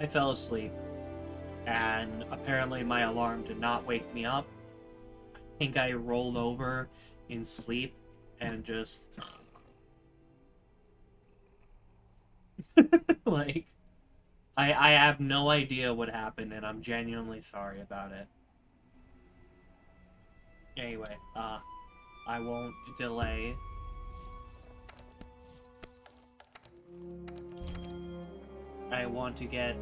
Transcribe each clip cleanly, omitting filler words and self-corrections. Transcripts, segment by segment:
I fell asleep, and apparently my alarm did not wake me up. I think I rolled over in sleep and just like I have no idea what happened, and I'm genuinely sorry about it. Anyway, I won't delay. I want to get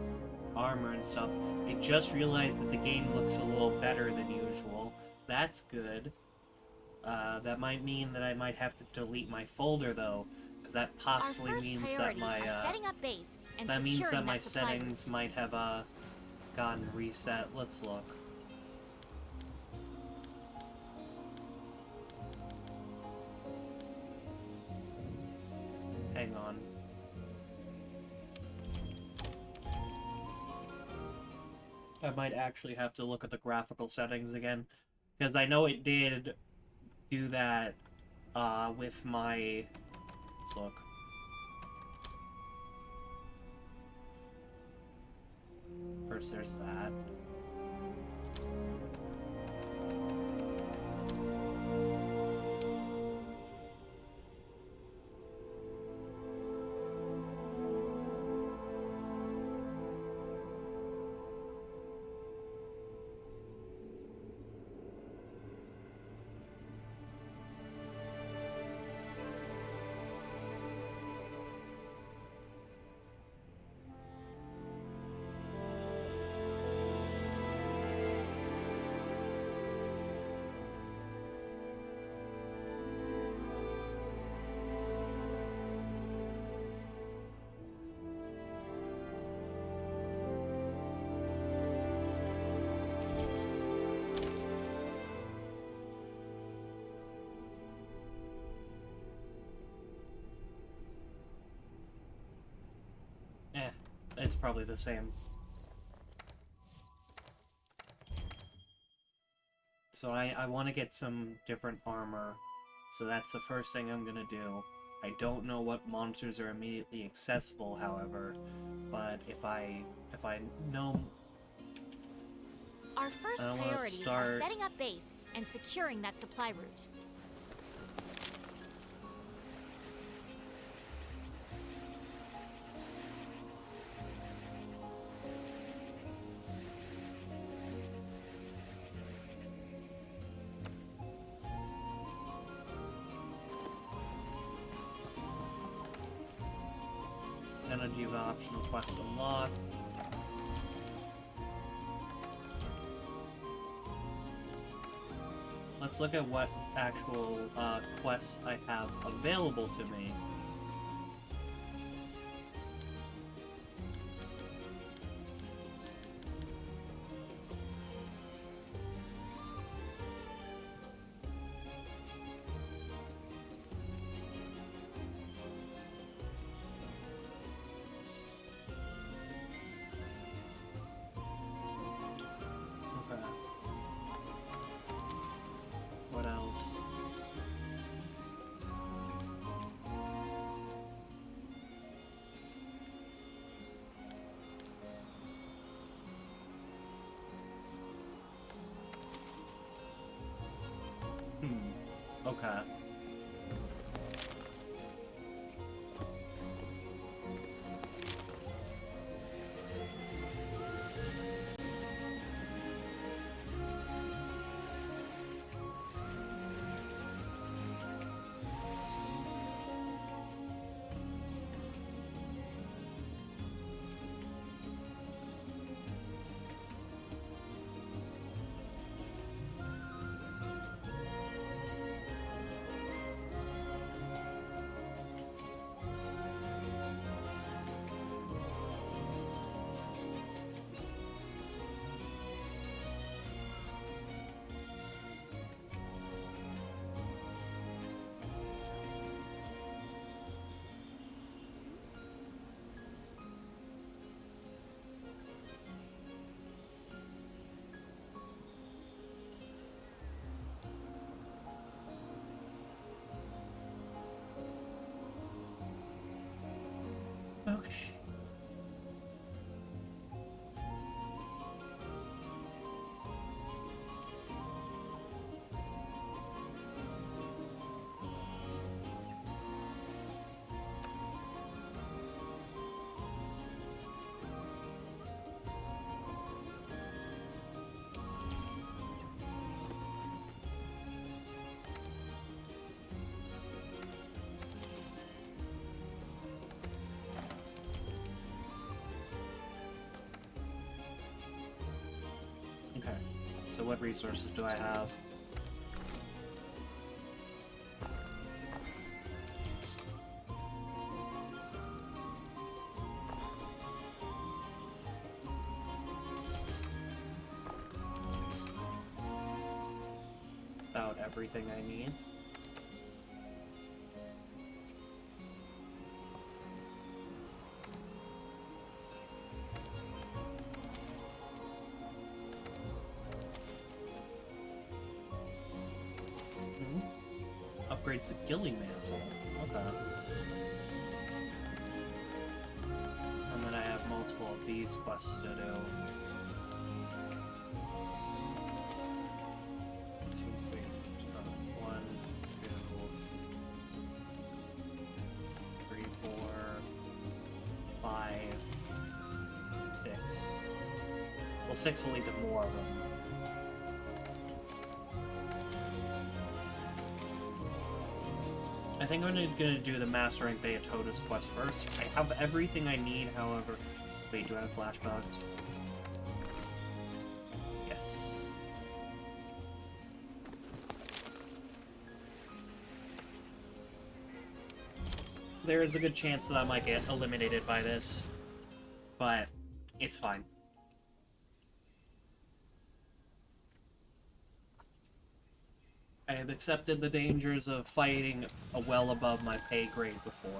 armor and stuff. I just realized that the game looks a little better than usual. That's good. That might mean that I might have to delete my folder though, because that Our possibly first means that priorities are setting up base and that means that securing my that supply settings route. might have gotten reset. Let's look. Hang on. I might actually have to look at the graphical settings again, because I know it did do that with my. Let's look. First, there's that. Eh, it's probably the same. So I want to get some different armor. So that's the first thing I'm gonna do. I don't know what monsters are immediately accessible, however, but if I know, Our I first want to priorities are start. setting up base and securing that supply route. Synergy of optional quests unlocked. Let's look at what actual quests I have available to me. Okay. What else? Hmm. Okay. Okay. so what resources do I have? About everything I need. Upgrades the Gilly Mantle. Okay. And then I have multiple of these quests to do. 1, 2, 3, 4, 5, 6. Well, 6 will lead to more of them. I think I'm gonna do the Mastering Beatoda's quest first. I have everything I need, however... Wait, do I have flashbacks? Yes. There is a good chance that I might get eliminated by this, but it's fine. I have accepted the dangers of fighting well above my pay grade before.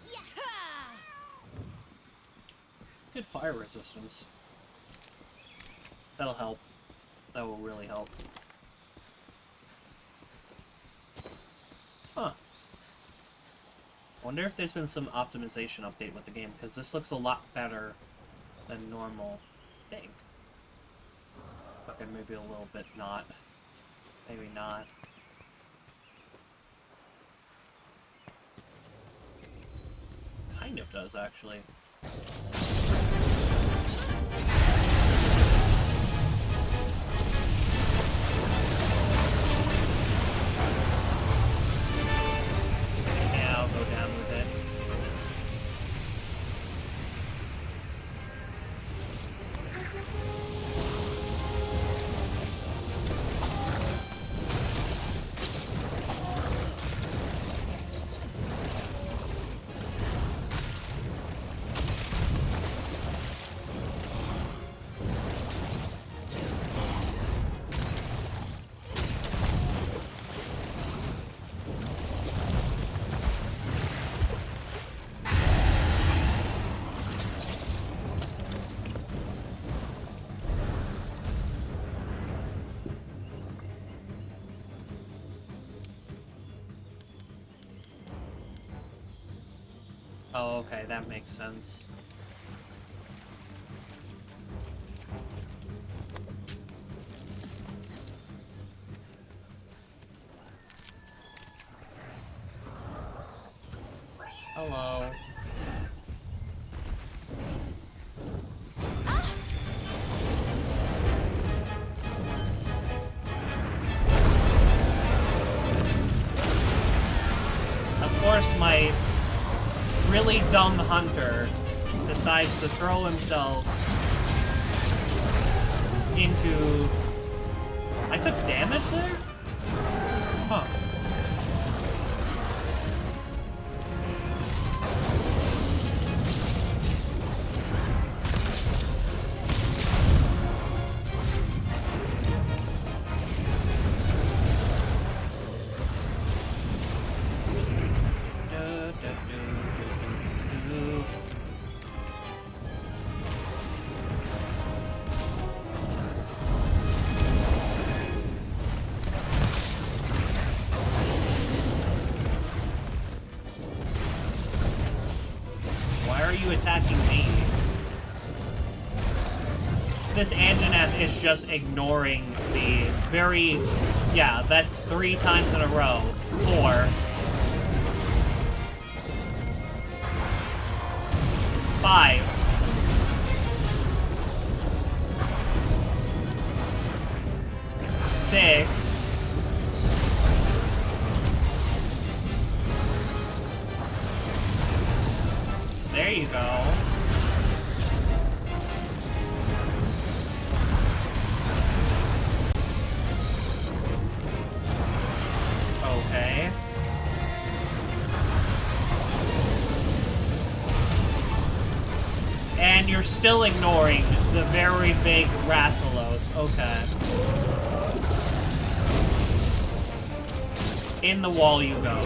Yes! Good fire resistance. That'll help. That will really help. Huh. I wonder if there's been some optimization update with the game, because this looks a lot better than normal. I think. Okay, maybe a little bit not. Maybe not. Kind of does, actually. Yeah, I'll go down with it. Oh, okay, that makes sense. Hello. Of course, my really dumb hunter decides to throw himself into... I took damage there? Huh. Attacking me. This Anjanath is just ignoring the very... Yeah, that's 3 times in a row. 4. 5. 6. There you go. still ignoring the very big Rathalos. Okay. In the wall you go.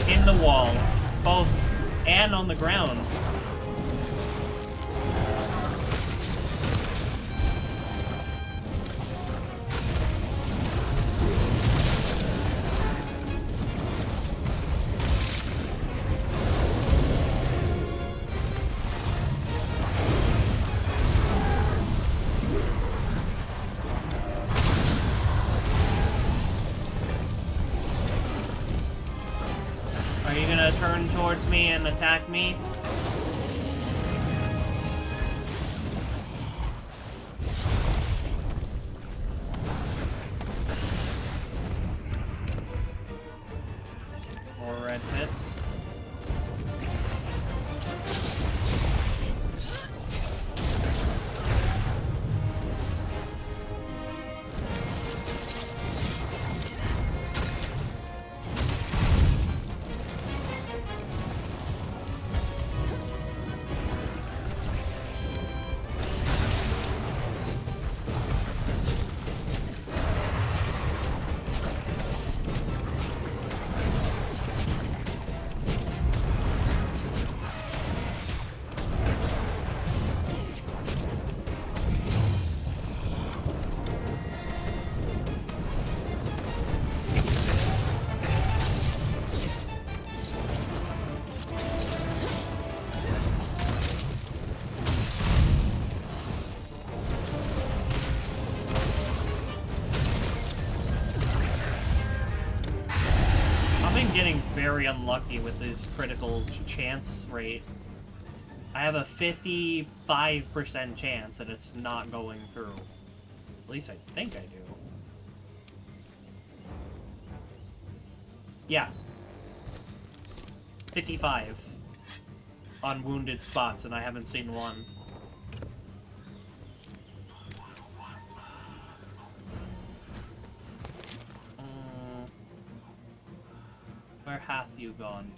In the wall. Both. And on the ground. Are you gonna turn towards me and attack me? More red pits. Getting very unlucky with this critical chance rate. I have a 55% chance that it's not going through. At least I think I do. Yeah. 55 on wounded spots, and I haven't seen one. Where hath you gone?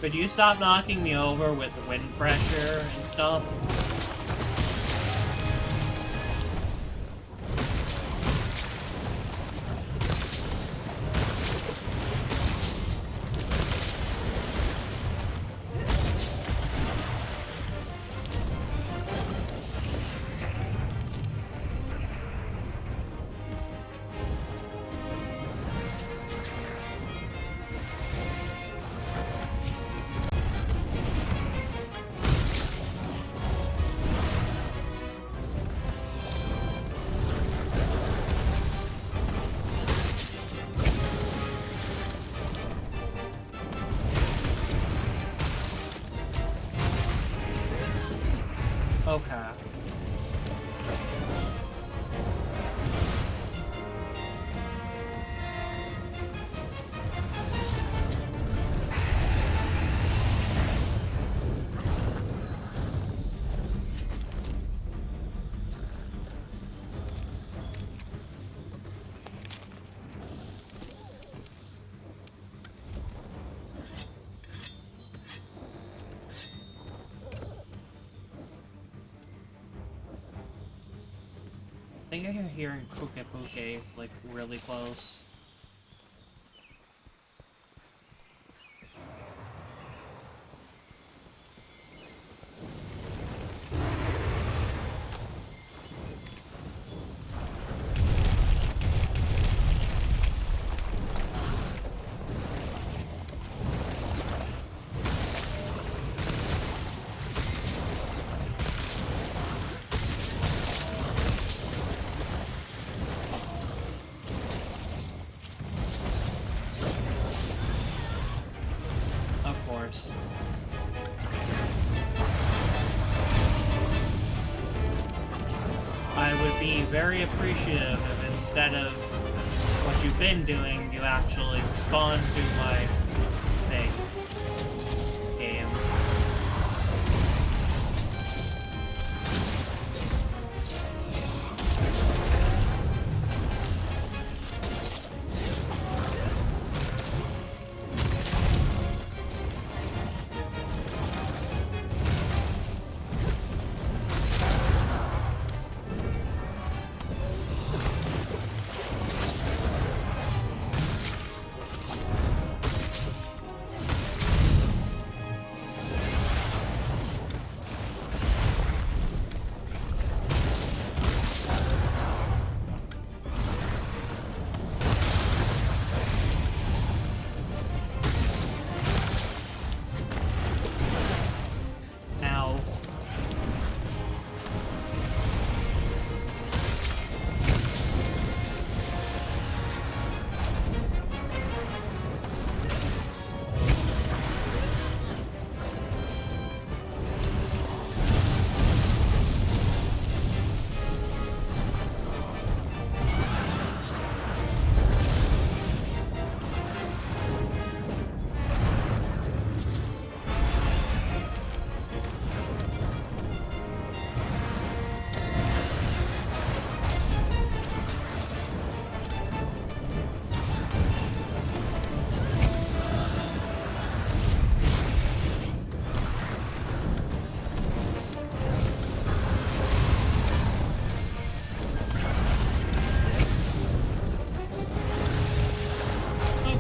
Could you stop knocking me over with wind pressure and stuff? Okay. I think I can hear Puke Puke, like, really close. Of course. I would be very appreciative if instead of what you've been doing, you actually respond to my thing. Game.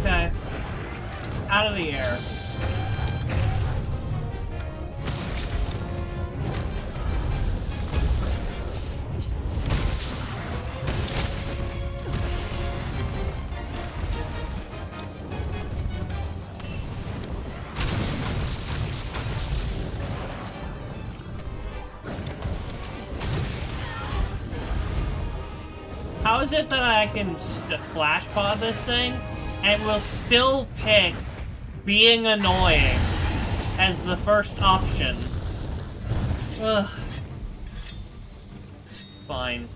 Okay. Out of the air. How is it that I can flash pod this thing and will still pick being annoying as the first option? Ugh. Fine.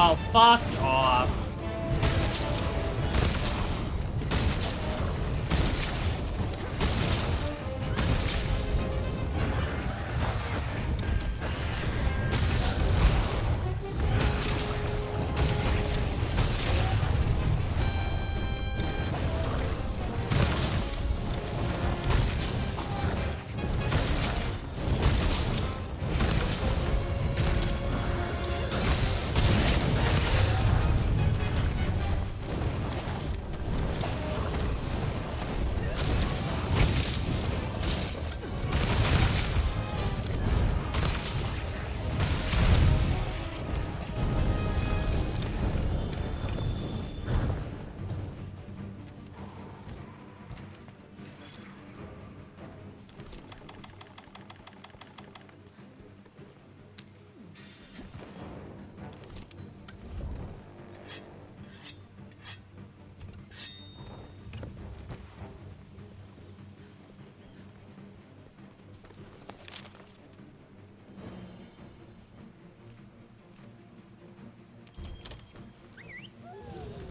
Oh, fuck off.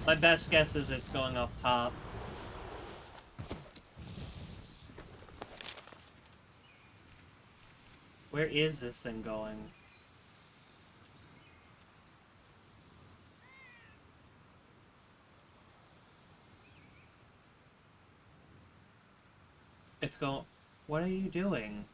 My best guess is it's going up top. Where is this thing going? It's going... What are you doing?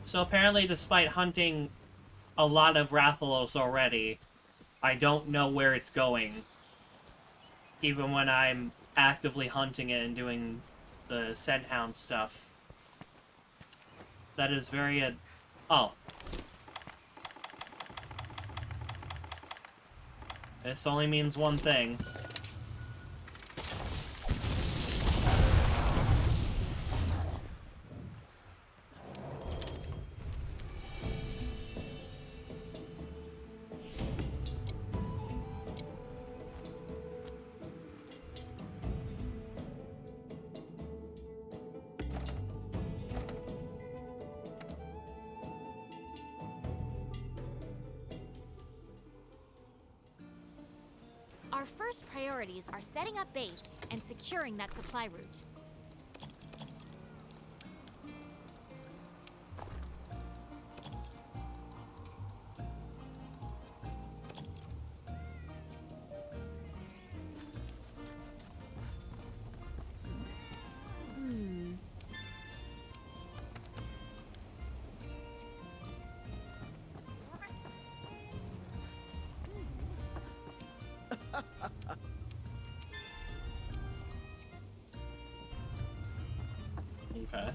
So apparently, despite hunting a lot of Rathalos already, I don't know where it's going. Even when I'm actively hunting it and doing the scent hound stuff. That is very... Oh. This only means one thing. Our first priorities are setting up base and securing that supply route. Okay.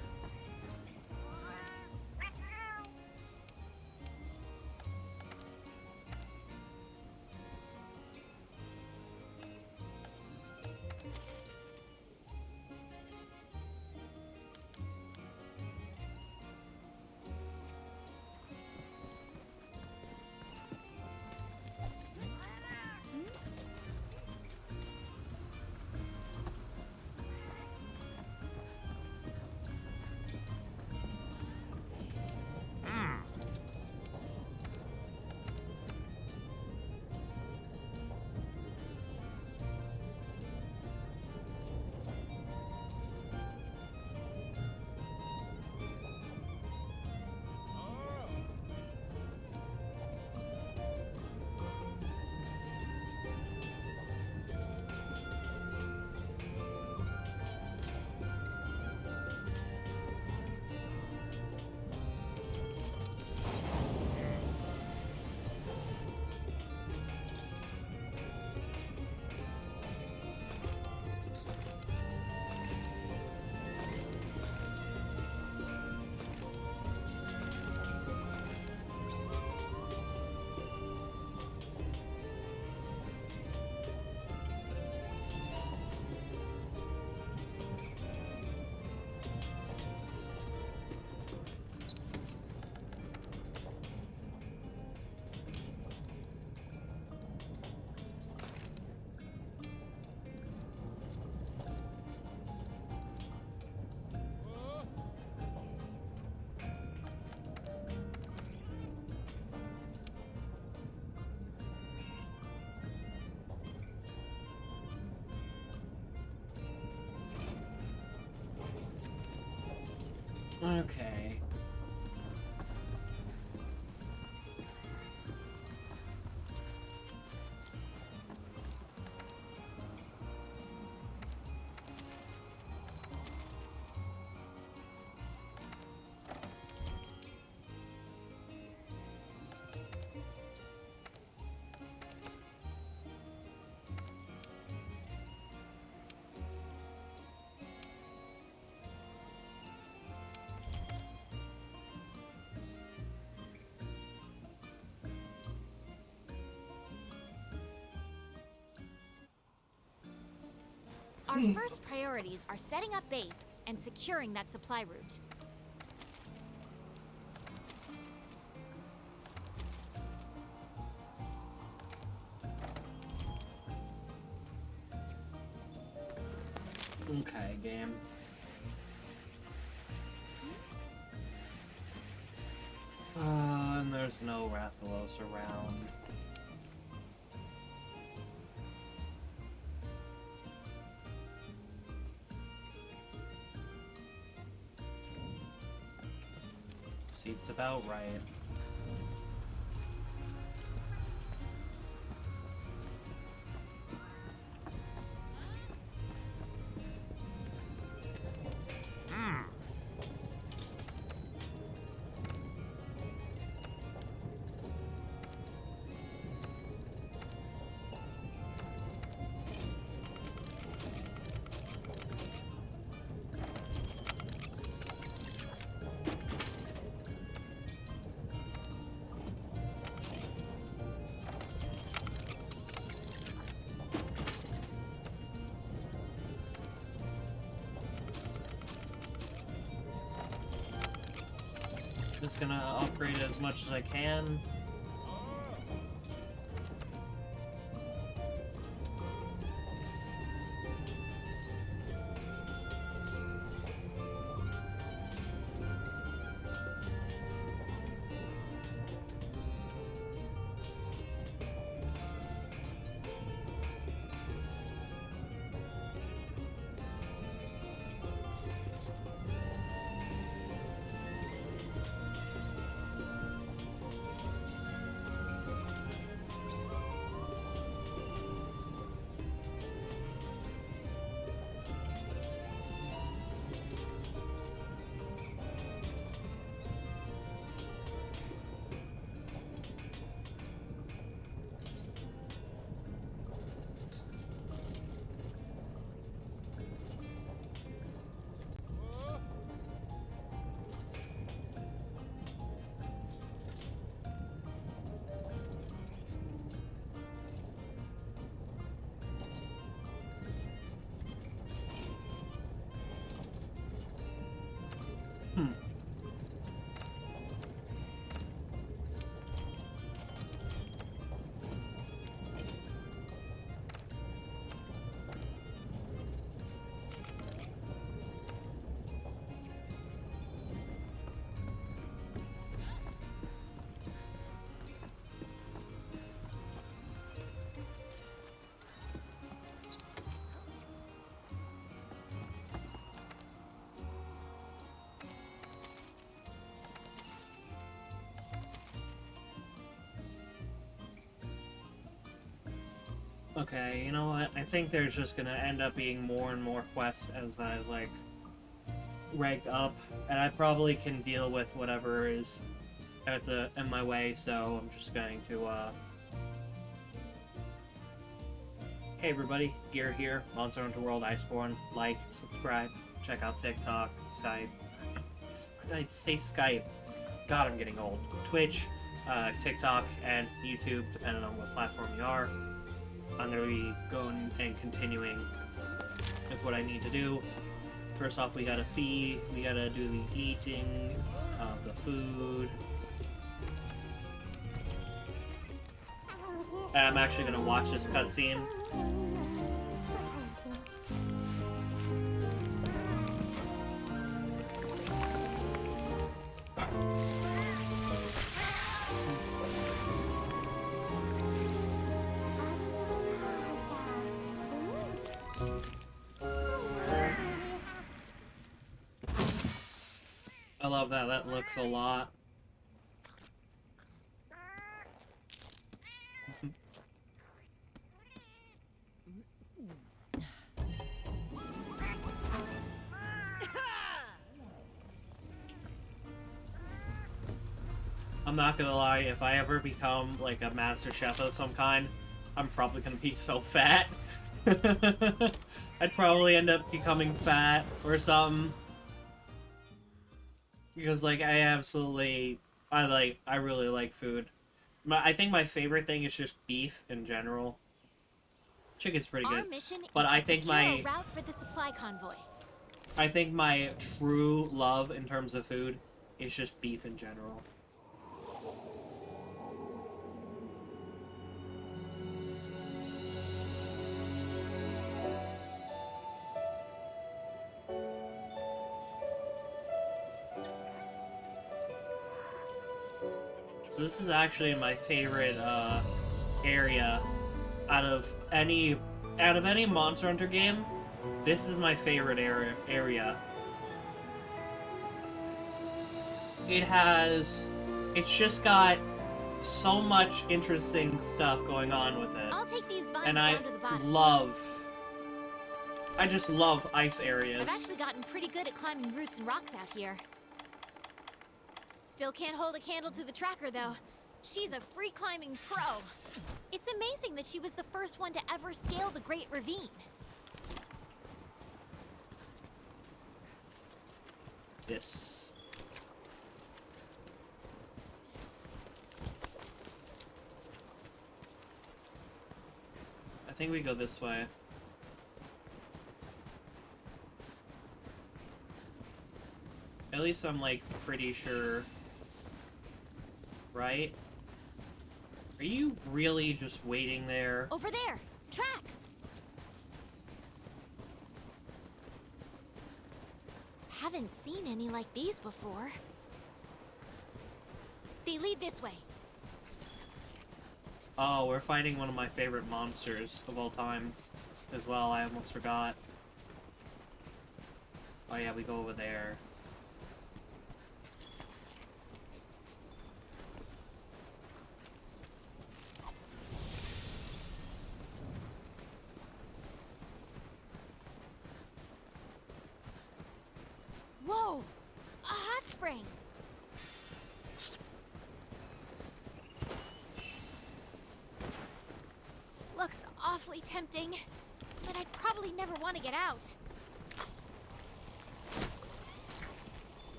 Okay. Our first priorities are setting up base and securing that supply route. Okay, game. And there's no Rathalos around. Seems about right. Just gonna upgrade as much as I can. Okay, you know what? I think there's just gonna end up being more and more quests as I, like, rank up, and I probably can deal with whatever is in my way, so I'm just going to, Hey everybody, Gear here, Monster Hunter World Iceborne. Like, subscribe, check out TikTok, Skype. I'd say Skype. God, I'm getting old. Twitch, TikTok, and YouTube, depending on what platform you are. I'm going to be going and continuing with what I need to do. First off, we gotta feed, we gotta do the eating of the food. And I'm actually gonna watch this cutscene. love that. That looks a lot. I'm not gonna lie, if I ever become, like, a master chef of some kind, I'm probably gonna be so fat. I'd probably end up becoming fat or something. Because, like, I really like food. I think my favorite thing is just beef in general. Chicken's pretty good. Our mission But is I to think secure a route for the supply convoy. I think my true love in terms of food is just beef in general. So this is actually my favorite area out of any Monster Hunter game. This is my favorite area. It's just got so much interesting stuff going on with it. I'll take these vines And down to the bottom. I just love ice areas. I've actually gotten pretty good at climbing roots and rocks out here. Still can't hold a candle to the tracker, though. She's a free climbing pro. It's amazing that she was the first one to ever scale the Great Ravine. This. I think we go this way. At least I'm, like, pretty sure. Right? Are you really just waiting there? Over there! Tracks! Haven't seen any like these before. They lead this way. Oh, we're fighting one of my favorite monsters of all time as well. I almost forgot. Oh yeah, we go over there. Whoa! A hot spring! Looks awfully tempting, but I'd probably never want to get out.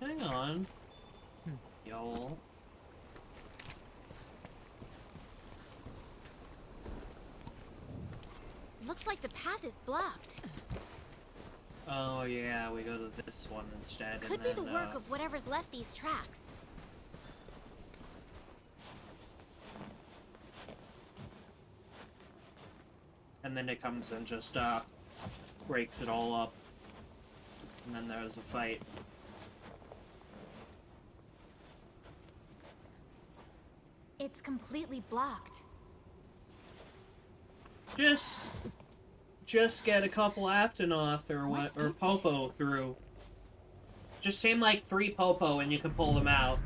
Hang on. Yo. Looks like the path is blocked. Oh yeah, we go to this one instead. Could be the work of whatever's left these tracks. And then it comes and just breaks it all up. And then there's a fight. It's completely blocked. Just get a couple Aptonoth or What or did Popo through. Just seem like 3 Popo and you can pull them out.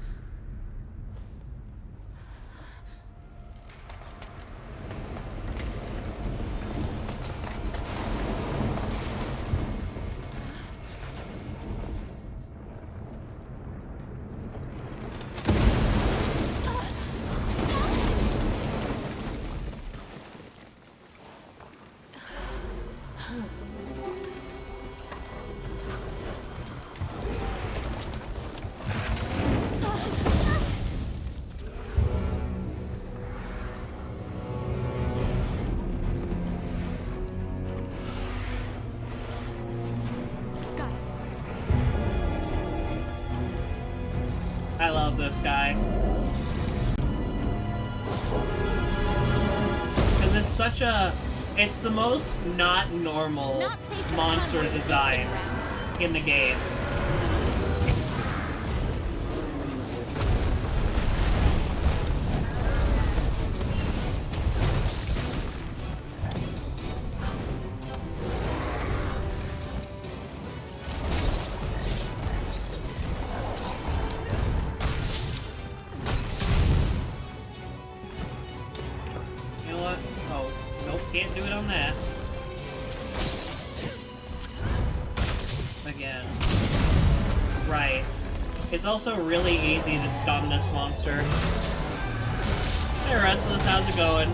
Got it. I love this guy. Because it's the most not normal It's not safe for the monster convoy to this design thing around. in the game. can't do it on that. Again. Right. It's also really easy to stun this monster. Hey Restless, how's it going?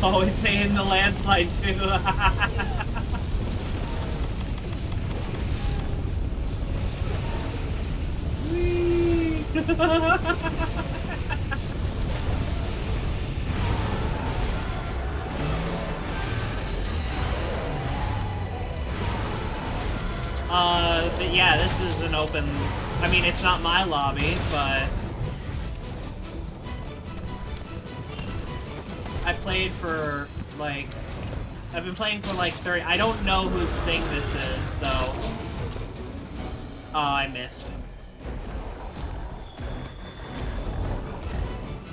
Oh, it's in the landslide too. Whee! But yeah, this is an open... I mean, it's not my lobby, but... I played for, like... I've been playing for, like, 30... I don't know whose thing this is, though. Oh, I missed.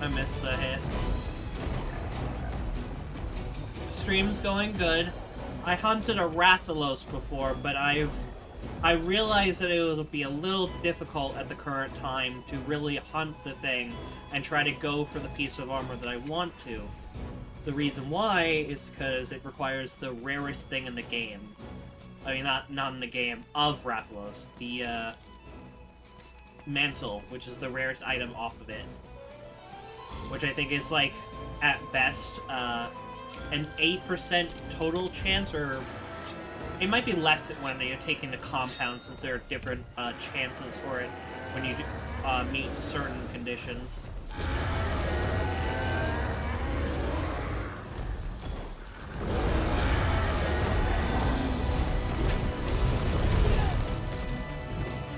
I missed the hit. Stream's going good. I hunted a Rathalos before, but I realized that it would be a little difficult at the current time to really hunt the thing and try to go for the piece of armor that I want to. The reason why is because it requires the rarest thing in the game. I mean, not in the game, of Rathalos. The, mantle, which is the rarest item off of it. Which I think is, like, at best, an 8% total chance, or... It might be less when you're taking the compound, since there are different, chances for it when you meet certain conditions.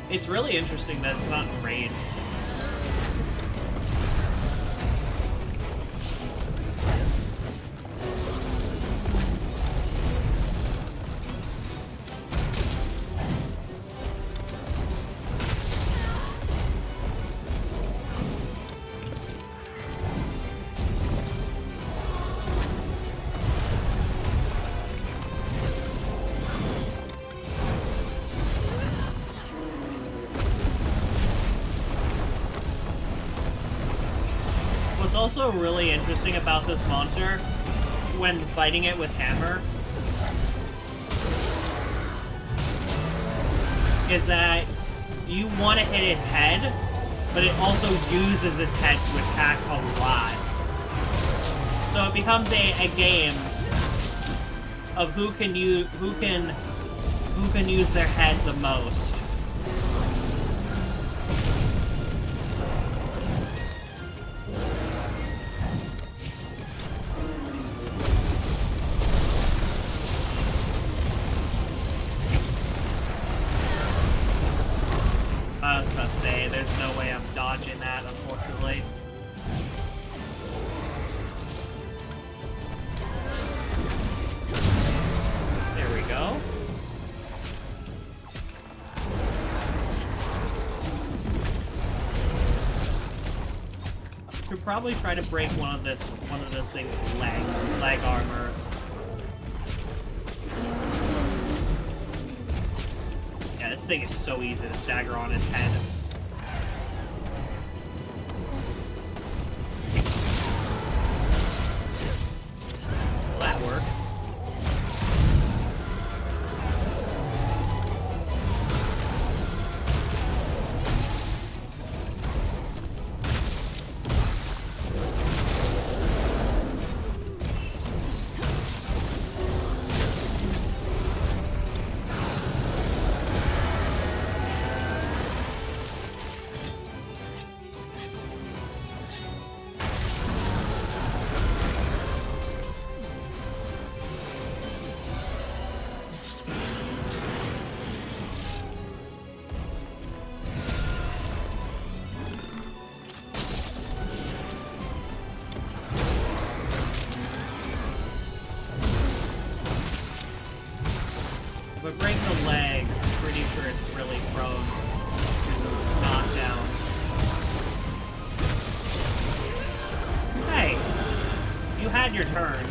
It's really interesting that it's not enraged. Also really interesting about this monster when fighting it with hammer is that you want to hit its head, but it also uses its head to attack a lot. So it becomes a game of who can use their head the most. I was about to say, there's no way I'm dodging that, unfortunately. There we go. Should probably try to break one of those things' legs, leg armor. This thing is so easy to stagger on its head. Well, that works. I break the leg, I'm pretty sure it's really prone to knockdown. Hey! You had your turn.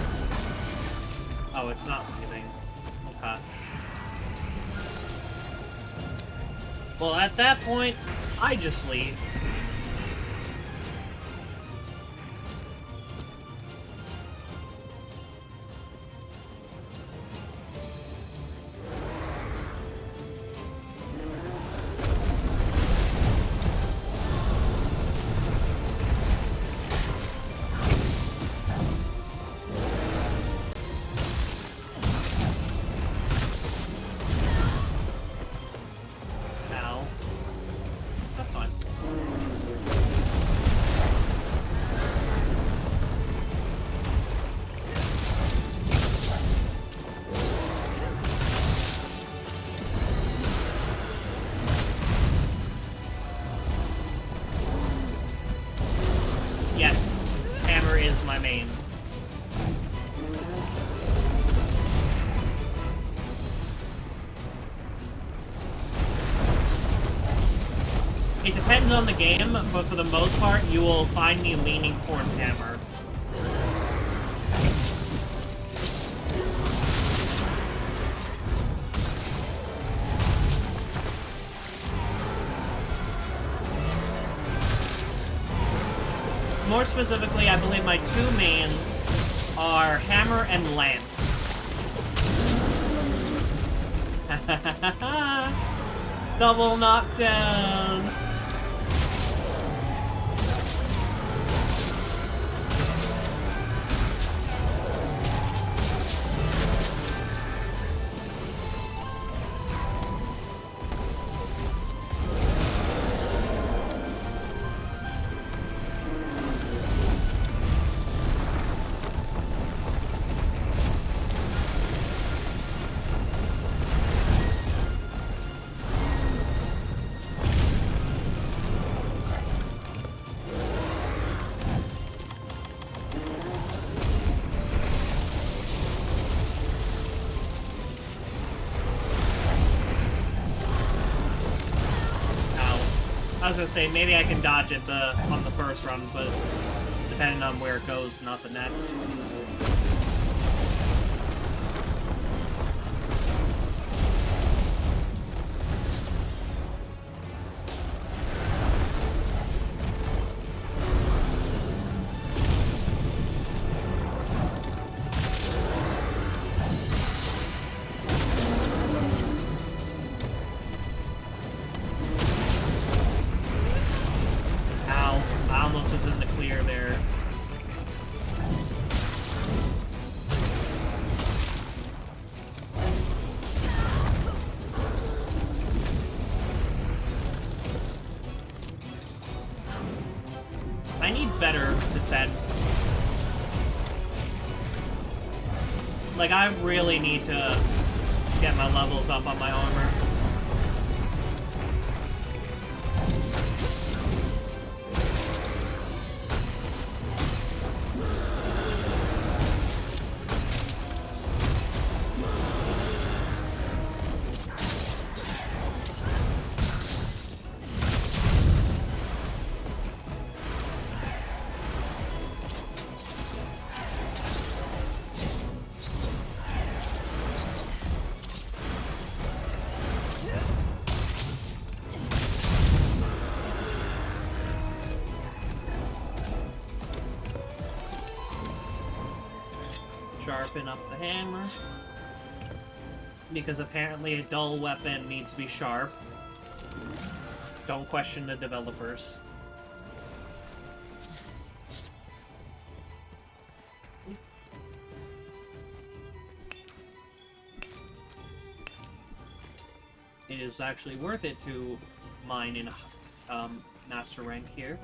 Oh, it's not leaving. Okay. Well, at that point, I just leave. Yes, hammer is my main. It depends on the game, but for the most part, you will find me leaning towards hammer. More specifically, I believe my two mains are hammer and lance. Double knockdown! I was gonna say, maybe I can dodge it on the first run, but depending on where it goes, not the next. I need better defense. Like, I really need to get my levels up on my armor. Sharpen up the hammer. Because apparently a dull weapon needs to be sharp. Don't question the developers. It is actually worth it to mine in master rank here.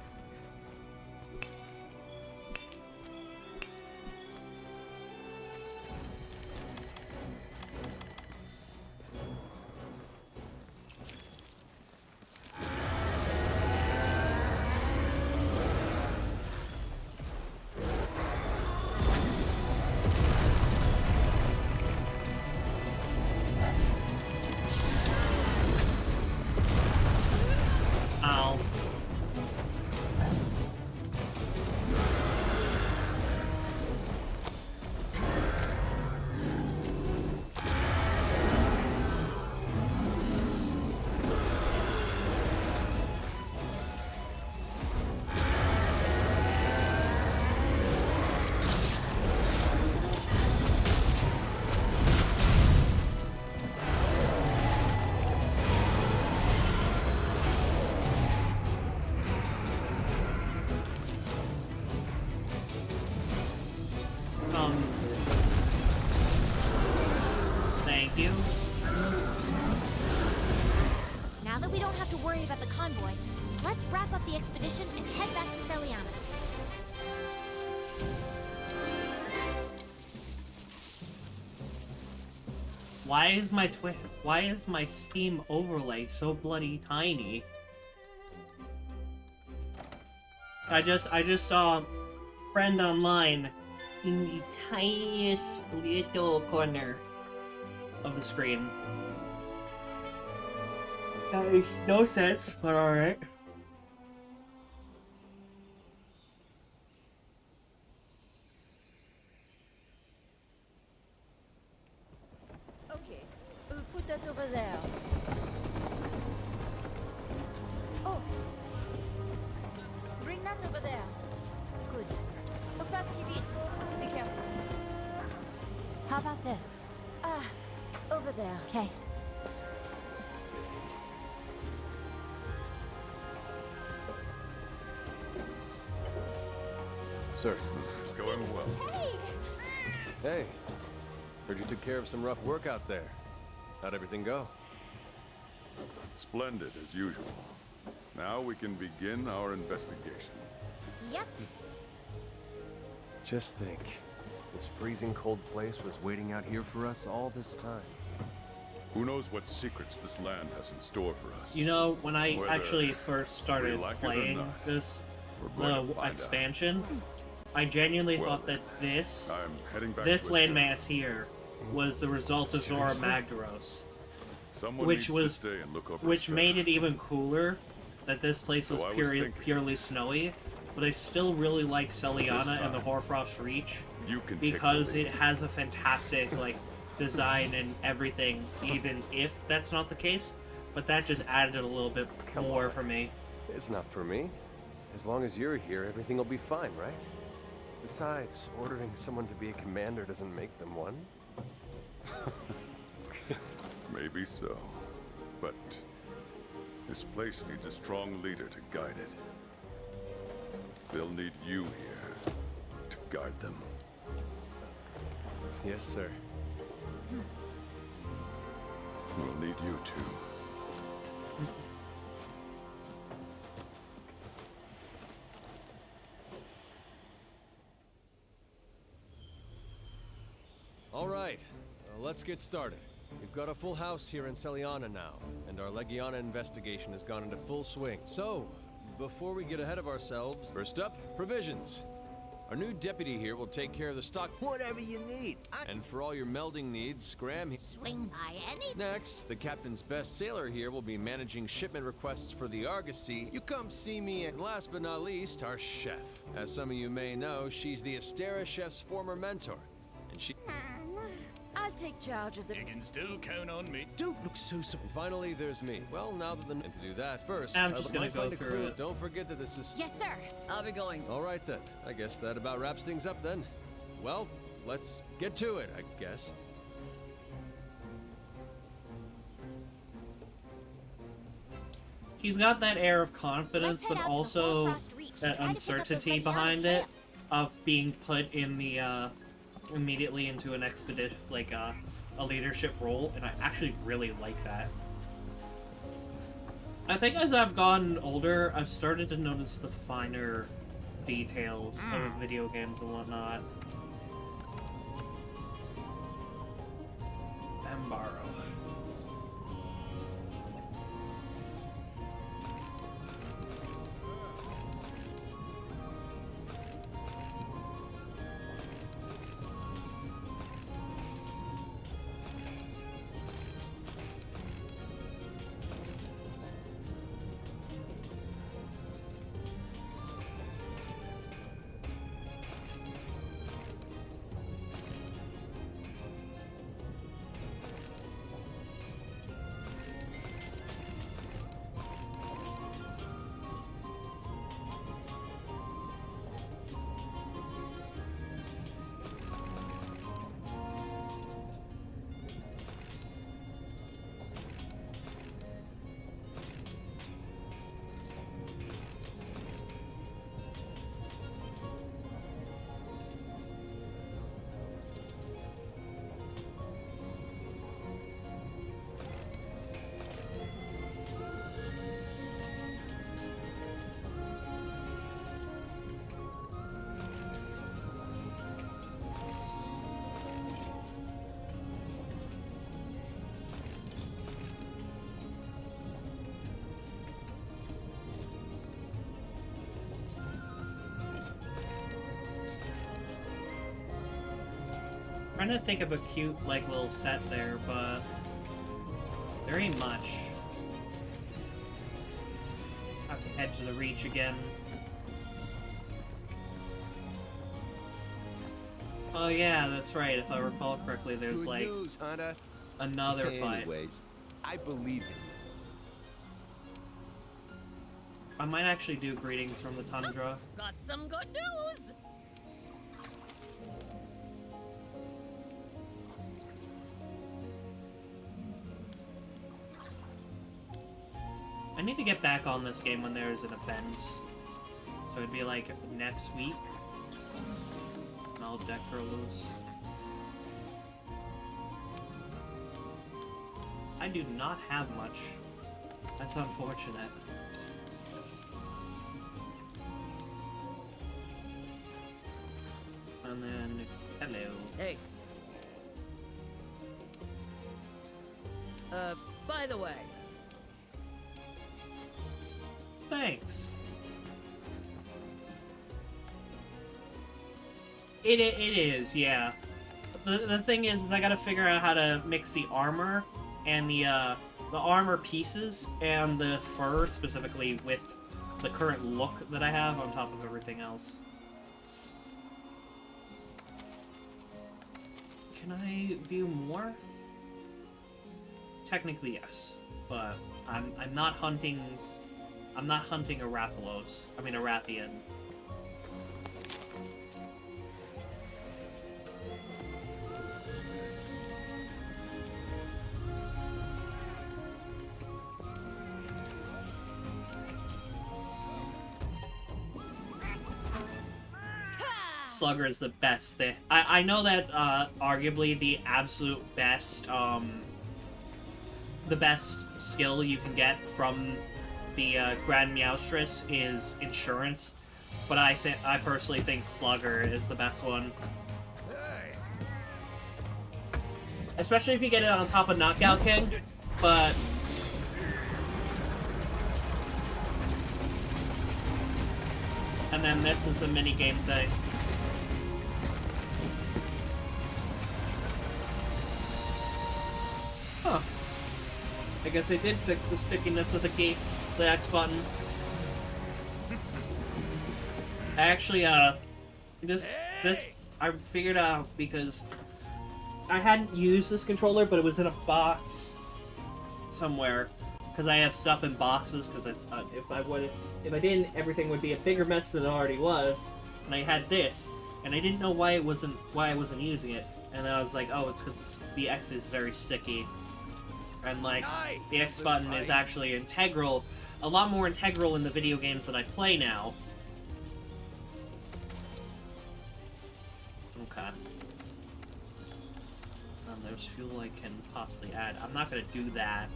Thank you. Now that we don't have to worry about the convoy, let's wrap up the expedition and head back to Celiana. Why is my Steam overlay so bloody tiny? I just saw a friend online in the tiniest little corner of the screen. That makes no sense, but alright. Okay, put that over there. Oh, bring that over there. Good. Opacity bit. Be careful. How about this? Over there. Okay. Sir. It's going well. Hey! Hey. Heard you took care of some rough work out there. How'd everything go? Splendid, as usual. Now we can begin our investigation. Yep. Just think. This freezing cold place was waiting out here for us all this time. Who knows what secrets this land has in store for us? You know, when I Whether actually first started we like it or playing not, this we're going to find expansion, I genuinely Well, thought that this I'm heading back this to landmass here was the result of Zora Seriously? Magdaros, Someone which needs was- to stay and look over which stuff. made it even cooler that this place was So I was purely thinking- snowy. But I still really like Celiana and the time, Hoarfrost Reach You can because take it the lead. has a fantastic like design and everything, even if that's not the case. But that just added it a little bit Come more on. for me. It's not for me. As long as you're here, everything will be fine, right? Besides, ordering someone to be a commander doesn't make them one. Maybe so. But this place needs a strong leader to guide it. They'll need you here to guide them. Yes, sir. We'll need you too. All right, let's get started. We've got a full house here in Celiana now, and our Legiana investigation has gone into full swing. So, before we get ahead of ourselves, first up, provisions. Our new deputy here will take care of the stock. Whatever you need. And for all your melding needs, Scram. Swing by any. Next, the captain's best sailor here will be managing shipment requests for the Argosy. You come see me and And last but not least, our chef. As some of you may know, she's the Astera chef's former mentor. And she... I'll take charge of the... You can still count on me. don't look so sorry. And finally, there's me. Well, now that the... And to do that, first, I'm I just might gonna go find a through clue. it. Don't forget that this is... Yes, sir. I'll be going. All right, then. I guess that about wraps things up, then. Well, let's get to it, I guess. He's got that air of confidence, Let's but head out to the also Hoarfrost Reach and that try to pick up those uncertainty Legiana's behind trail. it of being put in the immediately into an expedition, like a leadership role, and I actually really like that. I think as I've gotten older, I've started to notice the finer details of video games and whatnot. Embaro. trying to think of a cute, like, little set there, but there ain't much. Have to head to the Reach again. Oh yeah, that's right. If I recall correctly, there's Good like news, Hunter. another fight. Anyways, I believe in you. I might actually do Greetings from the Tundra. Got some good news! I need to get back on this game when there's an event. So it'd be like next week. And I'll deck her loose. I do not have much. That's unfortunate. And then, hello. Hey. By the way, Thanks. It is, yeah. The thing is I gotta figure out how to mix the armor and the armor pieces and the fur specifically with the current look that I have on top of everything else. Can I view more? Technically, yes, but I'm not hunting. I'm not hunting a Rathalos. I mean, a Rathian. Slugger is the best thing. I know that arguably the absolute best the best skill you can get from the Grand Meowstress is Insurance, but I personally think Slugger is the best one. Especially if you get it on top of Knockout King, but and then this is the minigame thing. Huh. I guess I did fix the stickiness of the key, the X button. Actually, this I figured out because I hadn't used this controller, but it was in a box somewhere. Because I have stuff in boxes. Because if I didn't, everything would be a bigger mess than it already was. And I had this, and I didn't know why I wasn't using it. And then I was like, oh, it's because the X is very sticky. And like the X button is actually integral, a lot more integral in the video games that I play now. Okay. There's fuel I can possibly add. I'm not going to do that,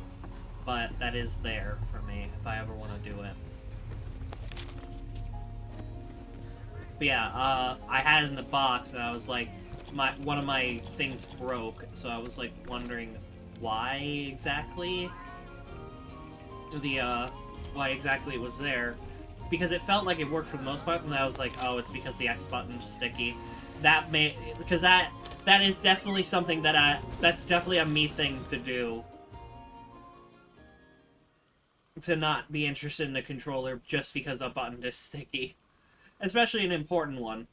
but that is there for me if I ever want to do it. But yeah, I had it in the box, and I was like, one of my things broke, so I was like wondering why exactly it was there, because it felt like it worked for the most part, and I was like, oh, it's because the X button's sticky. Because that is definitely something that's definitely a me thing to do. To not be interested in a controller just because a button is sticky. Especially an important one.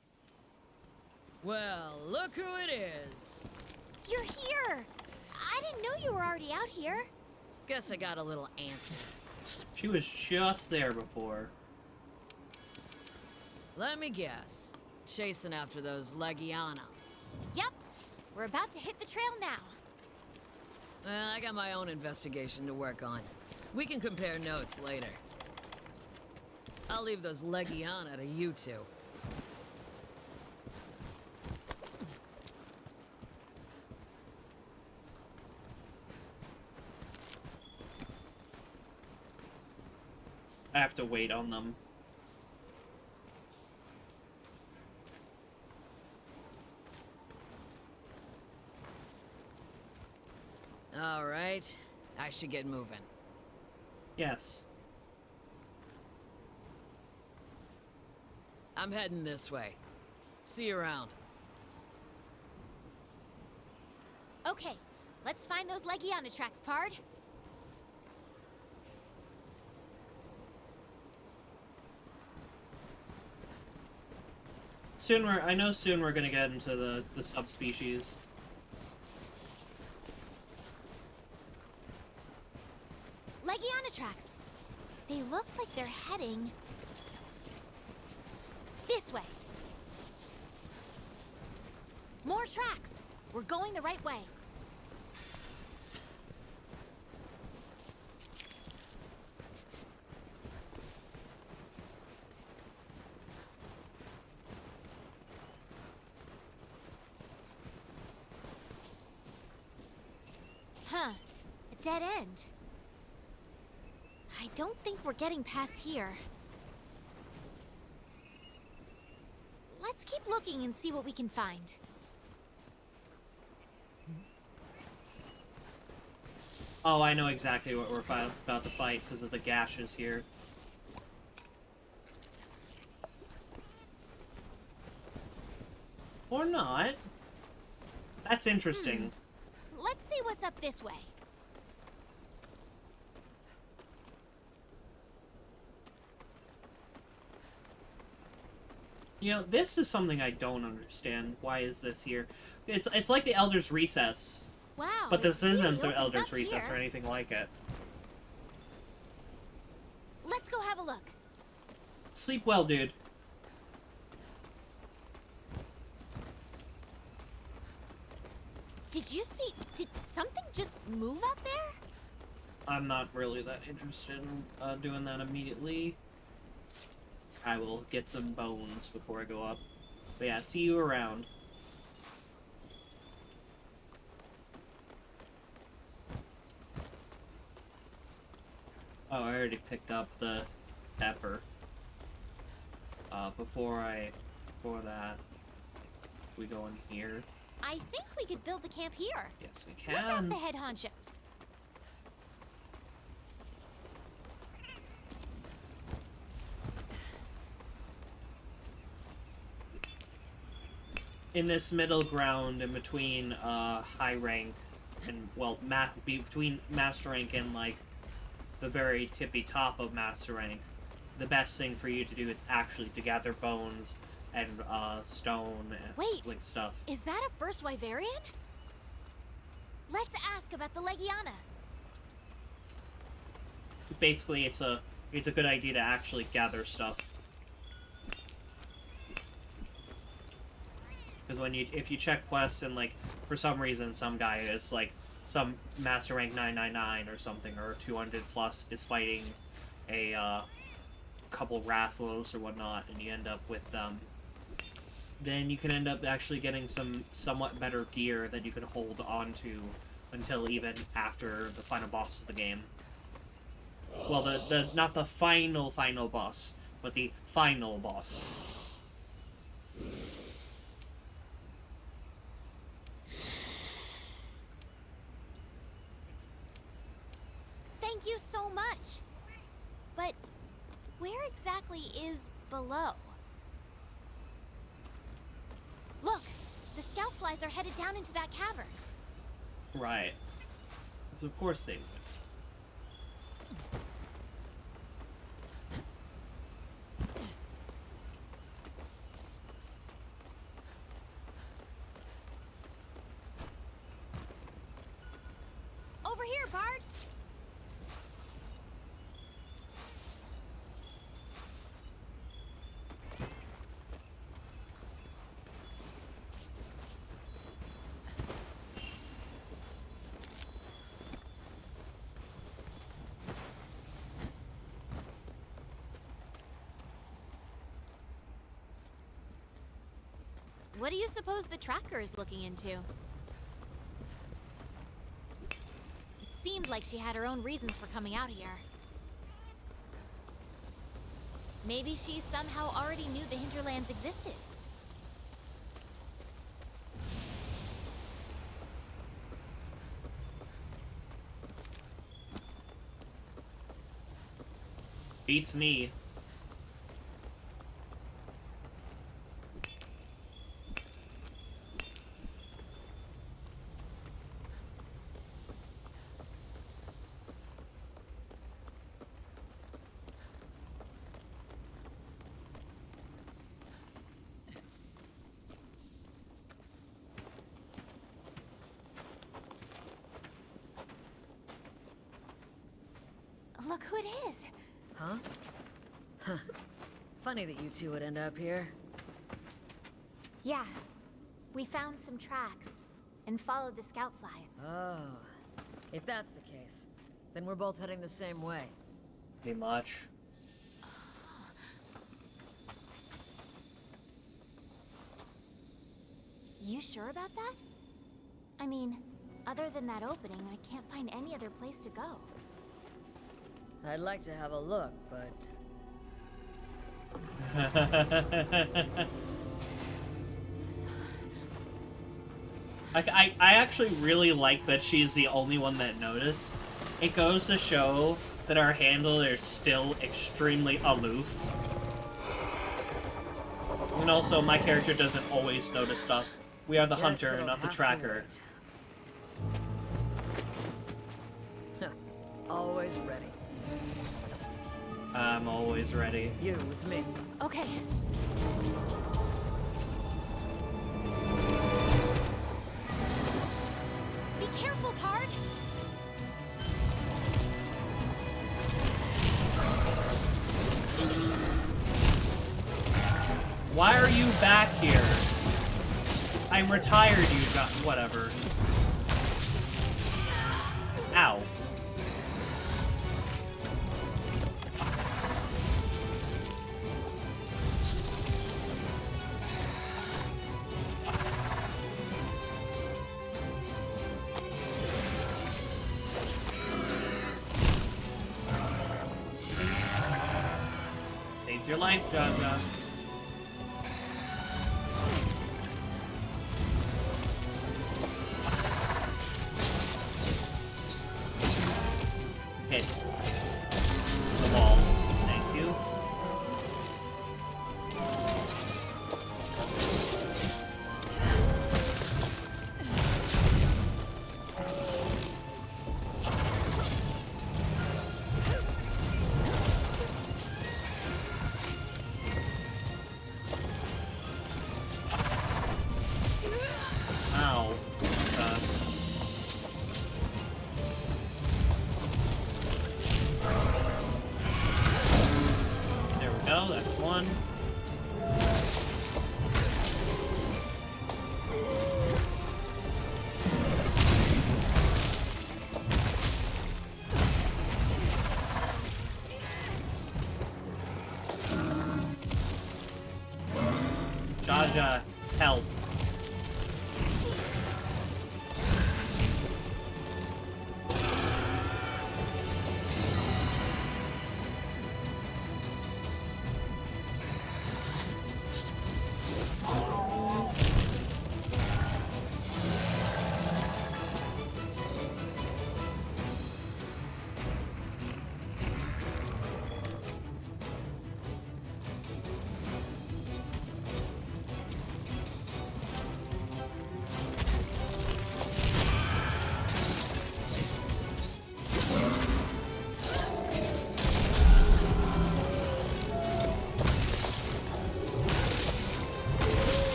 well, look who it is. You're here! I didn't know you were already out here. Guess I got a little antsy. She was just there before. Let me guess. Chasing after those Legiana. Yep, we're about to hit the trail now. I got my own investigation to work on. We can compare notes later. I'll leave those Legiana to you two. I have to wait on them. All right, I should get moving. Yes. I'm heading this way. See you around. Okay, let's find those Legiana tracks, Pard. I know soon we're gonna get into the subspecies. Legiana tracks. They look like they're heading this way. More tracks. We're going the right way. Huh. A dead end. I don't think we're getting past here. Let's keep looking and see what we can find. Oh, I know exactly what we're about to fight because of the gashes here. Or not. That's interesting. Let's see what's up this way. You know, this is something I don't understand. Why is this here? It's like the Elder's Recess. Wow. But this it really isn't the opens Elder's up Recess here. or anything like it. Let's go have a look. Sleep well, dude. Did you see? Did something just move up there? I'm not really that interested in doing that immediately. I will get some bones before I go up. But yeah, see you around. Oh, I already picked up the pepper. Before that, we go in here. I think we could build the camp here. Yes, we Let's ask can. the head honchos. In this middle ground in between high rank and, well, between master rank and like the very tippy top of master rank, the best thing for you to do is actually to gather bones and stone and Wait. like stuff. Is that a first Wyverian? Let's ask about the Legiana. Basically, it's a good idea to actually gather stuff. Because if you check quests and like for some reason some guy is like some master rank 999 or something or 200 plus is fighting a couple Rathlos or whatnot, and you end up with them, then you can end up actually getting some somewhat better gear that you can hold on to until even after the final boss of the game. Well, the not the final boss, but the final boss. Thank you so much. But where exactly is below? Look, the scout flies are headed down into that cavern. Right. So of course they would. Over here, Bard. What do you suppose the tracker is looking into? It seemed like she had her own reasons for coming out here. Maybe she somehow already knew the hinterlands existed. Beats me. Look who it is. Huh? Huh. Funny that you two would end up here. Yeah. We found some tracks and followed the scout flies. Oh. If that's the case, then we're both heading the same way. Pretty much. You sure about that? I mean, other than that opening, I can't find any other place to go. I'd like to have a look, but... I actually really like that she's the only one that noticed. It goes to show that our handler is still extremely aloof. And also, my character doesn't always notice stuff. We are the Guess hunter, it'll not the have to tracker. wait. Always ready. I'm always ready. You with me. Okay. Be careful, Pard! Why are you back here? I retired you, whatever. Ow. Saved your life, Jaja. Hit the wall. Thank you. Ow. There we go, that's one. Jaja, help.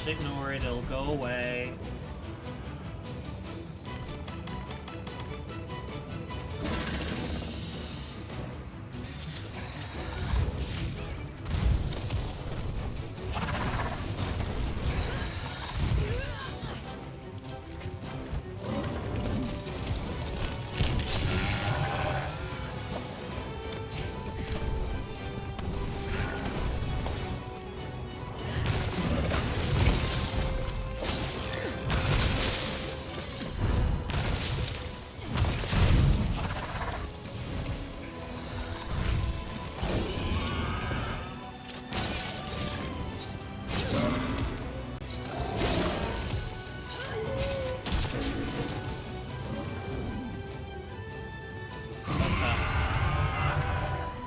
ignore it, it'll go away.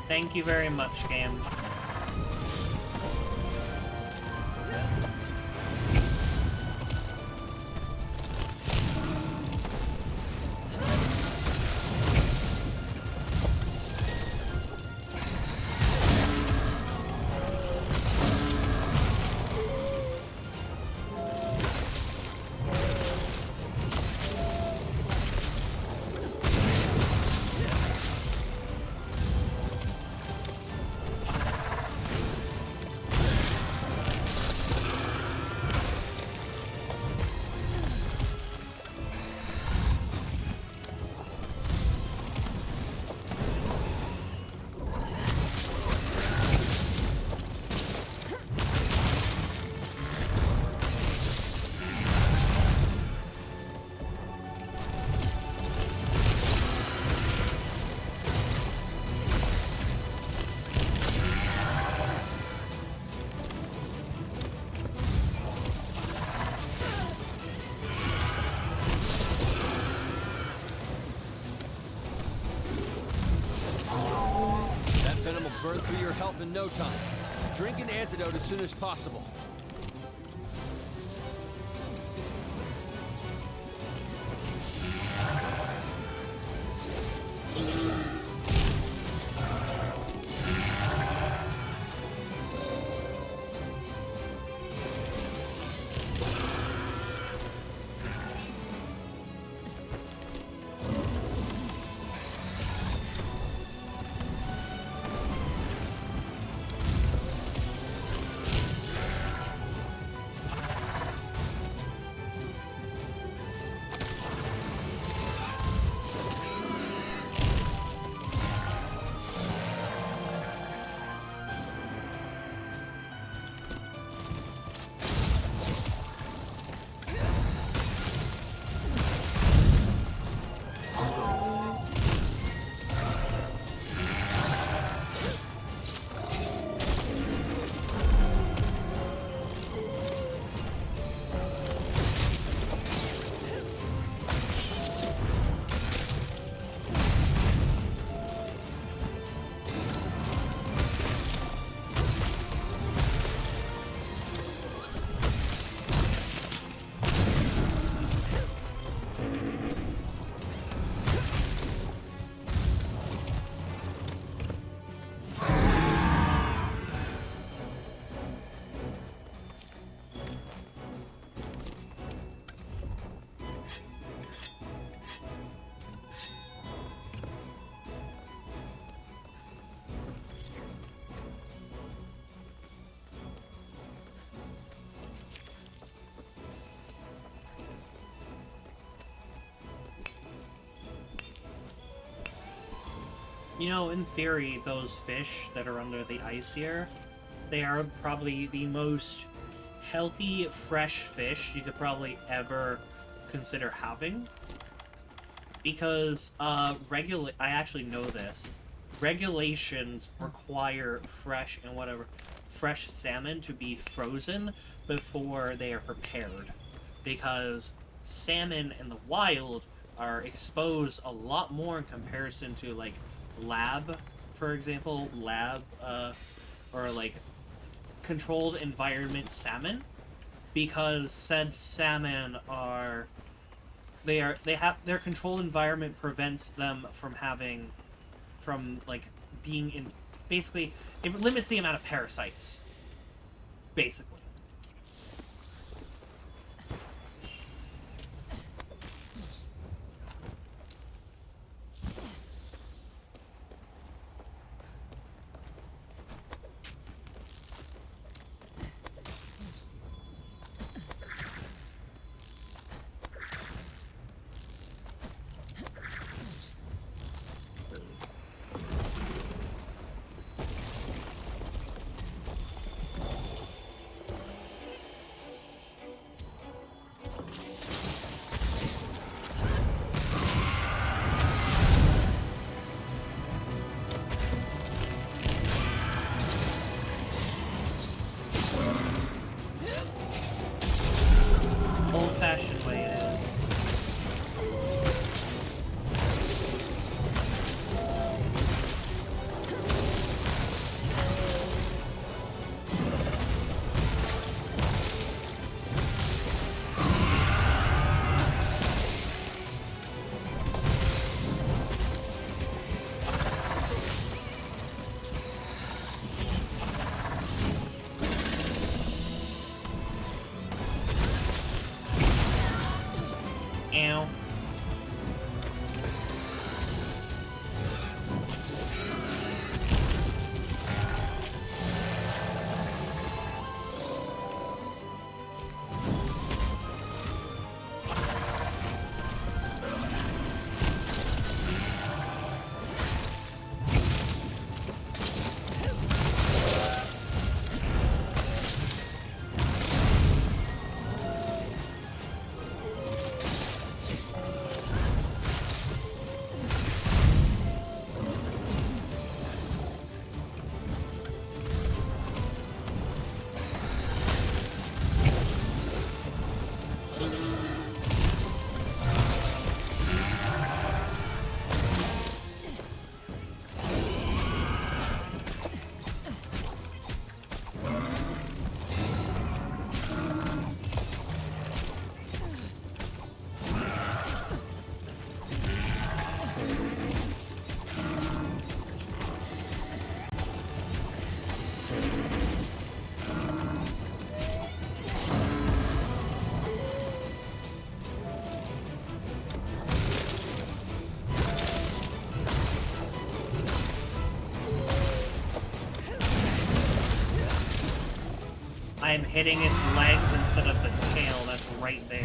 Thank you very much, game. Burn through your health in no time. Drink an antidote as soon as possible. You know, in theory, those fish that are under the ice here, they are probably the most healthy, fresh fish you could probably ever consider having. Because, I actually know this. Regulations require fresh salmon to be frozen before they are prepared. Because salmon in the wild are exposed a lot more in comparison to, like, lab, for example, or like controlled environment salmon, because said salmon their controlled environment prevents them from being in, basically it limits the amount of parasites, basically. I'm hitting its legs instead of the tail that's right there.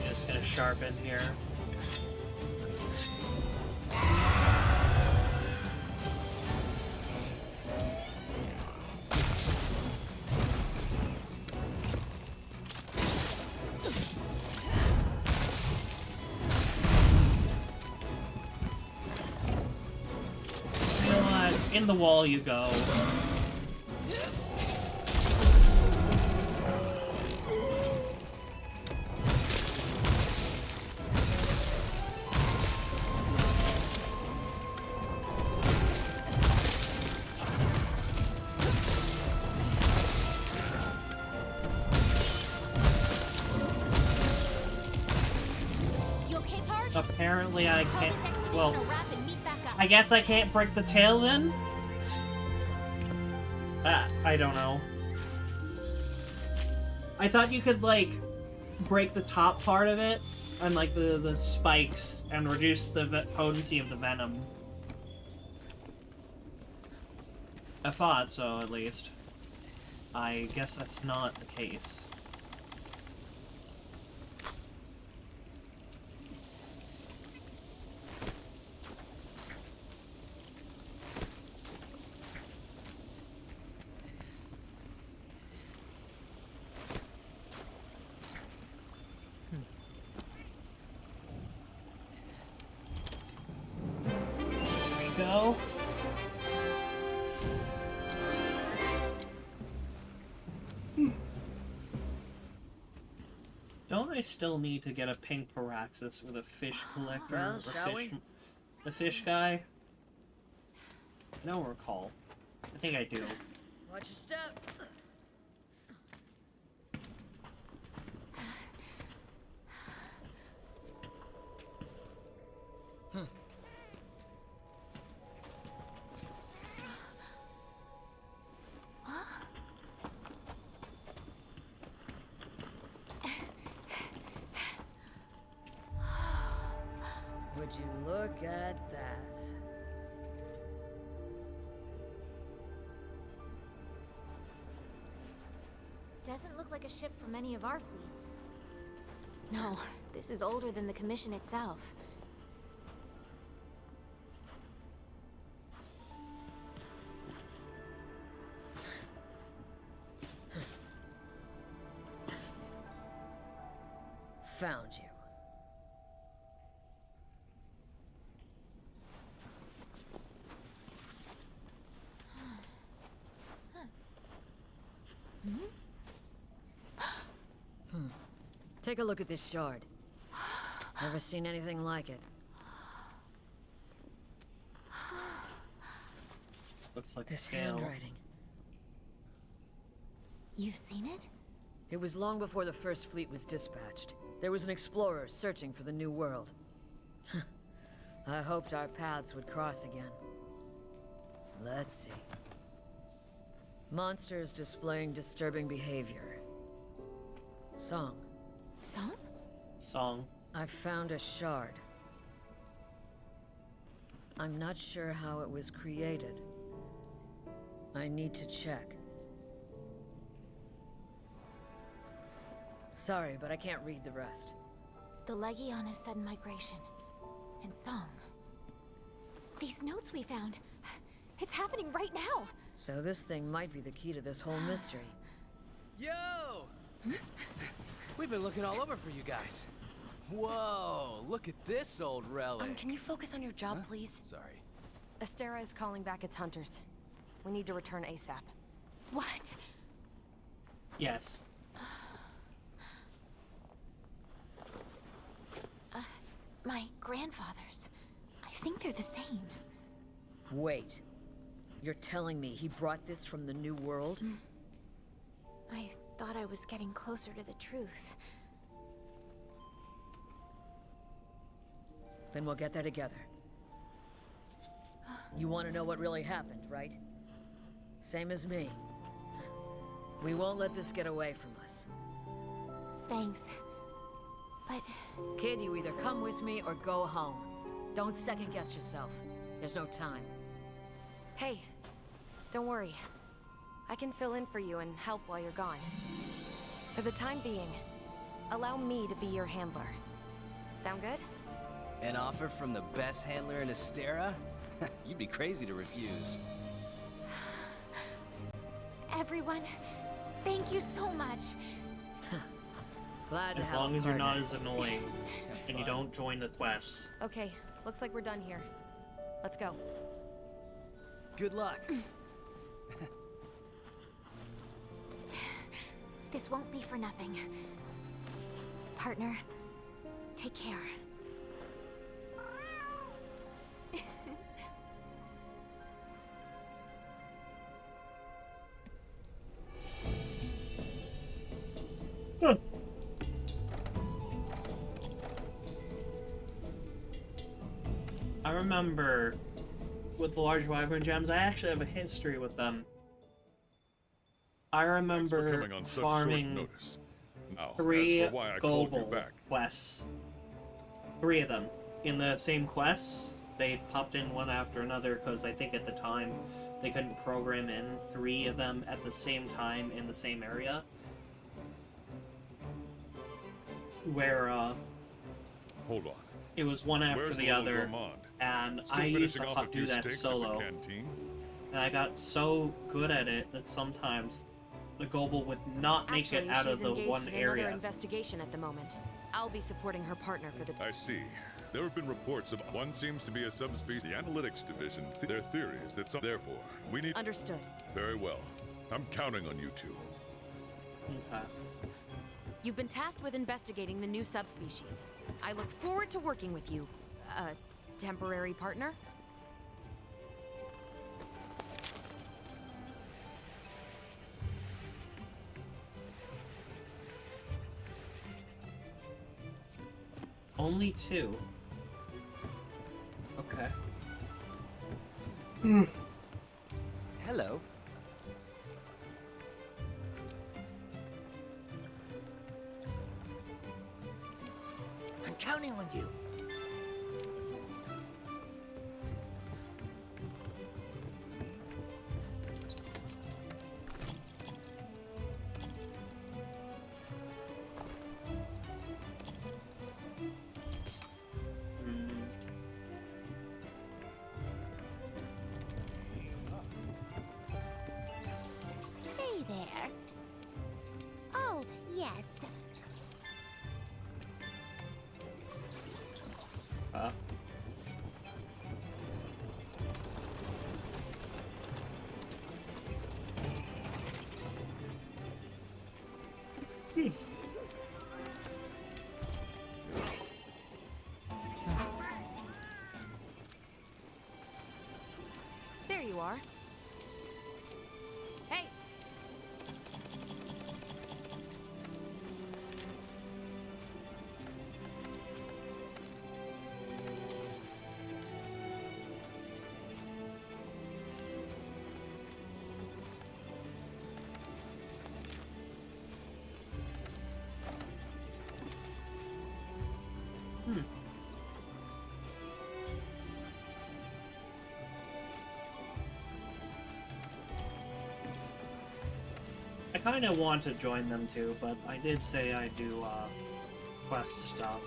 Just gonna sharpen here. You know what? In the wall you go. Apparently I can't. Well, I guess I can't break the tail then? I don't know. I thought you could, like, break the top part of it and, like, the spikes and reduce the potency of the venom. I thought so, at least. I guess that's not the case. Go. Don't I still need to get a pink Paraxis with a fish collector Well, or shall we? the fish guy? I don't recall. I think I do. Watch your step. Would you look at that? Doesn't look like a ship from any of our fleets. No, this is older than the Commission itself. Found you. Take a look at this shard. Never seen anything like it. Looks like This a scale. handwriting. You've seen it? It was long before the first fleet was dispatched. There was an explorer searching for the new world. I hoped our paths would cross again. Let's see. Monsters displaying disturbing behavior. Song. Song? Song. I found a shard. I'm not sure how it was created, I need to check. Sorry, but I can't read the rest. The Legion is sudden migration. And song. These notes we found. It's happening right now. So this thing might be the key to this whole mystery. Yo! We've been looking all over for you guys. Whoa, look at this old relic. Can you focus on your job, please? Sorry. Astera is calling back its hunters. We need to return ASAP. What? Yes. My grandfather's. I think they're the same. Wait. You're telling me he brought this from the New World? I thought I was getting closer to the truth. Then we'll get there together. You want to know what really happened, right? Same as me. We won't let this get away from us. Thanks. But Kid, you either come with me or go home. Don't second guess yourself. There's no time. Hey, don't worry. I can fill in for you and help while you're gone. For the time being, allow me to be your handler. Sound good? An offer from the best handler in Astera? You'd be crazy to refuse. everyone, thank you so much. Glad to As help, long as you're not partner. as annoying and you don't join the quests. Okay, looks like we're done here. Let's go. Good luck. This won't be for nothing. Partner, take care. I remember with the large wyvern gems, I actually have a history with them. I Thanks for remember coming on such short farming notice. Now, 3 as for why I called you global back. quests. 3 of them. In the same quests, they popped in one after another because I think at the time they couldn't program in 3 of them at the same time in the same area. Where, Hold on. it was one after Where's the little other, Gourmand? and Still I used finishing to off a do few that steaks at the solo. canteen? And I got so good at it that sometimes the global would not make Actually, it out she's of the engaged one in area. another investigation at the moment. I'll be supporting her partner for the I see. There have been reports of one seems to be a subspecies. The analytics division, their theory is that some. Therefore, we need. Understood. Very well. I'm counting on you two. Okay. You've been tasked with investigating the new subspecies. I look forward to working with you, temporary partner. Only 2. Okay. Hello. I'm counting on you. Hey there. Oh, yes. Huh? There you are. Hey! kind of want to join them too, but I did say I do quest stuff.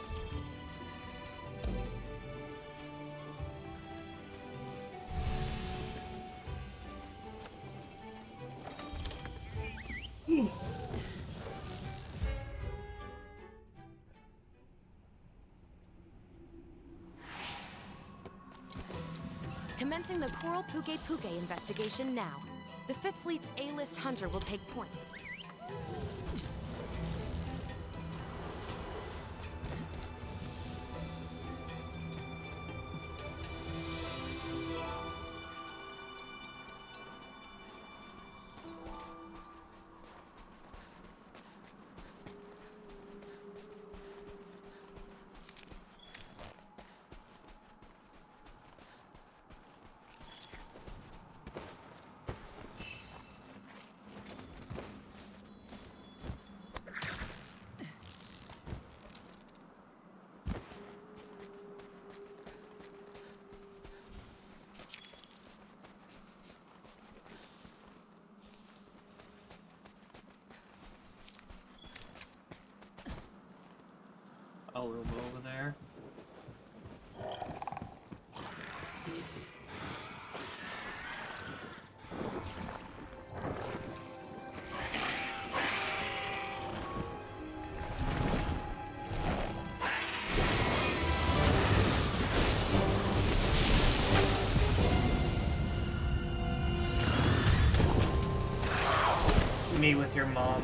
Commencing the Coral Puke Puke investigation now. The Fifth Fleet's A-list hunter will take point. A room over there. Me with your mom.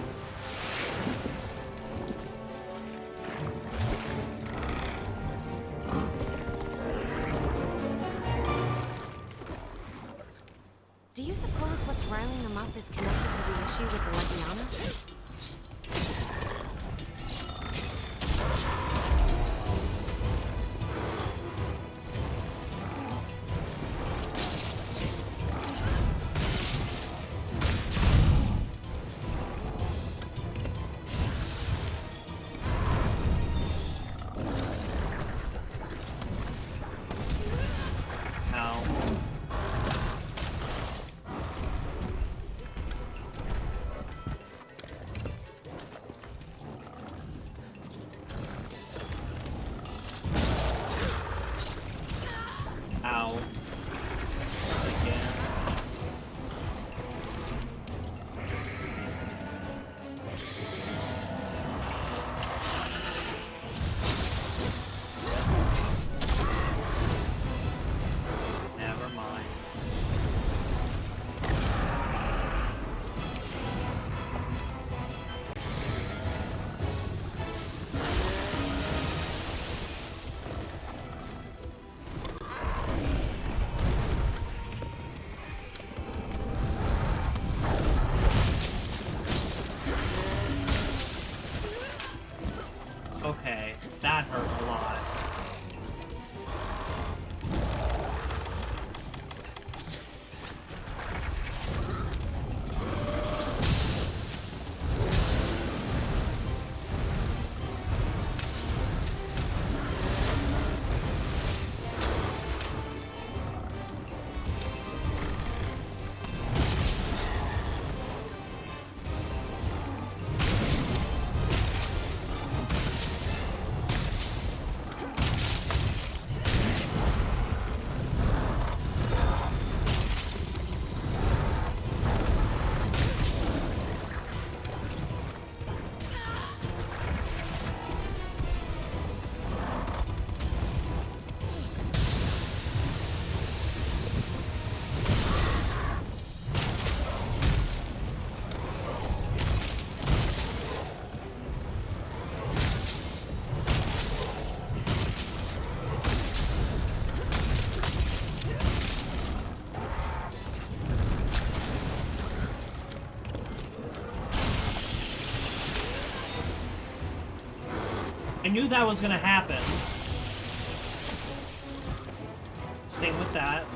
Do you suppose what's riling them up is connected to the issue with the Legiana? Okay, that hurt a lot. I knew that was gonna happen. Same with that.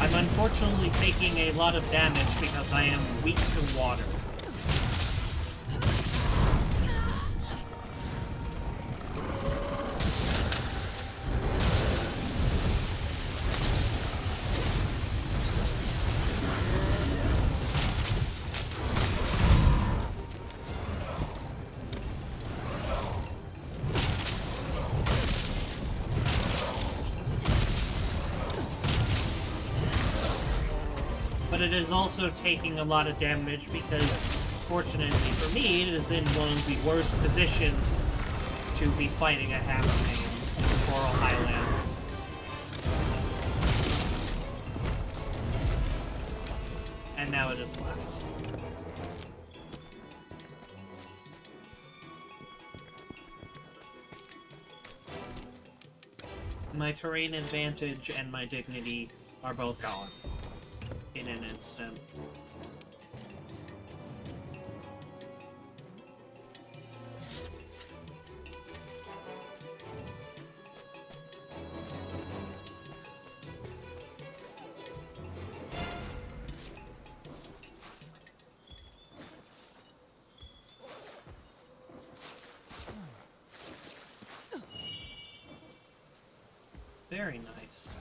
I'm unfortunately taking a lot of damage because I am weak to water. but it is also taking a lot of damage because, fortunately for me, it is in one of the worst positions to be fighting a Hammerman in the Coral Highlands. And now it is left. My terrain advantage and my dignity are both gone in an instant. Very nice.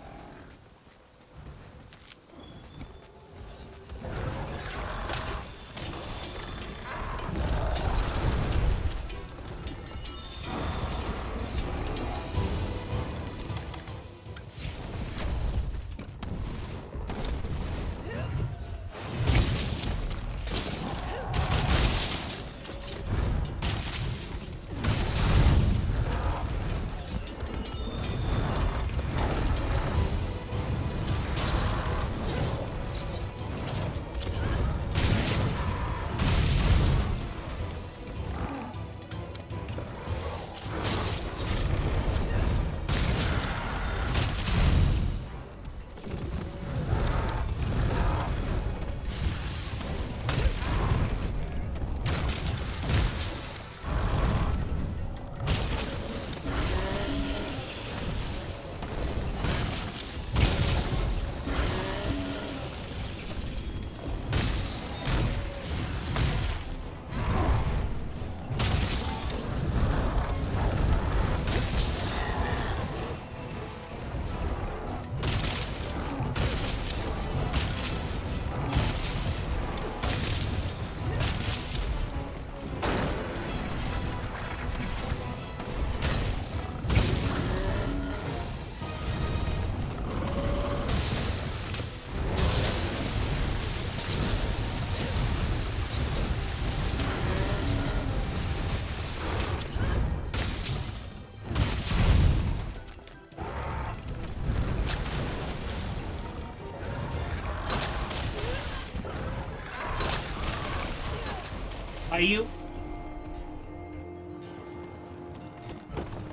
Are you...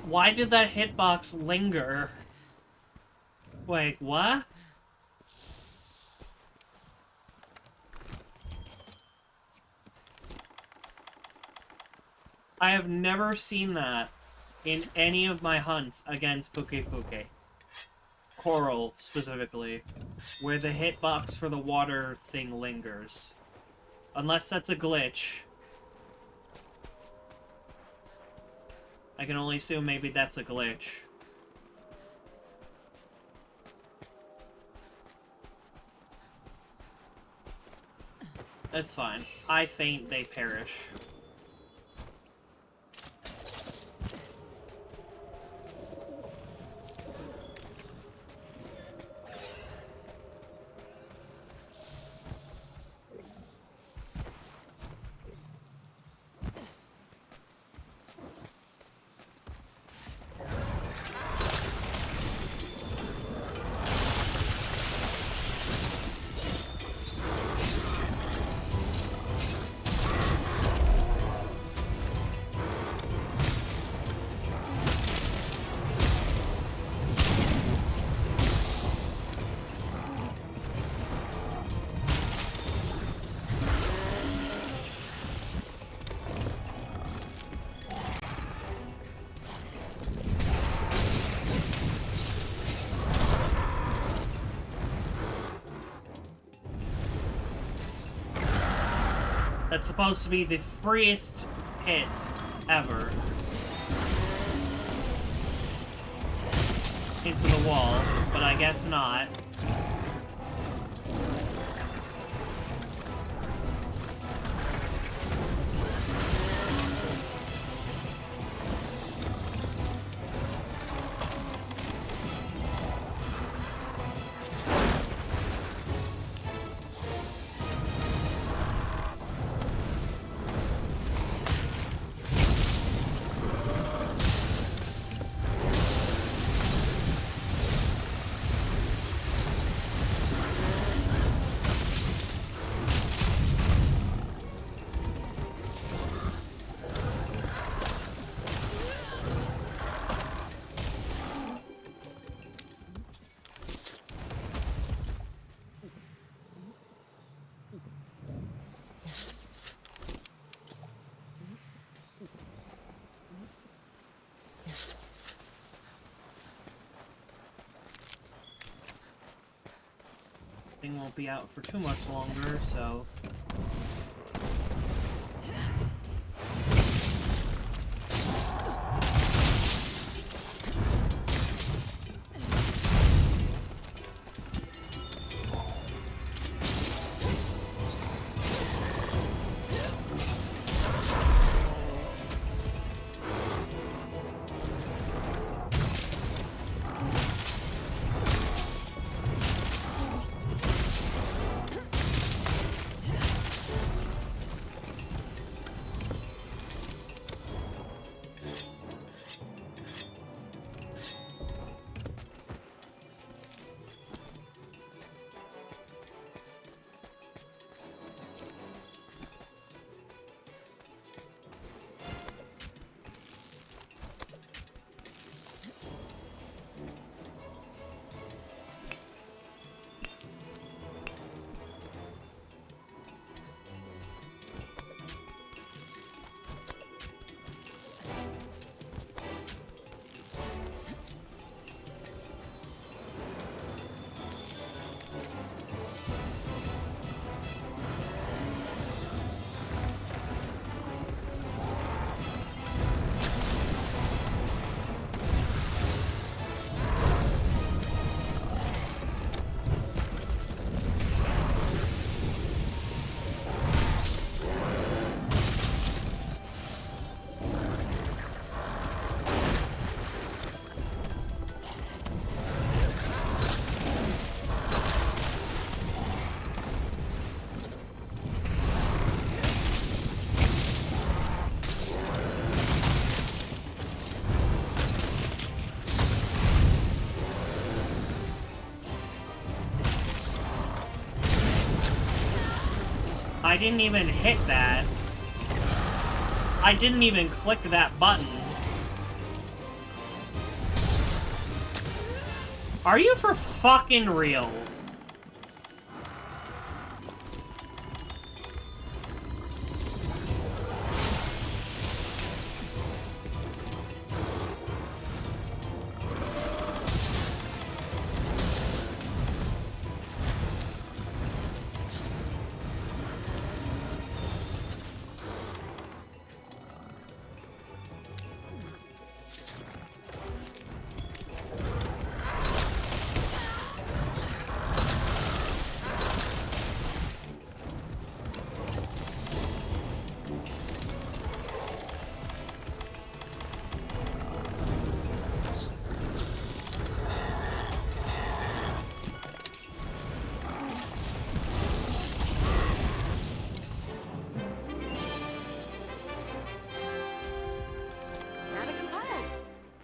Why did that hitbox linger? Wait, what? I have never seen that in any of my hunts against Puke Puke. Coral, specifically. Where the hitbox for the water thing lingers. Unless that's a glitch. I can only assume maybe that's a glitch. That's fine. I faint, they perish. That's supposed to be the freest hit ever. Into the wall, but I guess not. thing won't be out for too much longer, so... I didn't even hit that. I didn't even click that button. Are you for fucking real?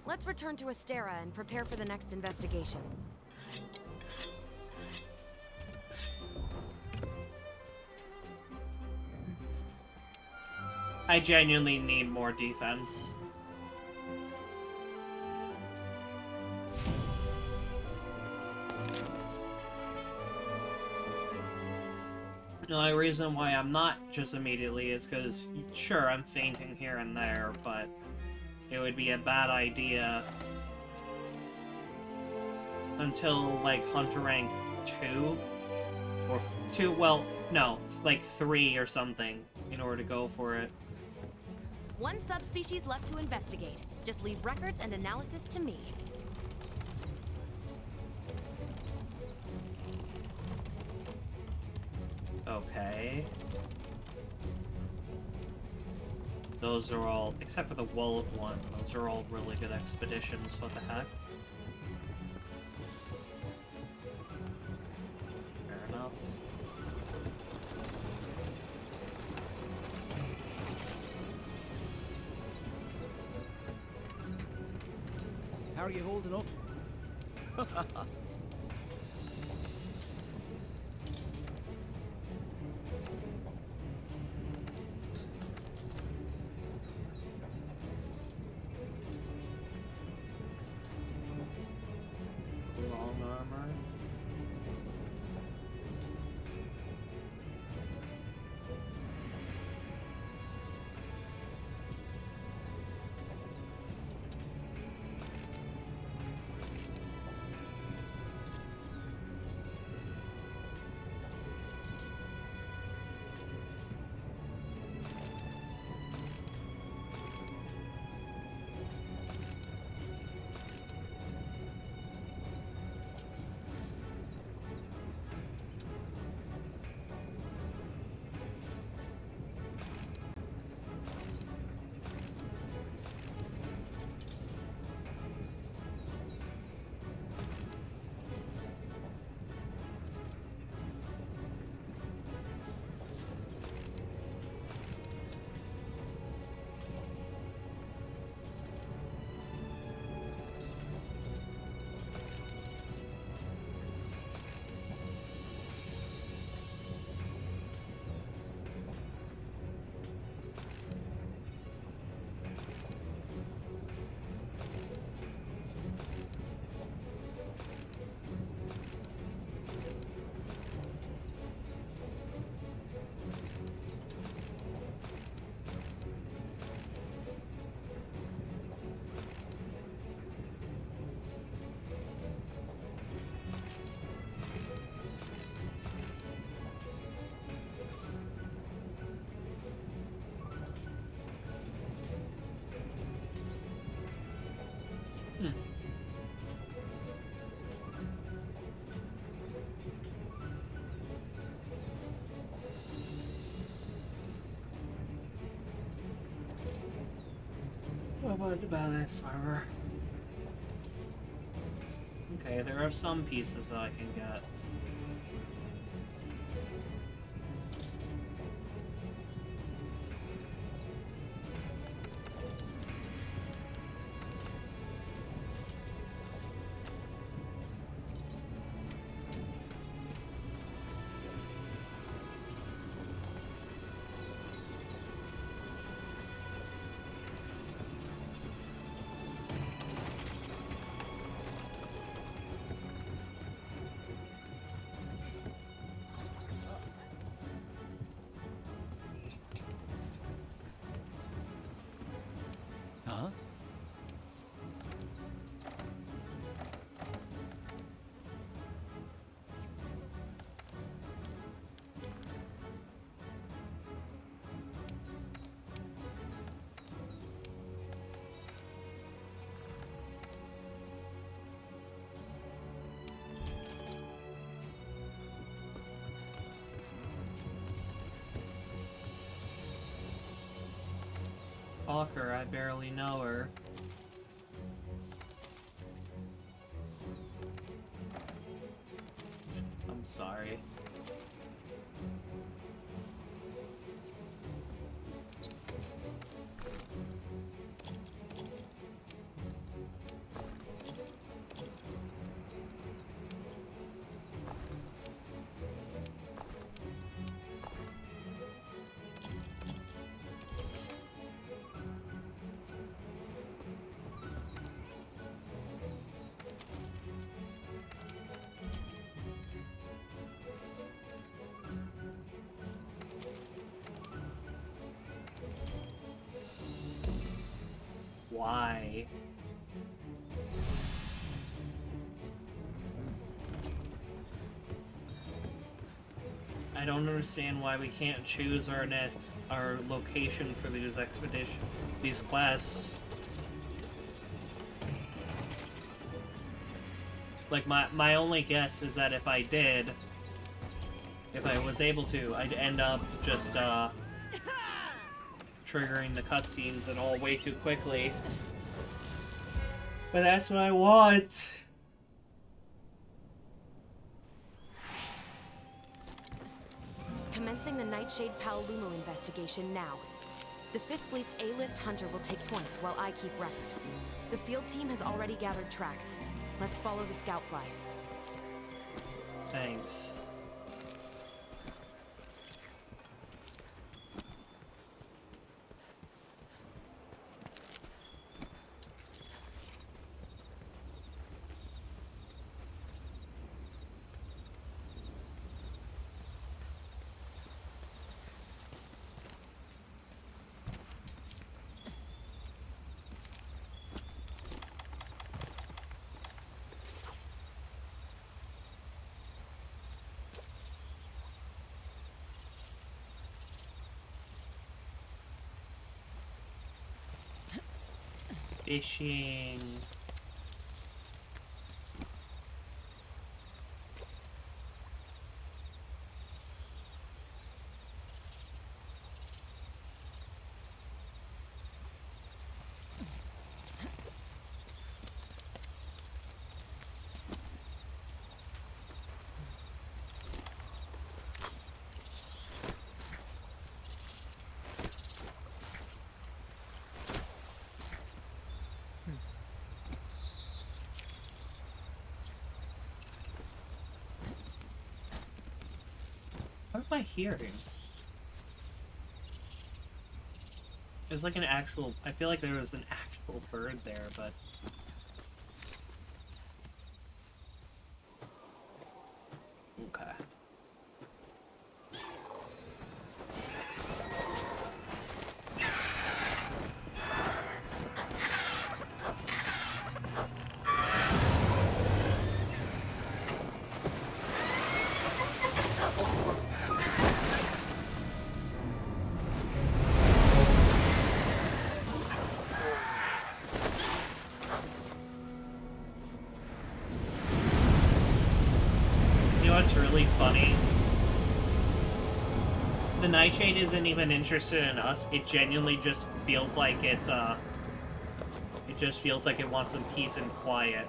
Let's return to Astera and prepare for the next investigation. I genuinely need more defense. The only reason why I'm not just immediately is because, sure, I'm fainting here and there, but it would be a bad idea until, like, Hunter rank 2? Or 2, well, no, like 3 or something, in order to go for it. One subspecies left to investigate. Just leave records and analysis to me. Okay. Those are all, except for the Wolf one, those are all really good expeditions, what the heck? Fair enough. How are you holding up? Long armor. about this armor. Okay, there are some pieces that I can get. Huh? Hawker, I barely know her. I'm sorry. Why? I don't understand why we can't choose our location for these quests. Like my only guess is that if I was able to, I'd end up just triggering the cutscenes and all way too quickly. But that's what I want. Commencing the Nightshade Paolumu investigation now. The 5th Fleet's A-list hunter will take point while I keep record. The field team has already gathered tracks. Let's follow the scout flies. Thanks. Fishing. What am I hearing? There's like an actual... I feel like there was an actual bird there, but... Okay. What's really funny? The Nightshade isn't even interested in us. It genuinely just feels like it's just feels like it wants some peace and quiet.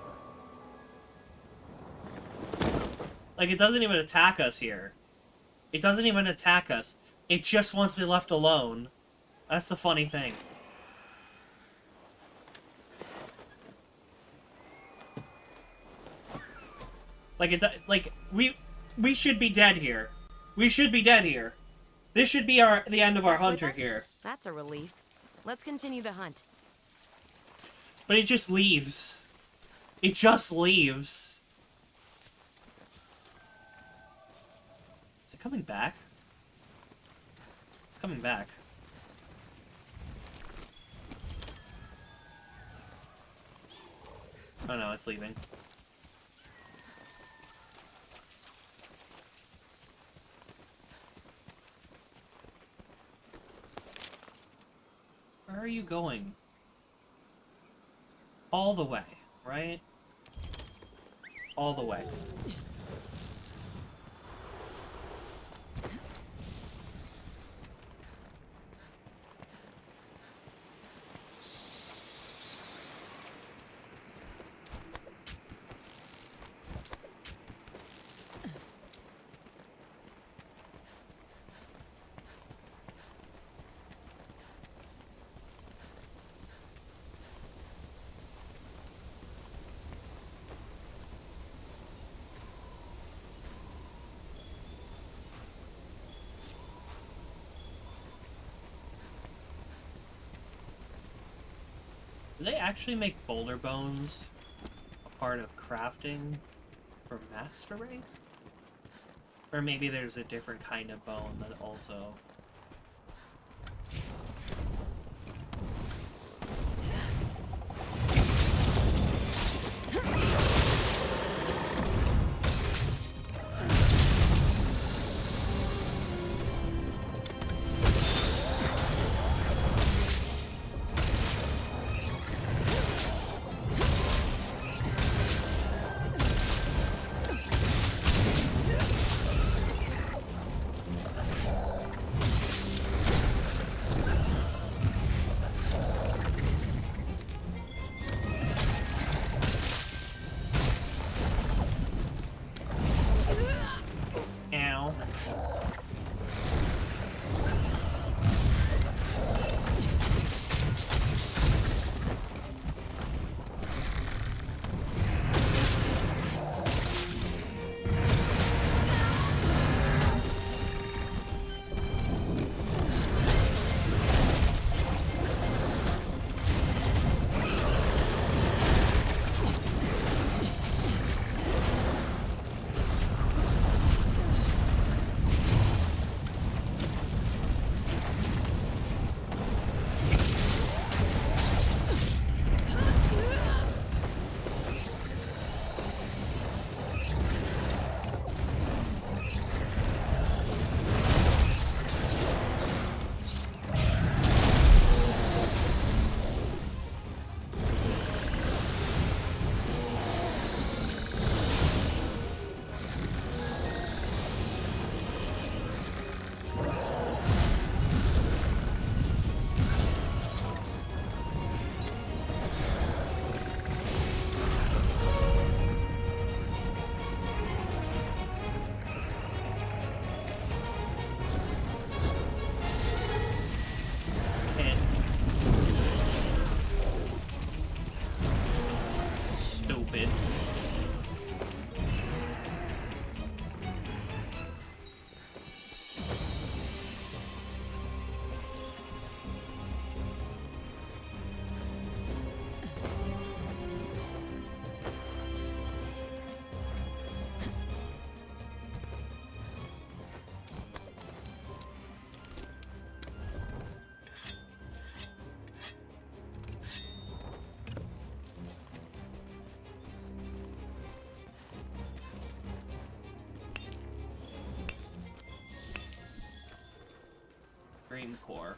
Like, it doesn't even attack us here. It doesn't even attack us. It just wants to be left alone. That's the funny thing. Like, it's like we should be dead here. We should be dead here. This should be the end of our hunter here. That's a relief. Let's continue the hunt. But it just leaves. It just leaves. Is it coming back? It's coming back. Oh no, it's leaving. Where are you going? All the way, right? All the way. Do they actually make boulder bones a part of crafting for Master Raid? Or maybe there's a different kind of bone that also... Stupid. Dream Core.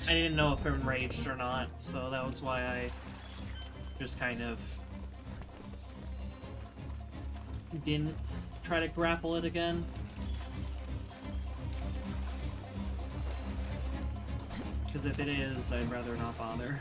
I didn't know if it enraged or not, so that was why I just kind of didn't try to grapple it again. Because if it is, I'd rather not bother.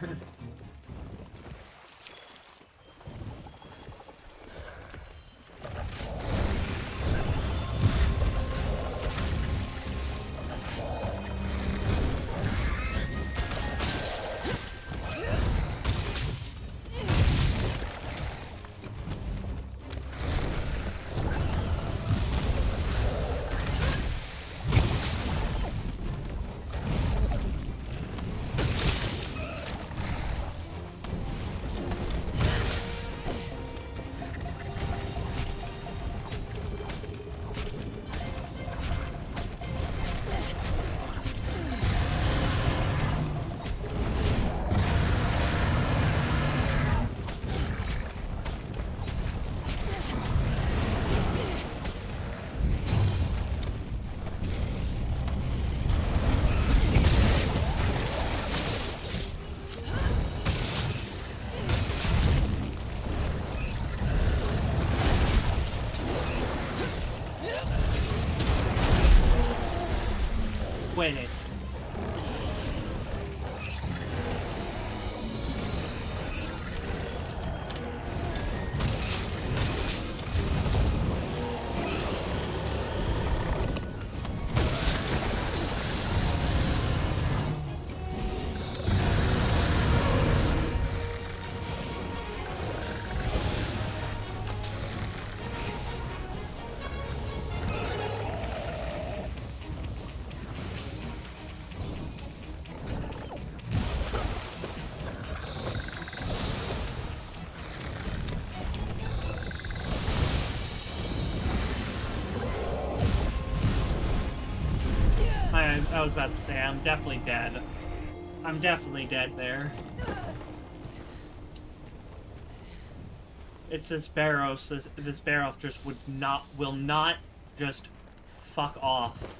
Win it. I was about to say, I'm definitely dead. I'm definitely dead there. It's this Barrows. This Barrows just will not just fuck off.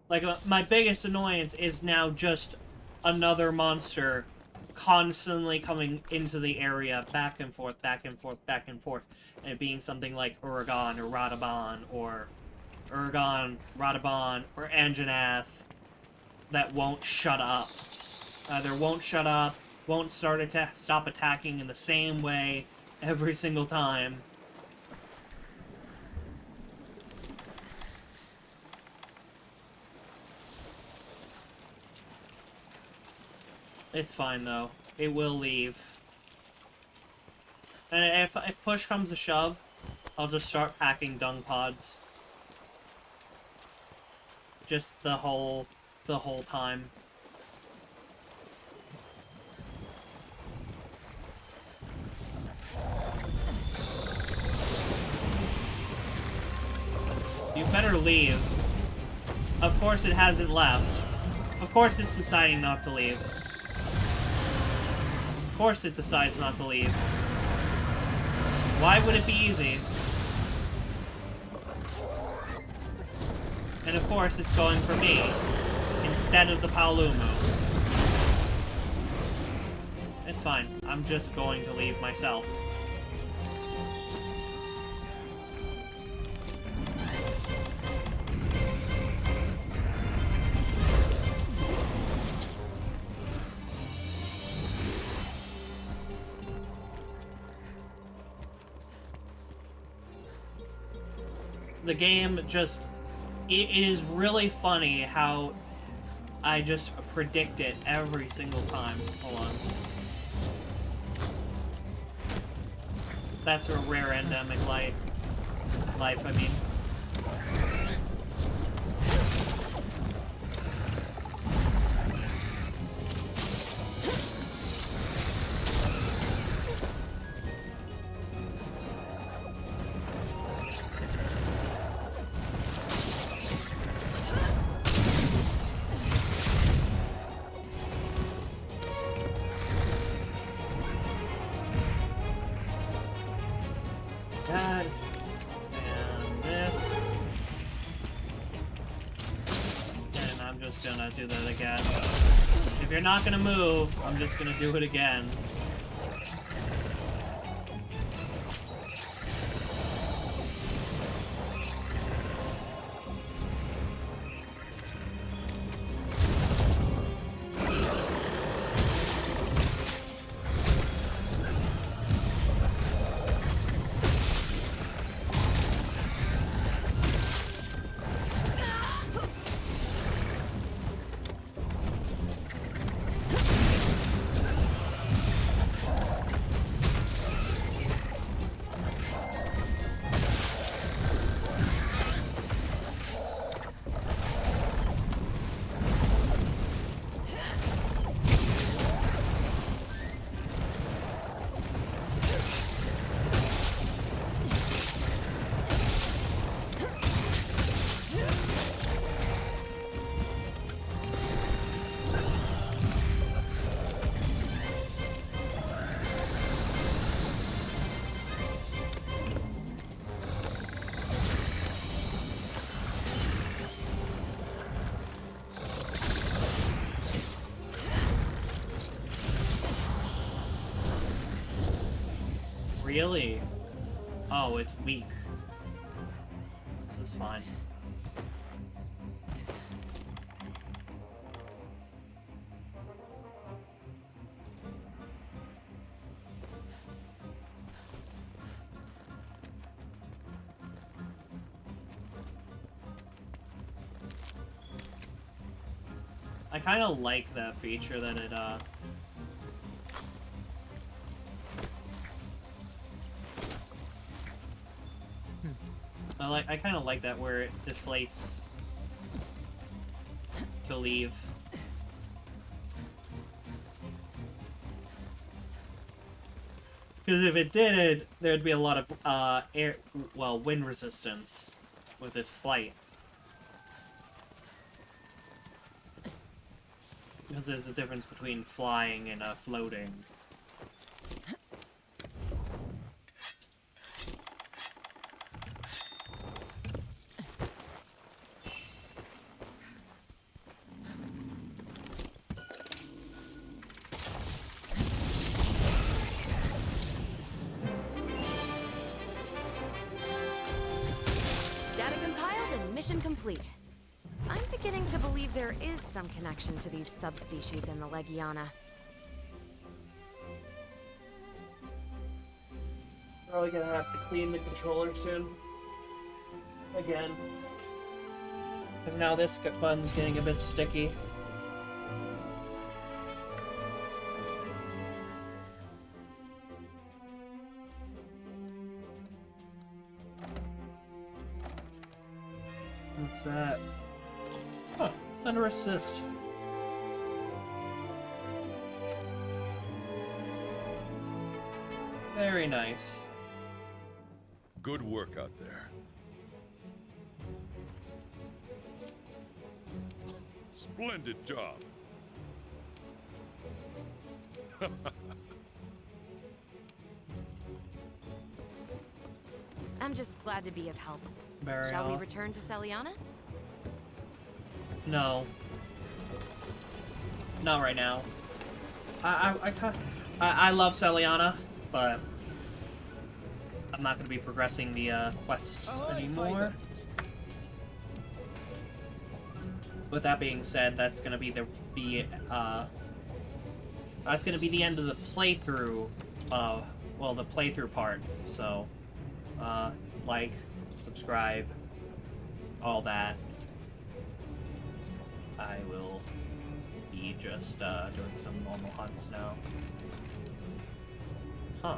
Like, my biggest annoyance is now just another monster constantly coming into the area, back and forth, back and forth, back and forth, and it being something like Uragan or Radaban, or Uragan, Radaban, or Anjanath that won't shut up. Either won't shut up, won't stop attacking in the same way every single time. It's fine, though. It will leave. And if push comes to shove, I'll just start packing dung pods. Just the whole time. You better leave. Of course it hasn't left. Of course it's deciding not to leave. Of course it decides not to leave. Why would it be easy? And of course it's going for me, instead of the Paolumu. It's fine. I'm just going to leave myself. The game just... It is really funny how I just predict it every single time. Hold on. That's a rare endemic life, I mean. God. And this. And I'm just gonna do that again. If you're not gonna move, I'm just gonna do it again. Really? Oh, it's weak. This is fine. I kind of like that feature that it, I kind of like that where it deflates to leave. Because if it didn't, there'd be a lot of, wind resistance with its flight. Because there's a difference between flying and, floating. Data compiled and mission complete. I'm beginning to believe there is some connection to these subspecies in the Legiana. Probably gonna have to clean the controller soon. Again. Because now this button's getting a bit sticky. What's that? Huh, under assist. Very nice. Good work out there. Splendid job. I'm just glad to be of help. Very Shall we off. return to Celiana? No. Not right now. I love Celiana, but I'm not going to be progressing the quests anymore. With that being said, that's going to be the that's going to be the end of the playthrough. The playthrough part. So, like, subscribe, all that. I will be just doing some normal hunts now. Huh.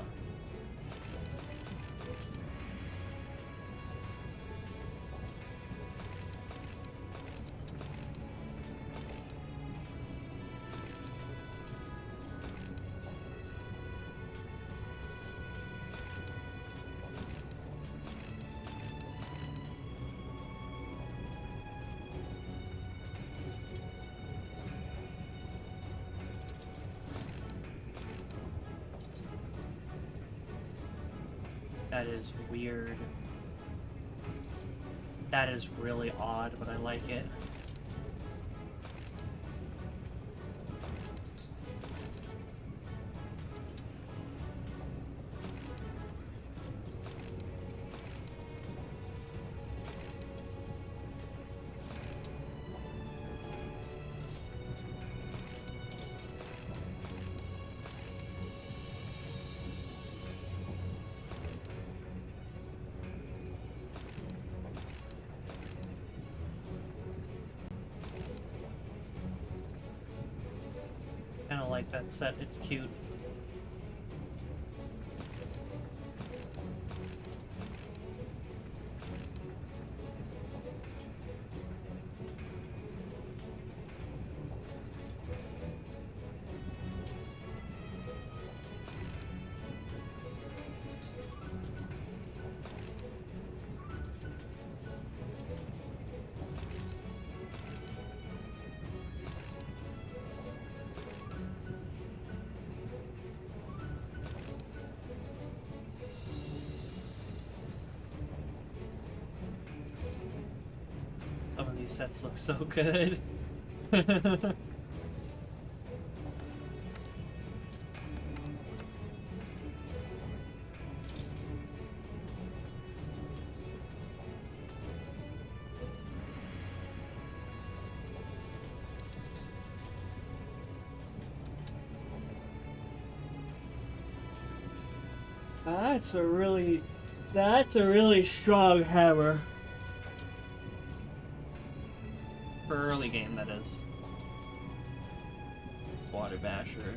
That is weird. That is really odd, but I like it. Kind of like that set. It's cute. Some of these sets look so good. That's a really strong hammer. For early game, that is. Water Basher.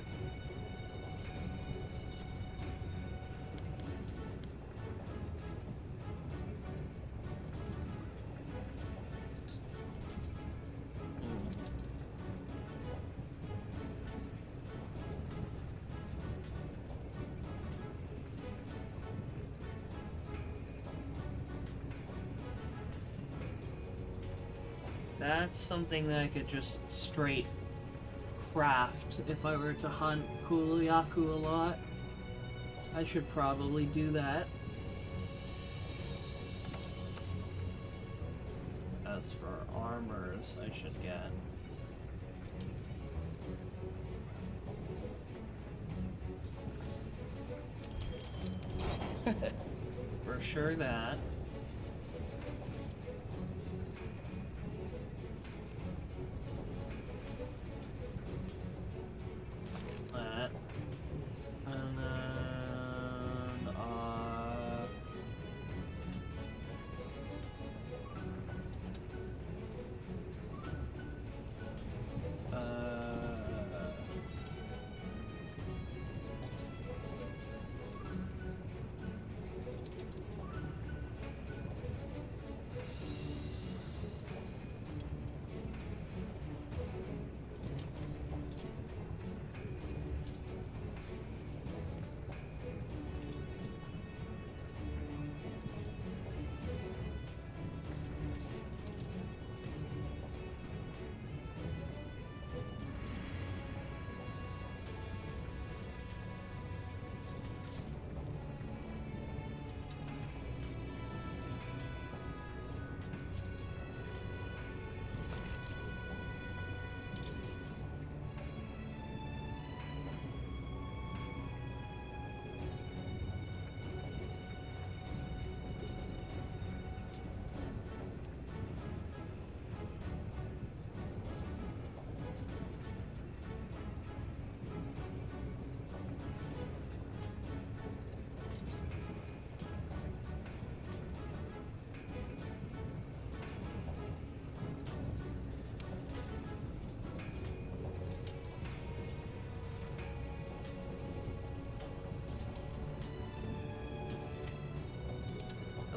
That's something that I could just straight craft if I were to hunt Kuluyaku a lot. I should probably do that. As for armors, I should get. For sure that. That. And then,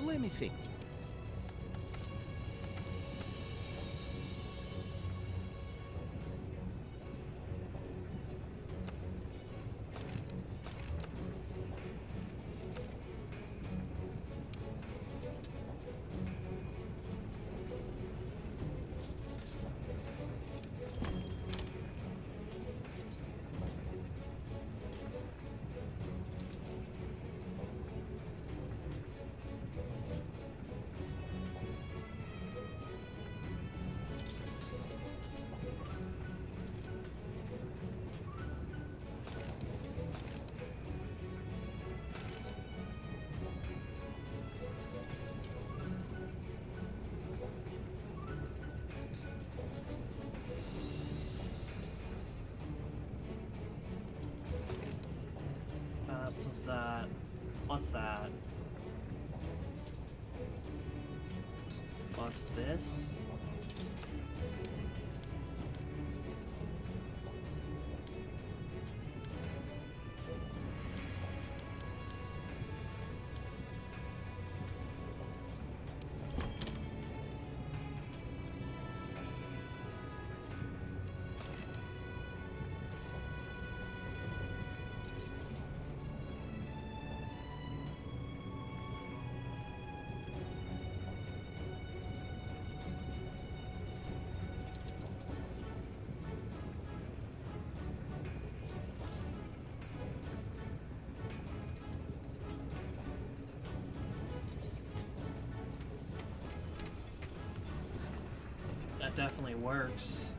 Let me think. plus that, plus that, plus this. That definitely works.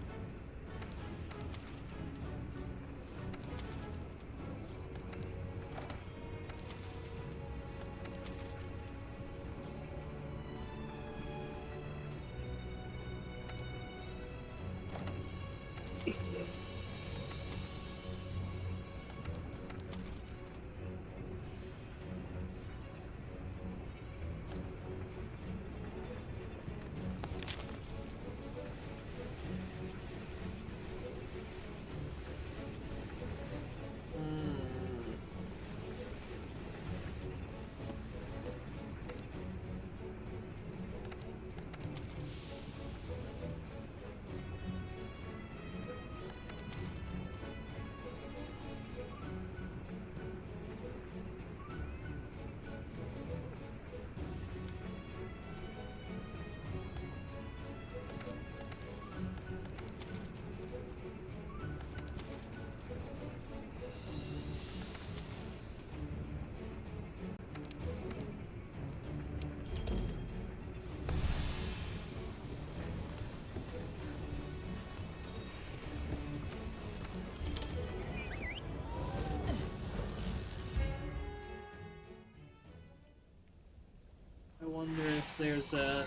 I wonder if there's a...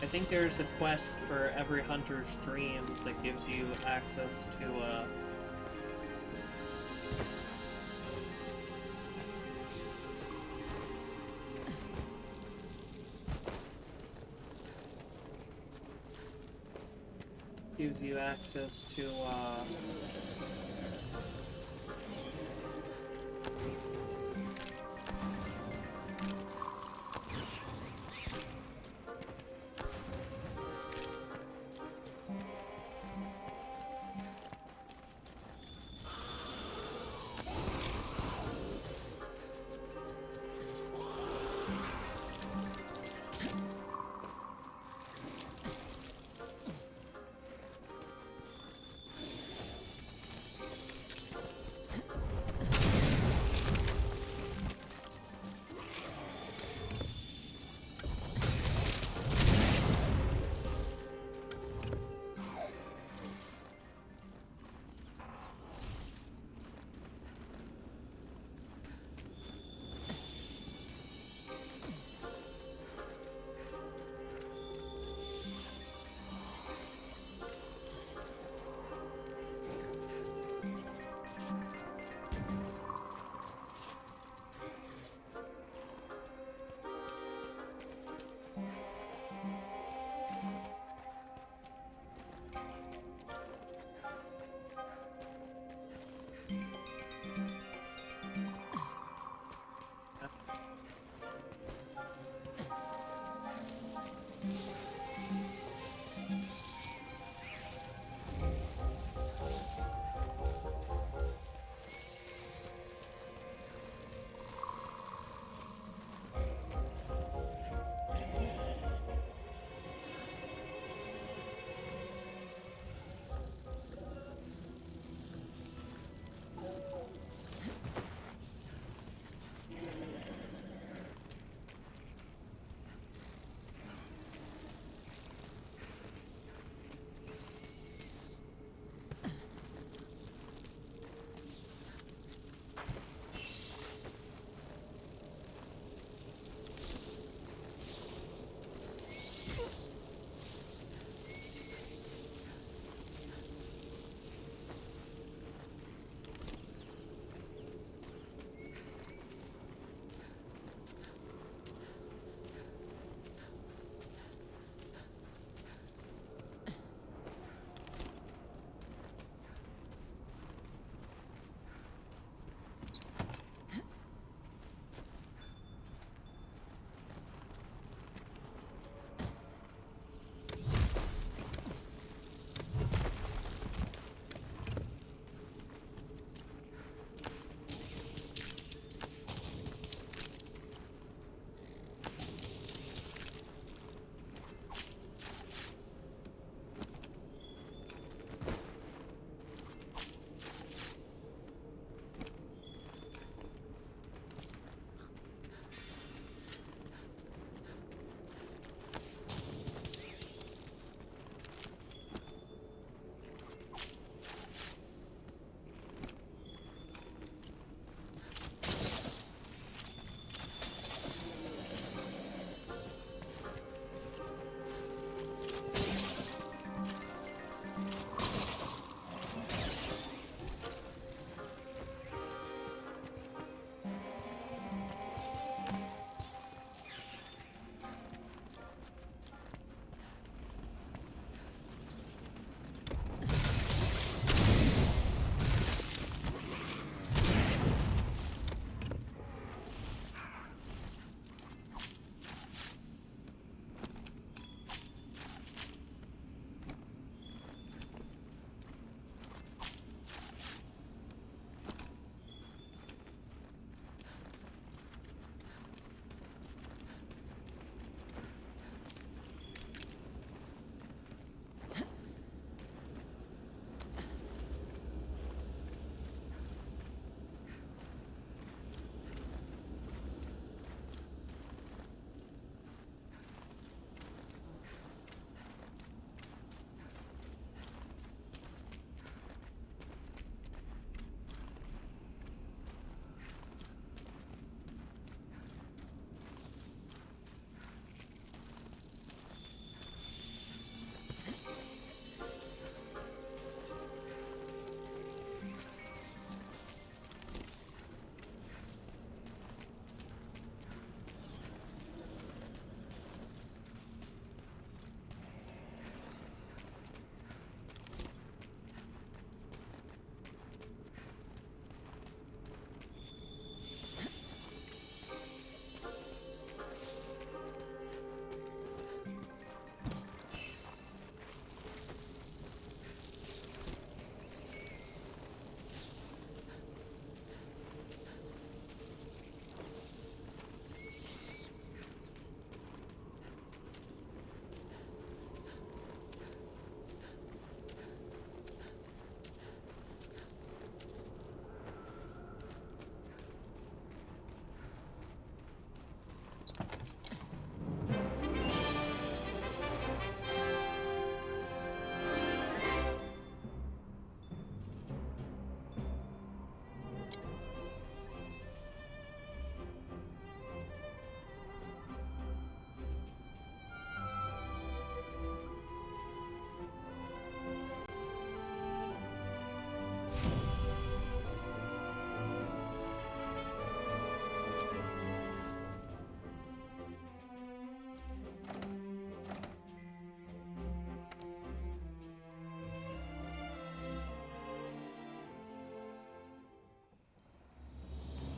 I think there's a quest for every hunter's dream that gives you access to, gives you access to,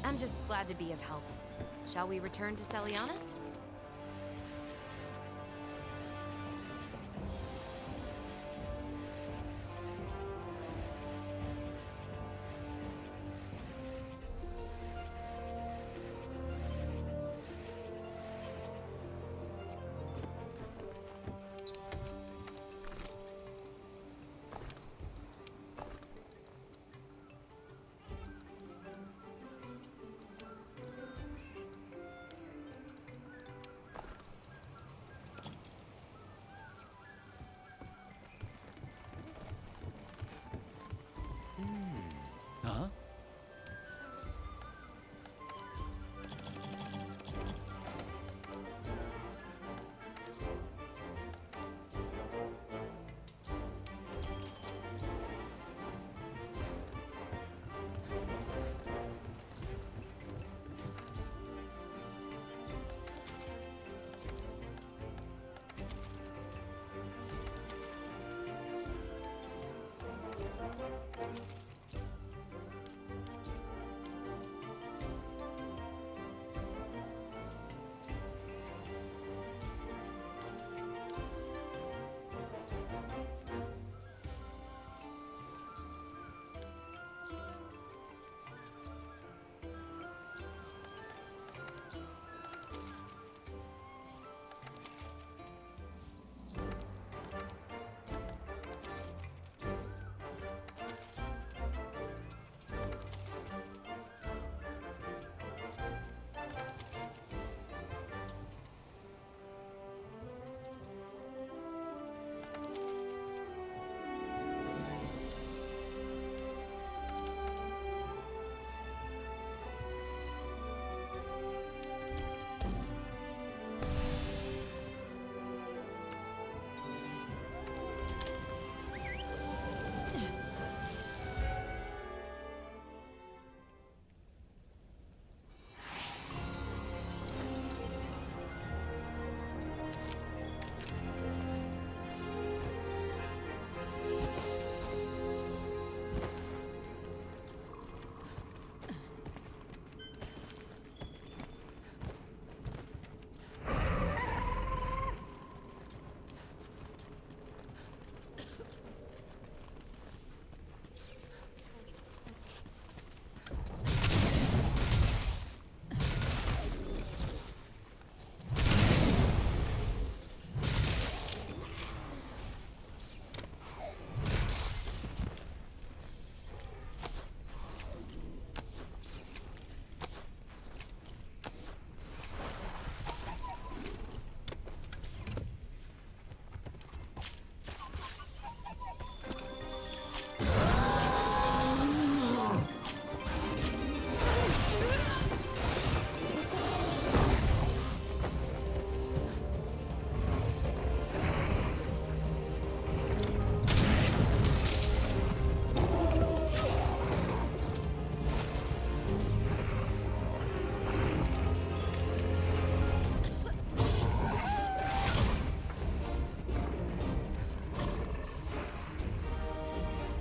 I'm just glad to be of help. Shall we return to Celiana? Huh?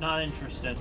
Not interested.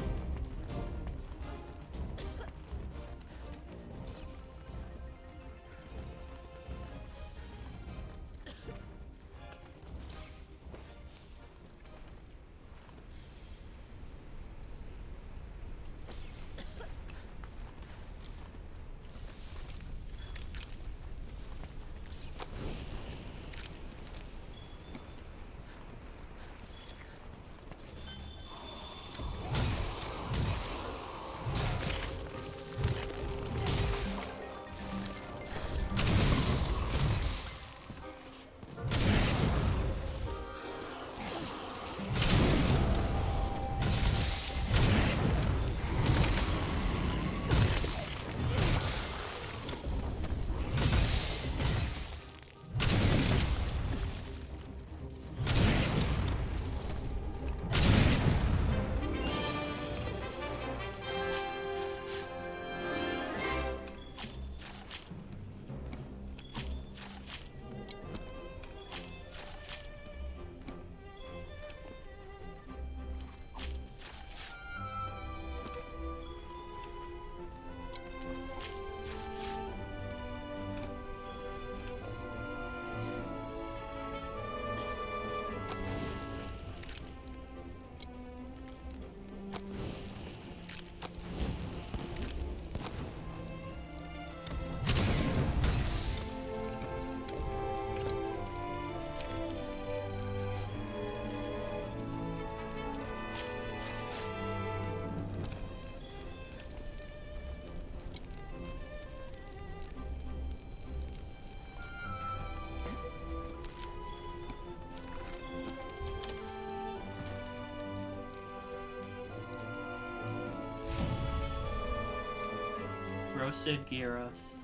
Roasted gyros.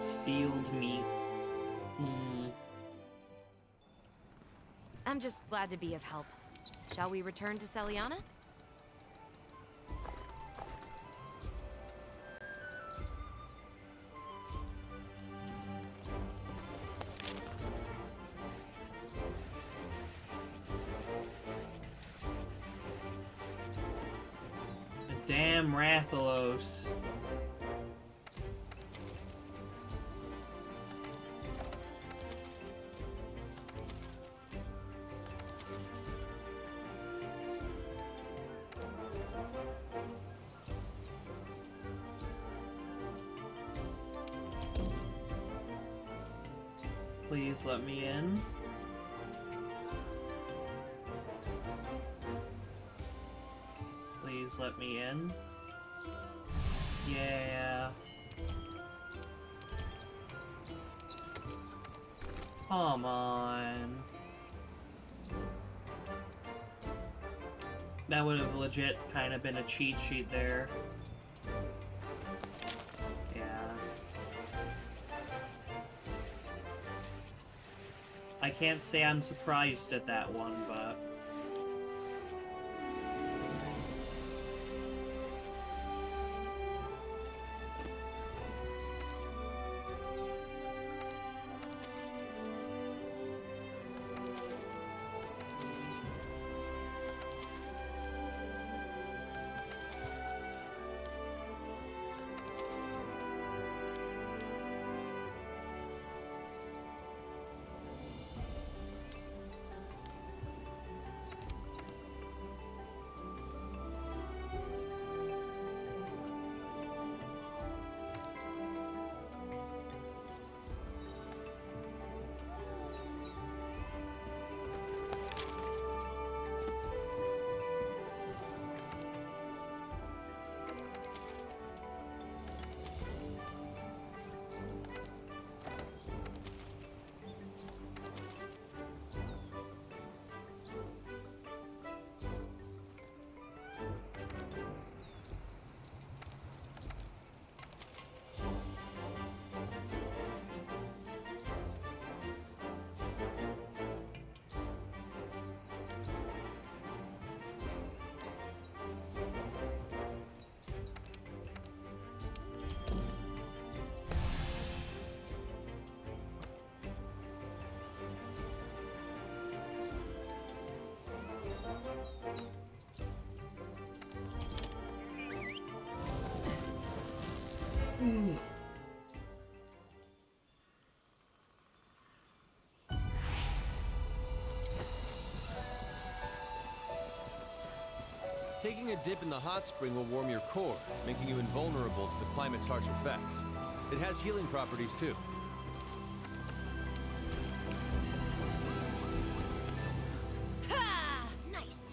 Steeled meat. I'm just glad to be of help. Shall we return to Celiana? Damn Rathalos. Please let me in. Please let me in. Yeah. Come on. That would have legit kind of been a cheat sheet there. Yeah. I can't say I'm surprised at that one, but... Taking a dip in the hot spring will warm your core, making you invulnerable to the climate's harsh effects. It has healing properties too. Ha! Nice.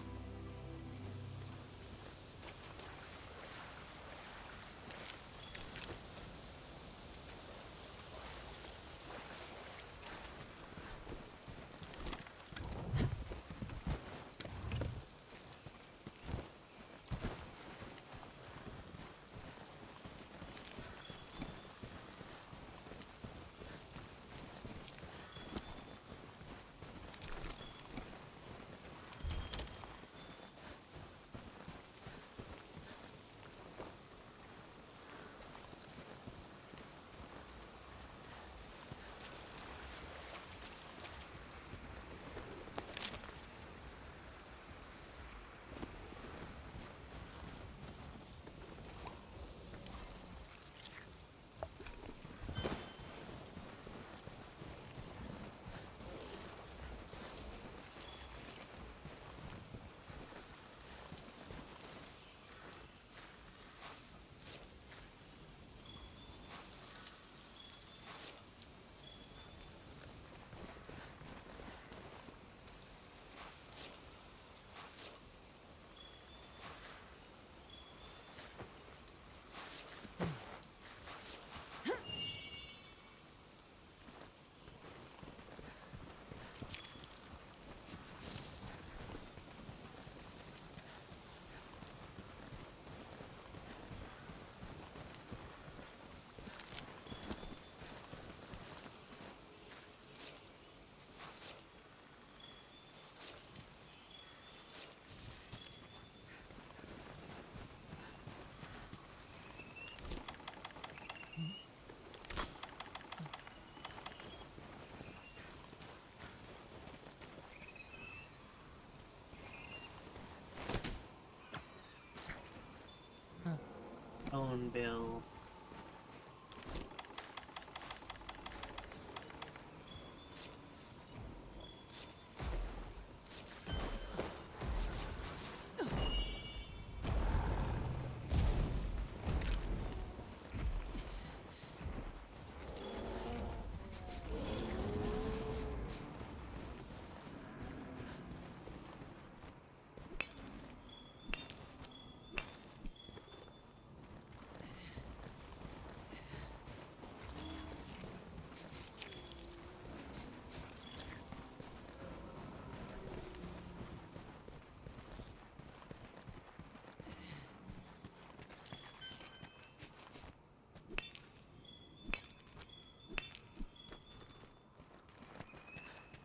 Phone bill.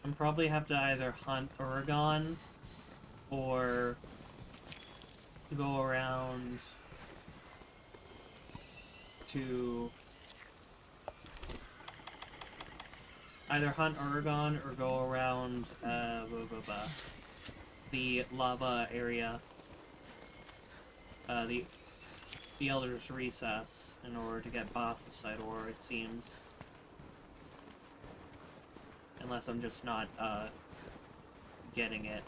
I probably have to either hunt Oregon or go around to either hunt Oregon or go around the lava area, the Elder's Recess, in order to get Bathosite ore, it seems. Unless I'm just not, getting it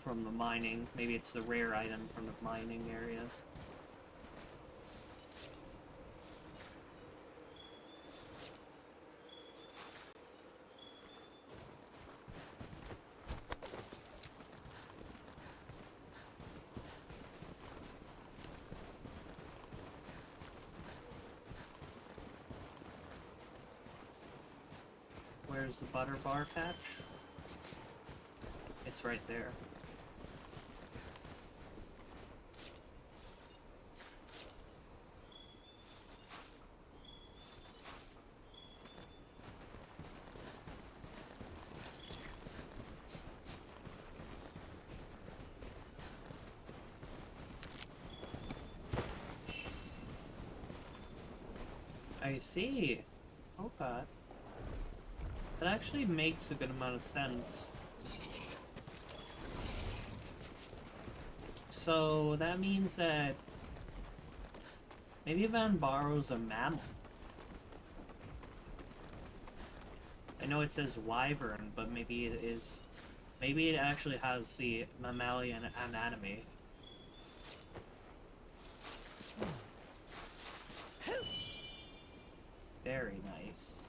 from the mining. Maybe it's the rare item from the mining area. Where's the butter bar patch? It's right there. I see. Okay. That actually makes a good amount of sense. So that means that maybe Van borrows a mammal. I know it says wyvern, but maybe it is. Maybe it actually has the mammalian anatomy. Very nice.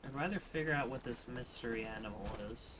I'd rather figure out what this mystery animal is.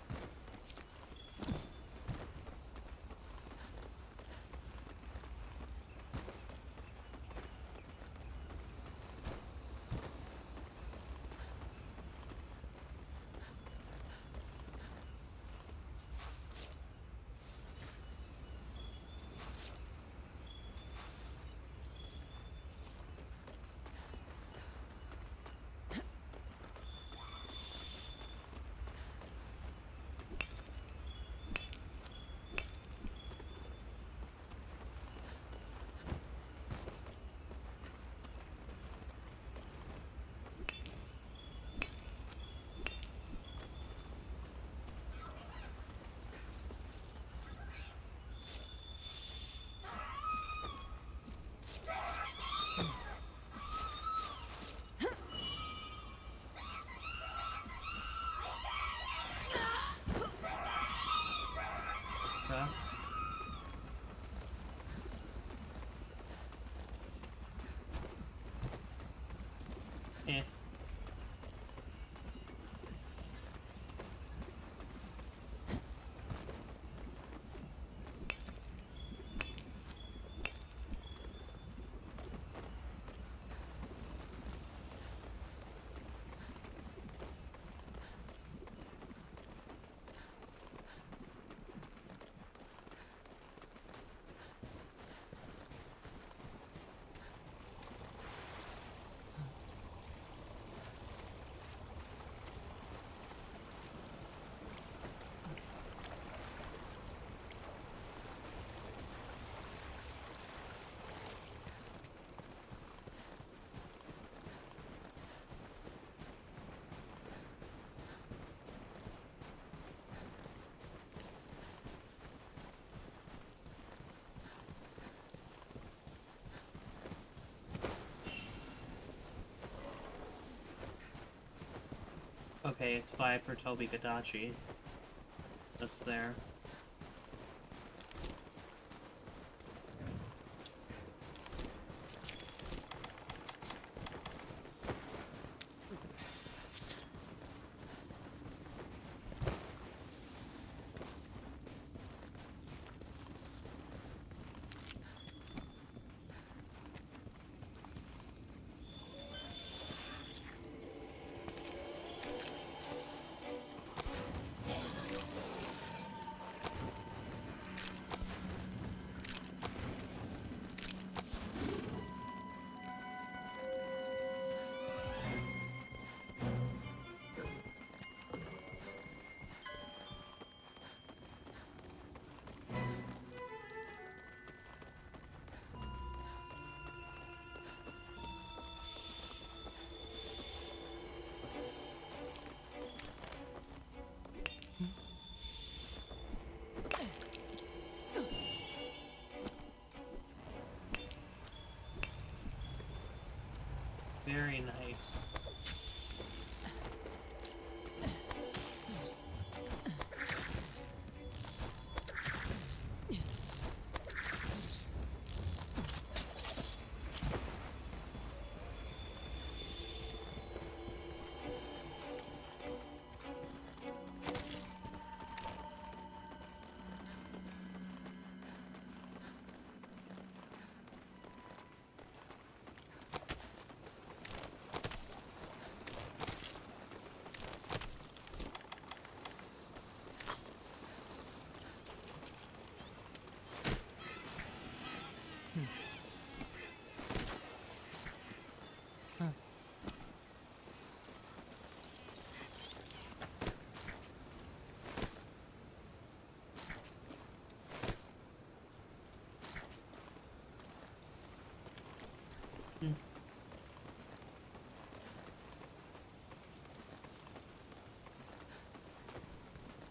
Okay, it's 5 for Toby Gadachi. That's there. Very nice.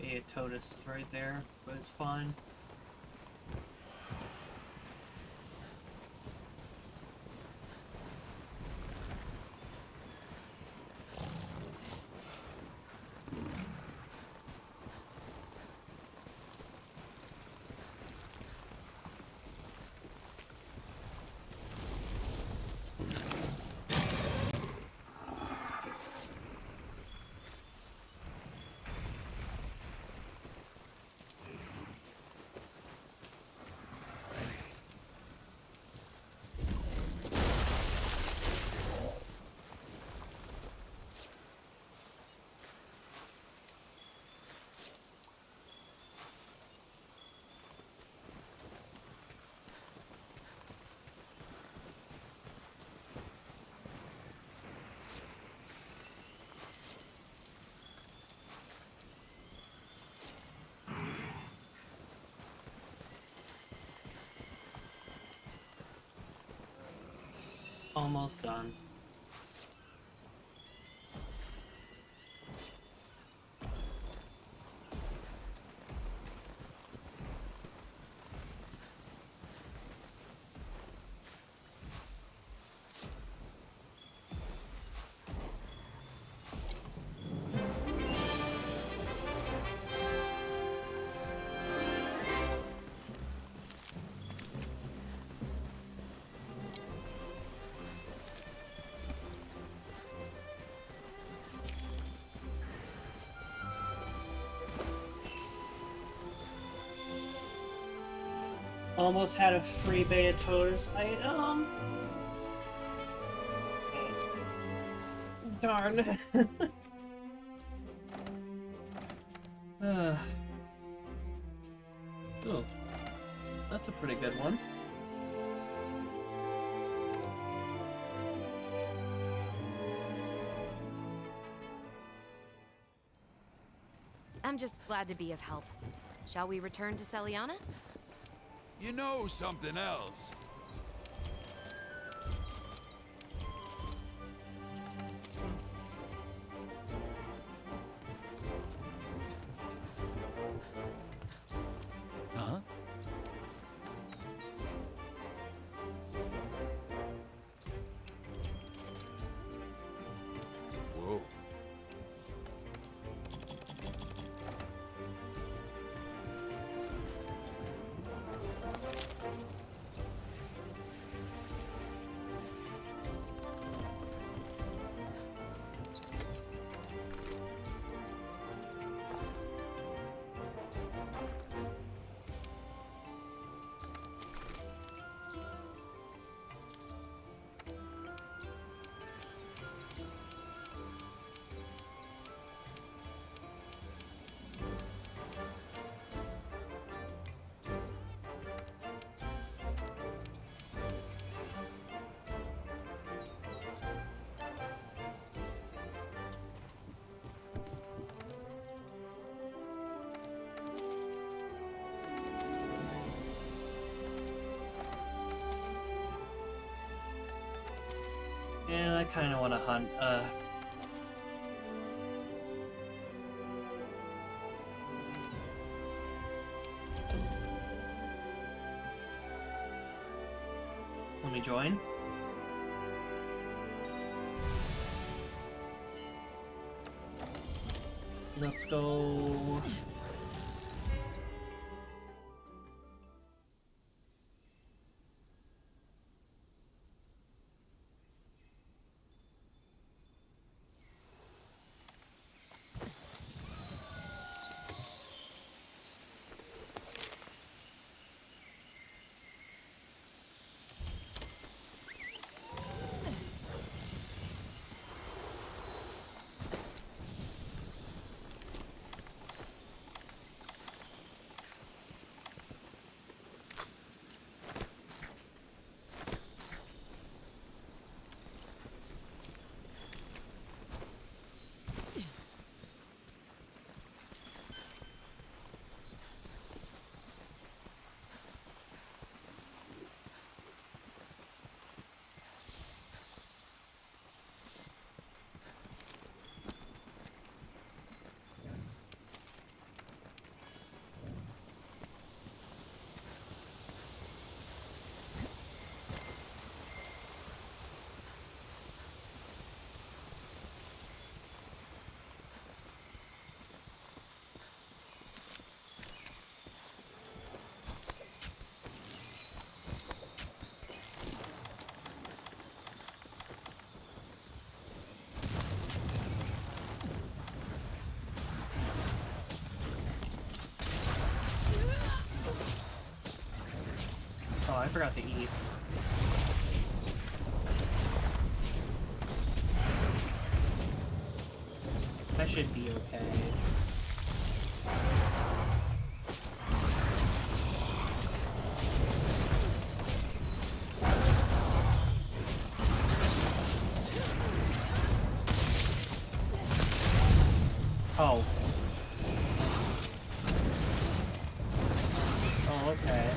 Yeah, Totus is right there, but it's fine. Almost done. Almost had a free Beatos item. Darn. Oh, that's a pretty good one. I'm just glad to be of help. Shall we return to Celiana? You know something else? Huh? Whoa. kind of want to hunt. Let me join. Let's go. Oh, I forgot to eat. I should be okay. Oh. Oh, okay.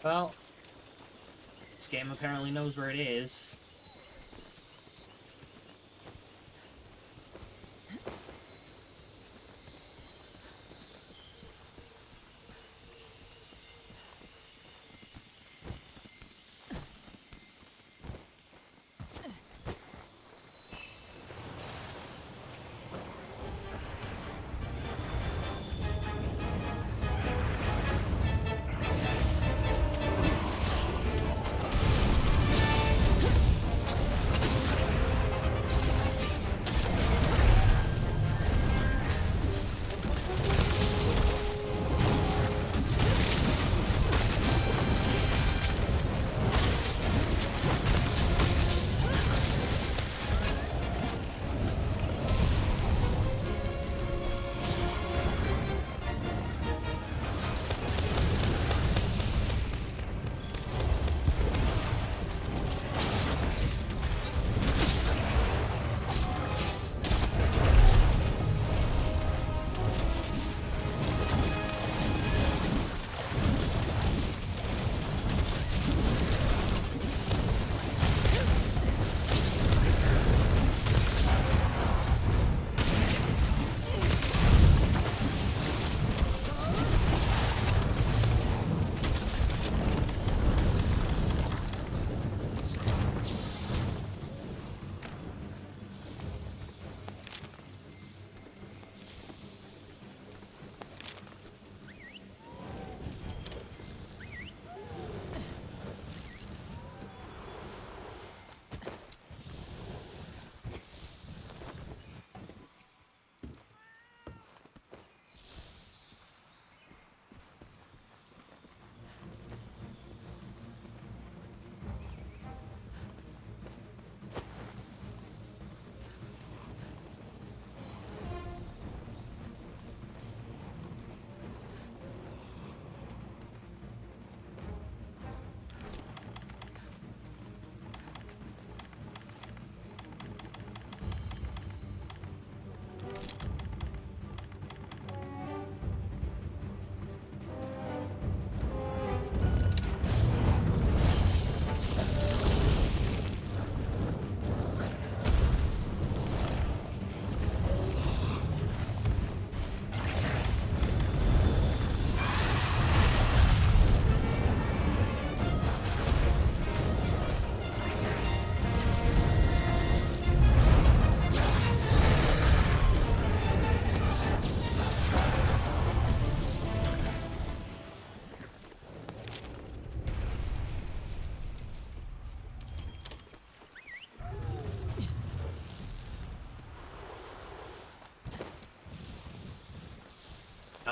Well, this game apparently knows where it is.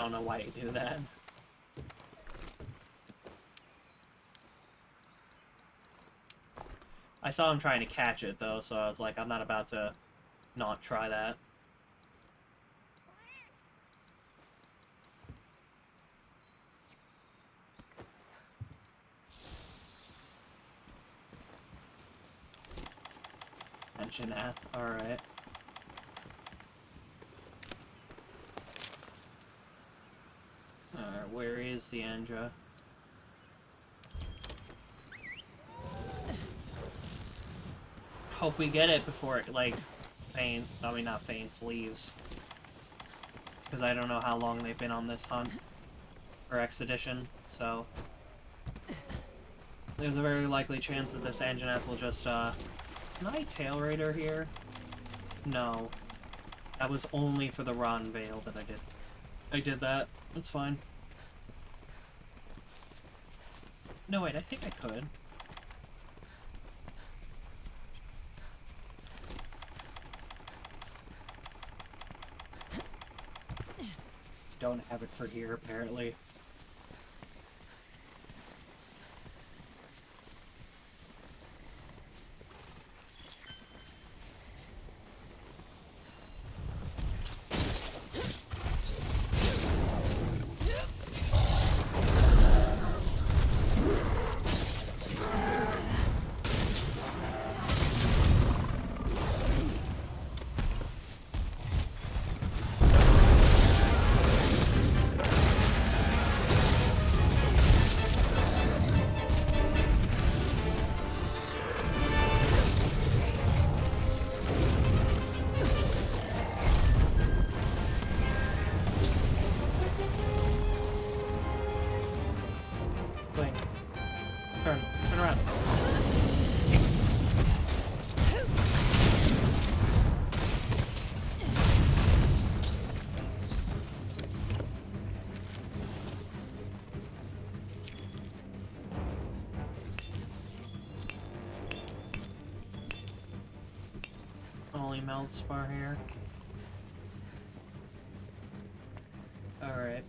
I don't know why you do that. I saw him trying to catch it, though, so I was like, I'm not about to not try that. Anjanath, alright. Alright, where is the Andra? Hope we get it before it, like, not faints, leaves. Because I don't know how long they've been on this hunt. Or expedition, so... There's a very likely chance that this Anjanath will just, Can I tail raider here? No. That was only for the Ron Veil that I did. I did that. That's fine. No, wait, I think I could. Don't have it for here, apparently. Turn around. Only melt spar here. Alright.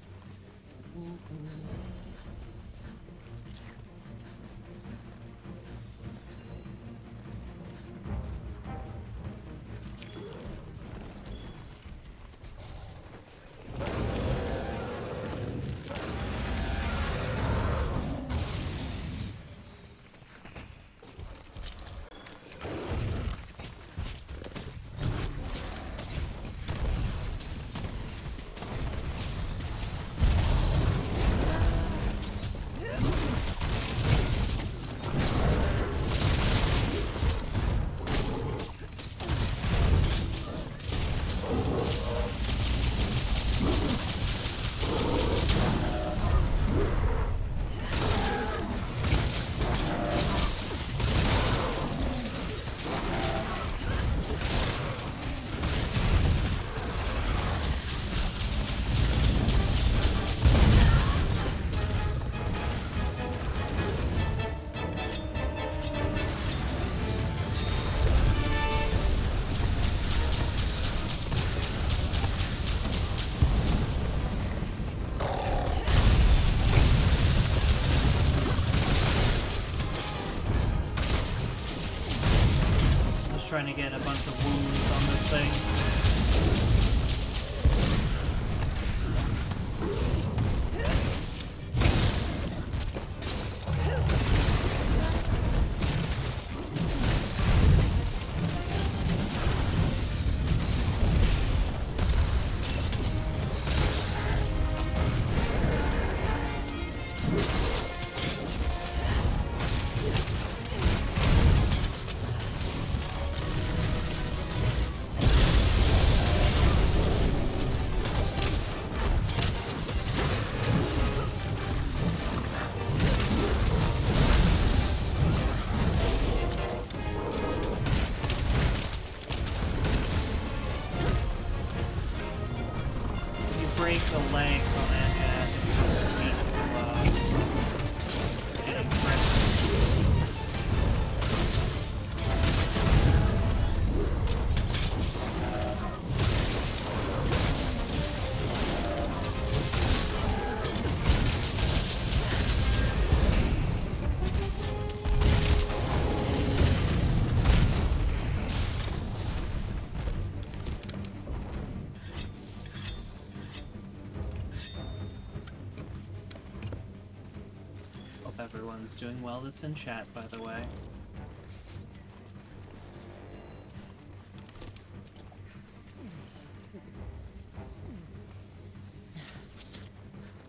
Trying to get a bunch of wounds on this thing. Break the legs on that getting everyone's doing well that's in chat, by the way.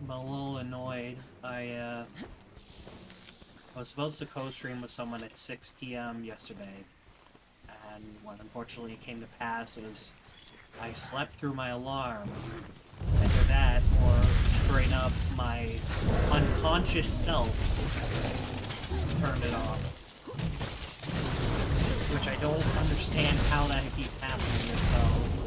I'm a little annoyed. I was supposed to co-stream with someone at 6 p.m. yesterday, and what unfortunately came to pass was I slept through my alarm. Either that, or straight up my unconscious self turned it off. Which I don't understand how that keeps happening, so...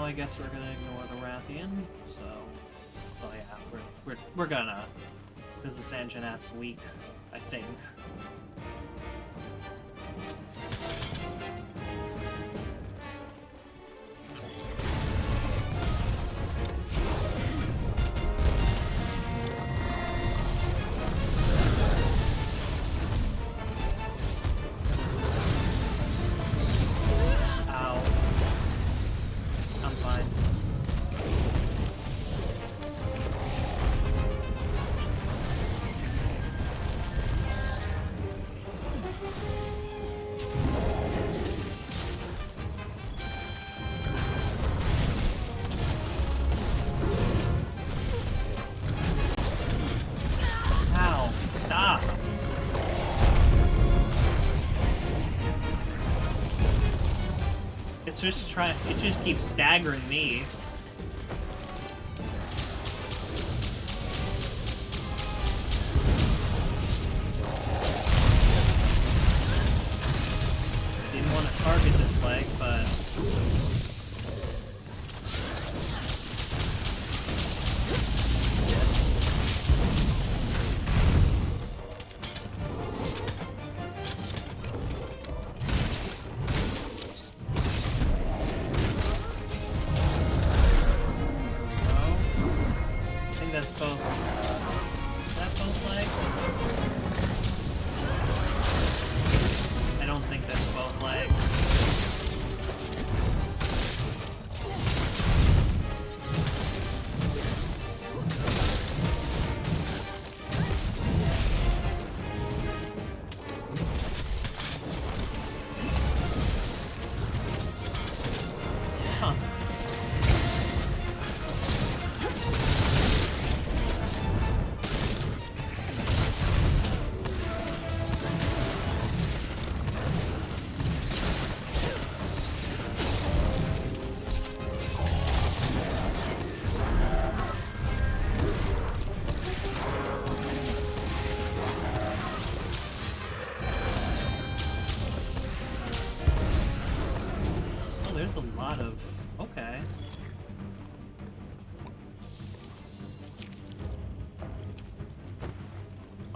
I guess we're gonna ignore the Rathian, so... Oh yeah, we're gonna. Because the Sanjanat's weak, I think. It just keeps staggering me. I didn't want to target this leg, but...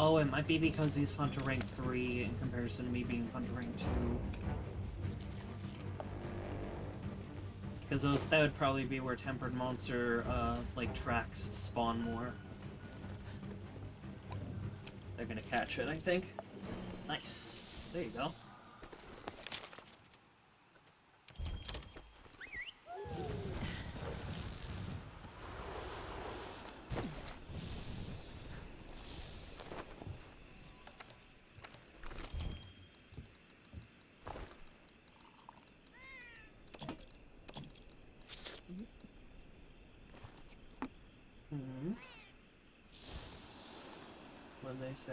Oh, it might be because he's Hunter rank 3 in comparison to me being Hunter rank 2. Because that would probably be where Tempered Monster, like, tracks spawn more. They're gonna catch it, I think. Nice. There you go. What'd they say?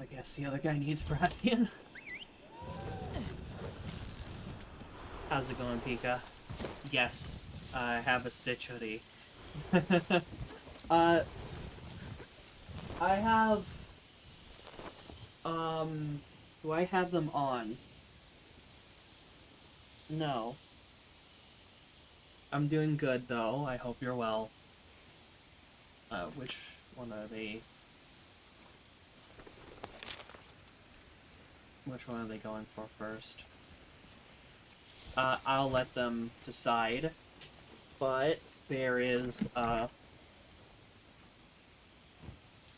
I guess the other guy needs Brathian. How's it going, Pika? Yes, I have a Stitch hoodie. I have... do I have them on? No. I'm doing good, though. I hope you're well. Which one are they... Which one are they going for first? I'll let them decide. But there is,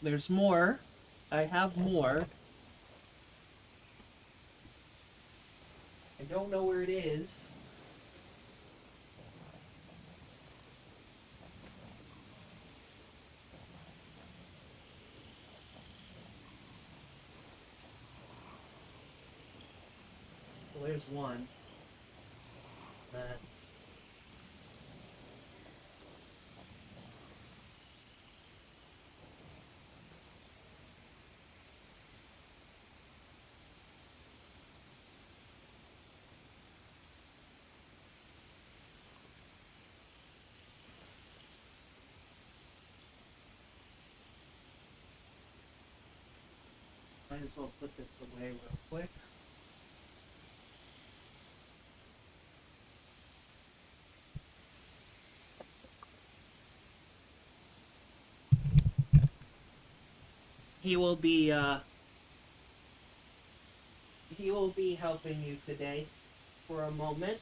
there's more. I have more. I don't know where it is. Well, there's one. That. Might as well put this away real quick. He will be helping you today for a moment.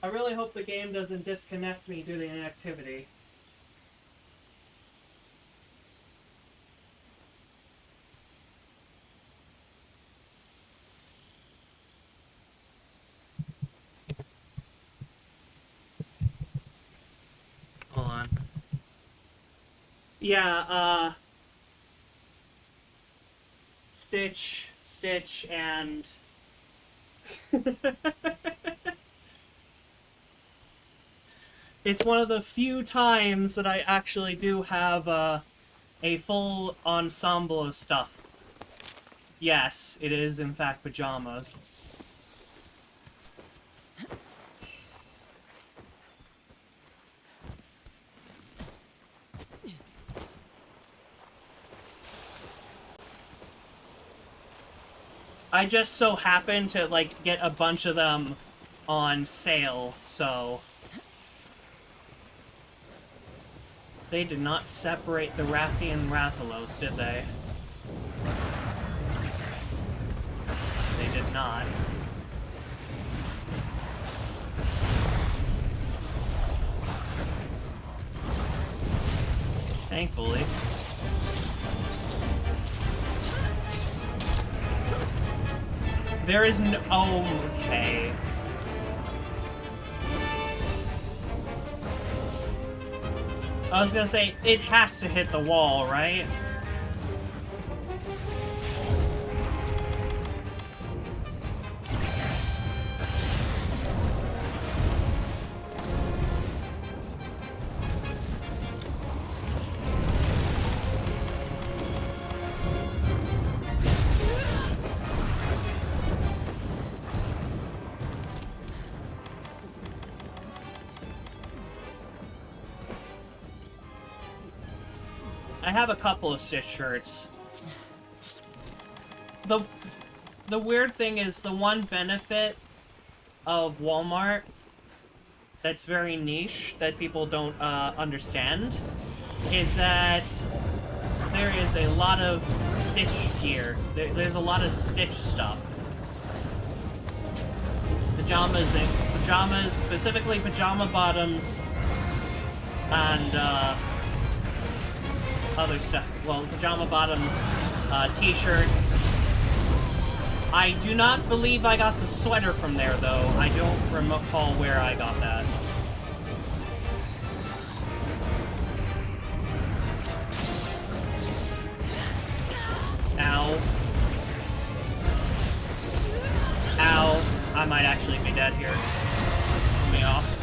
I really hope the game doesn't disconnect me due to inactivity. Hold on. Yeah, Stitch, and... It's one of the few times that I actually do have a full ensemble of stuff. Yes, it is in fact pajamas. I just so happened to, like, get a bunch of them on sale, so... They did not separate the Rathi and Rathalos, did they? They did not. Thankfully. There is no... Oh, okay. I was gonna say, it has to hit the wall, right? I have a couple of Stitch shirts. The weird thing is, the one benefit of Walmart that's very niche, that people don't understand, is that there is a lot of Stitch gear. There's a lot of Stitch stuff. Pajamas, specifically pajama bottoms, and other stuff. Well, pajama bottoms, t-shirts. I do not believe I got the sweater from there, though. I don't recall where I got that. Ow. Ow. I might actually be dead here. Pull me off.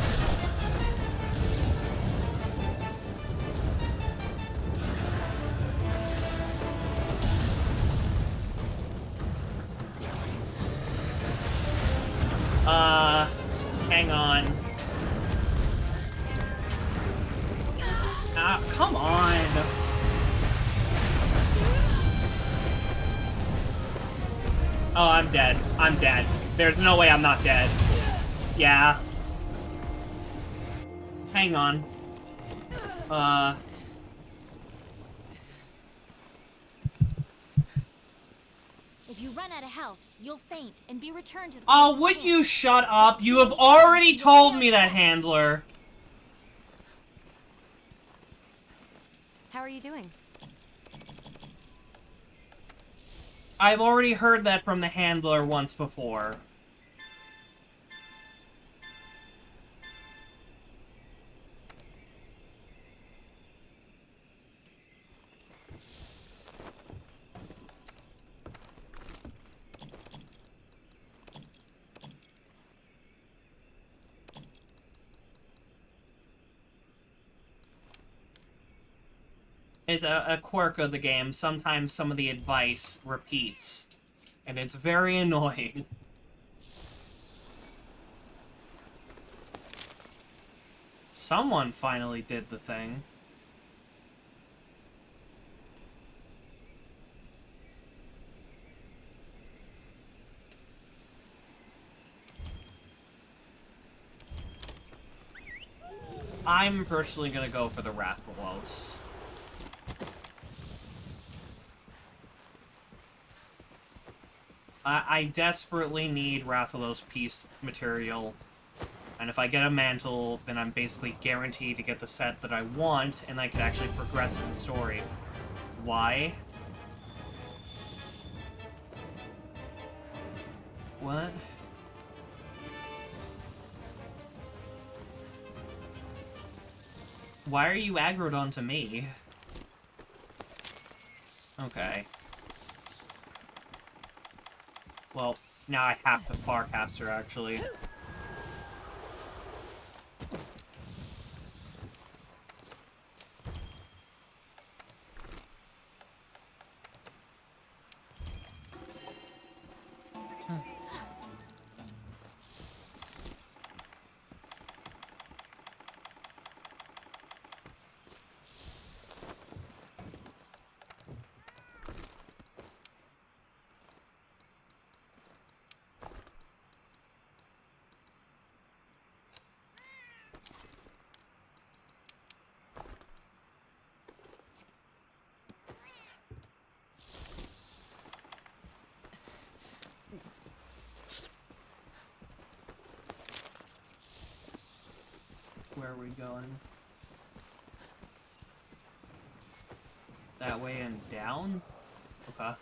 Hang on. Ah, come on! Oh, I'm dead. I'm dead. There's no way I'm not dead. Yeah. Hang on. If you run out of health, you'll faint and be returned to the Oh, would you shut up? You have already told me that, Handler. How are you doing? I've already heard that from the Handler once before. It's a quirk of the game. Sometimes some of the advice repeats. And it's very annoying. Someone finally did the thing. I'm personally gonna go for the Rathalos. I desperately need Rathalos piece material, and if I get a mantle, then I'm basically guaranteed to get the set that I want, and I can actually progress in the story. Why? What? Why are you aggroed onto me? Okay. Well, now I have to Farcast her, actually. Where are we going? That way and down? Okay.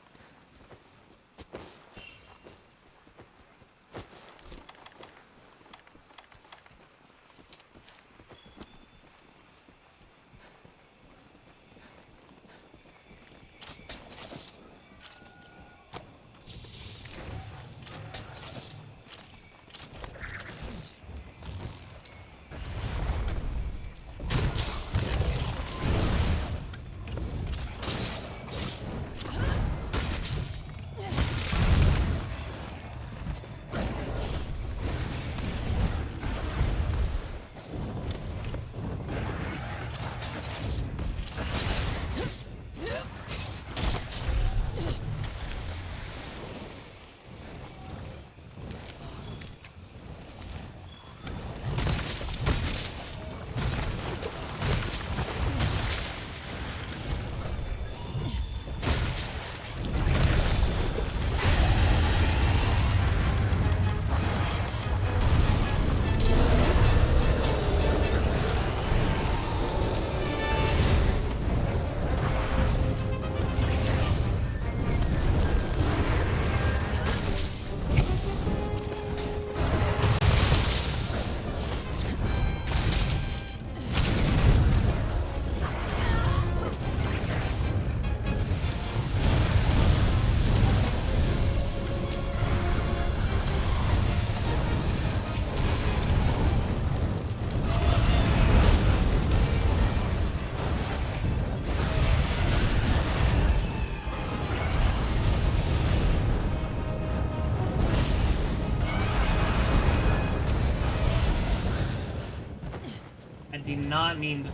Do not mean...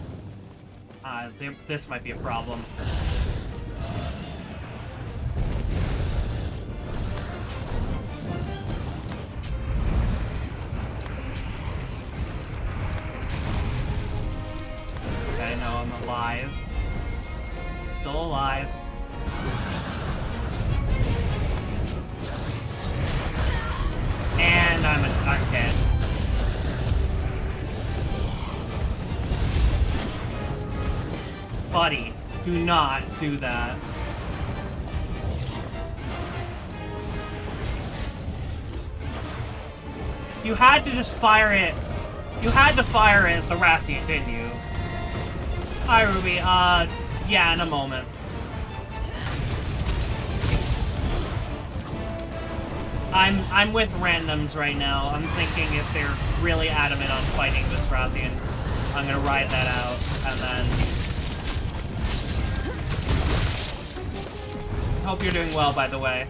this might be a problem. Okay, no, I'm alive. Still alive. And I'm dead. Buddy, do not do that. You had to just fire it. You had to fire it at the Rathian, didn't you? Hi, Ruby. Yeah, in a moment. I'm with randoms right now. I'm thinking if they're really adamant on fighting this Rathian, I'm gonna ride that out, and then... Hope you're doing well, by the way.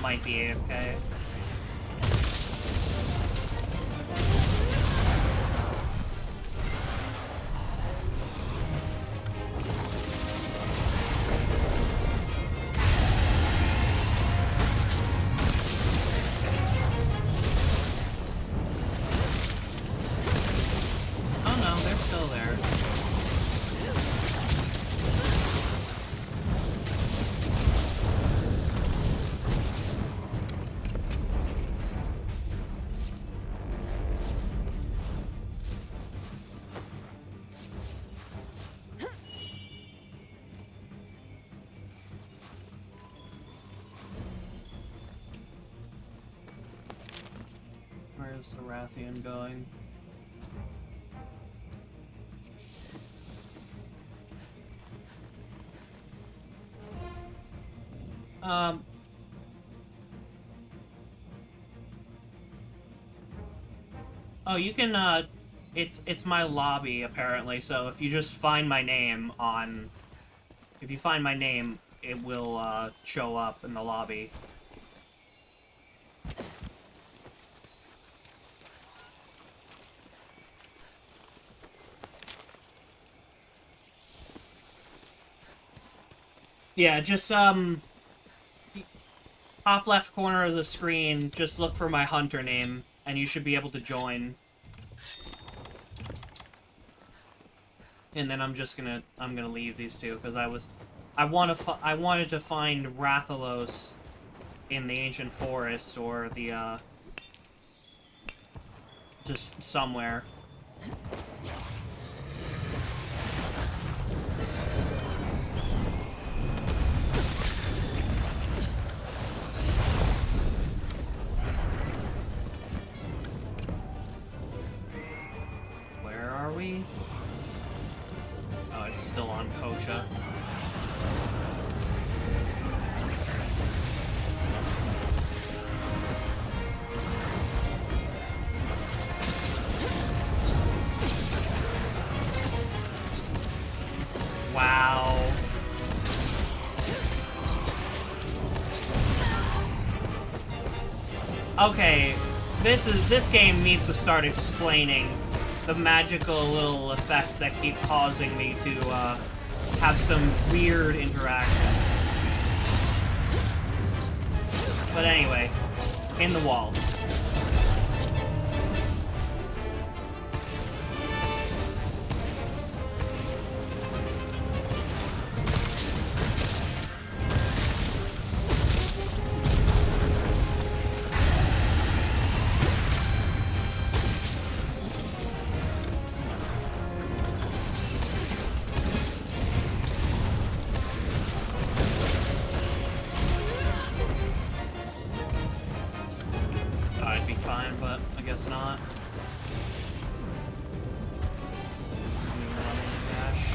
Might be AFK. Oh no, they're still there. Where's the Rathian going? Oh, you can, it's my lobby, apparently, so if you just find my name on... If you find my name it will show up in the lobby. Yeah, just top left corner of the screen, just look for my hunter name, and you should be able to join. And then I'm gonna leave these two because I wanted to find Rathalos in the ancient forest or the just somewhere. Where are we? Oh, it's still on Kosha. Wow. Okay, this game needs to start explaining the magical little effects that keep causing me to have some weird interactions. But anyway, in the wall. I'd be fine, but I guess not. Dash.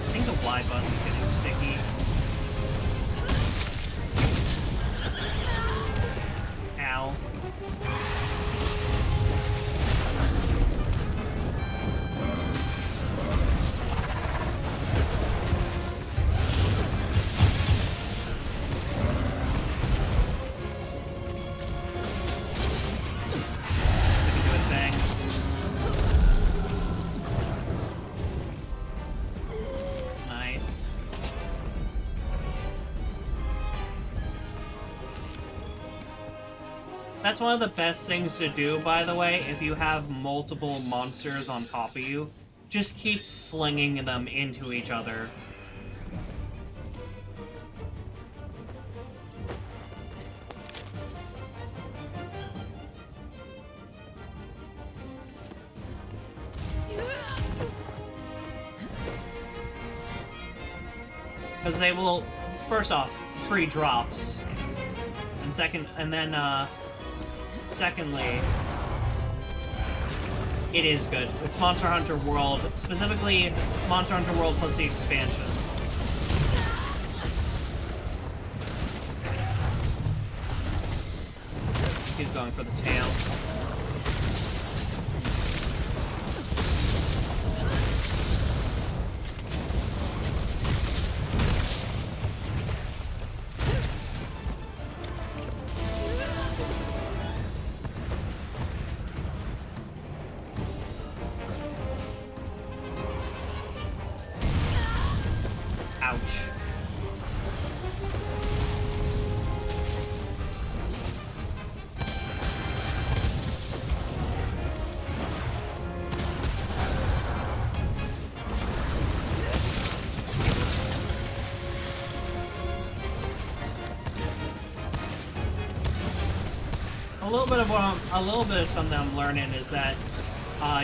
I think the Y button's getting sticky. Ow. Do a thing. Nice. That's one of the best things to do, by the way, if you have multiple monsters on top of you. Just keep slinging them into each other. Because they will, first off, free drops. And secondly, it is good. It's Monster Hunter World, specifically Monster Hunter World plus the expansion. He's going for the tail. little bit of something I'm learning is that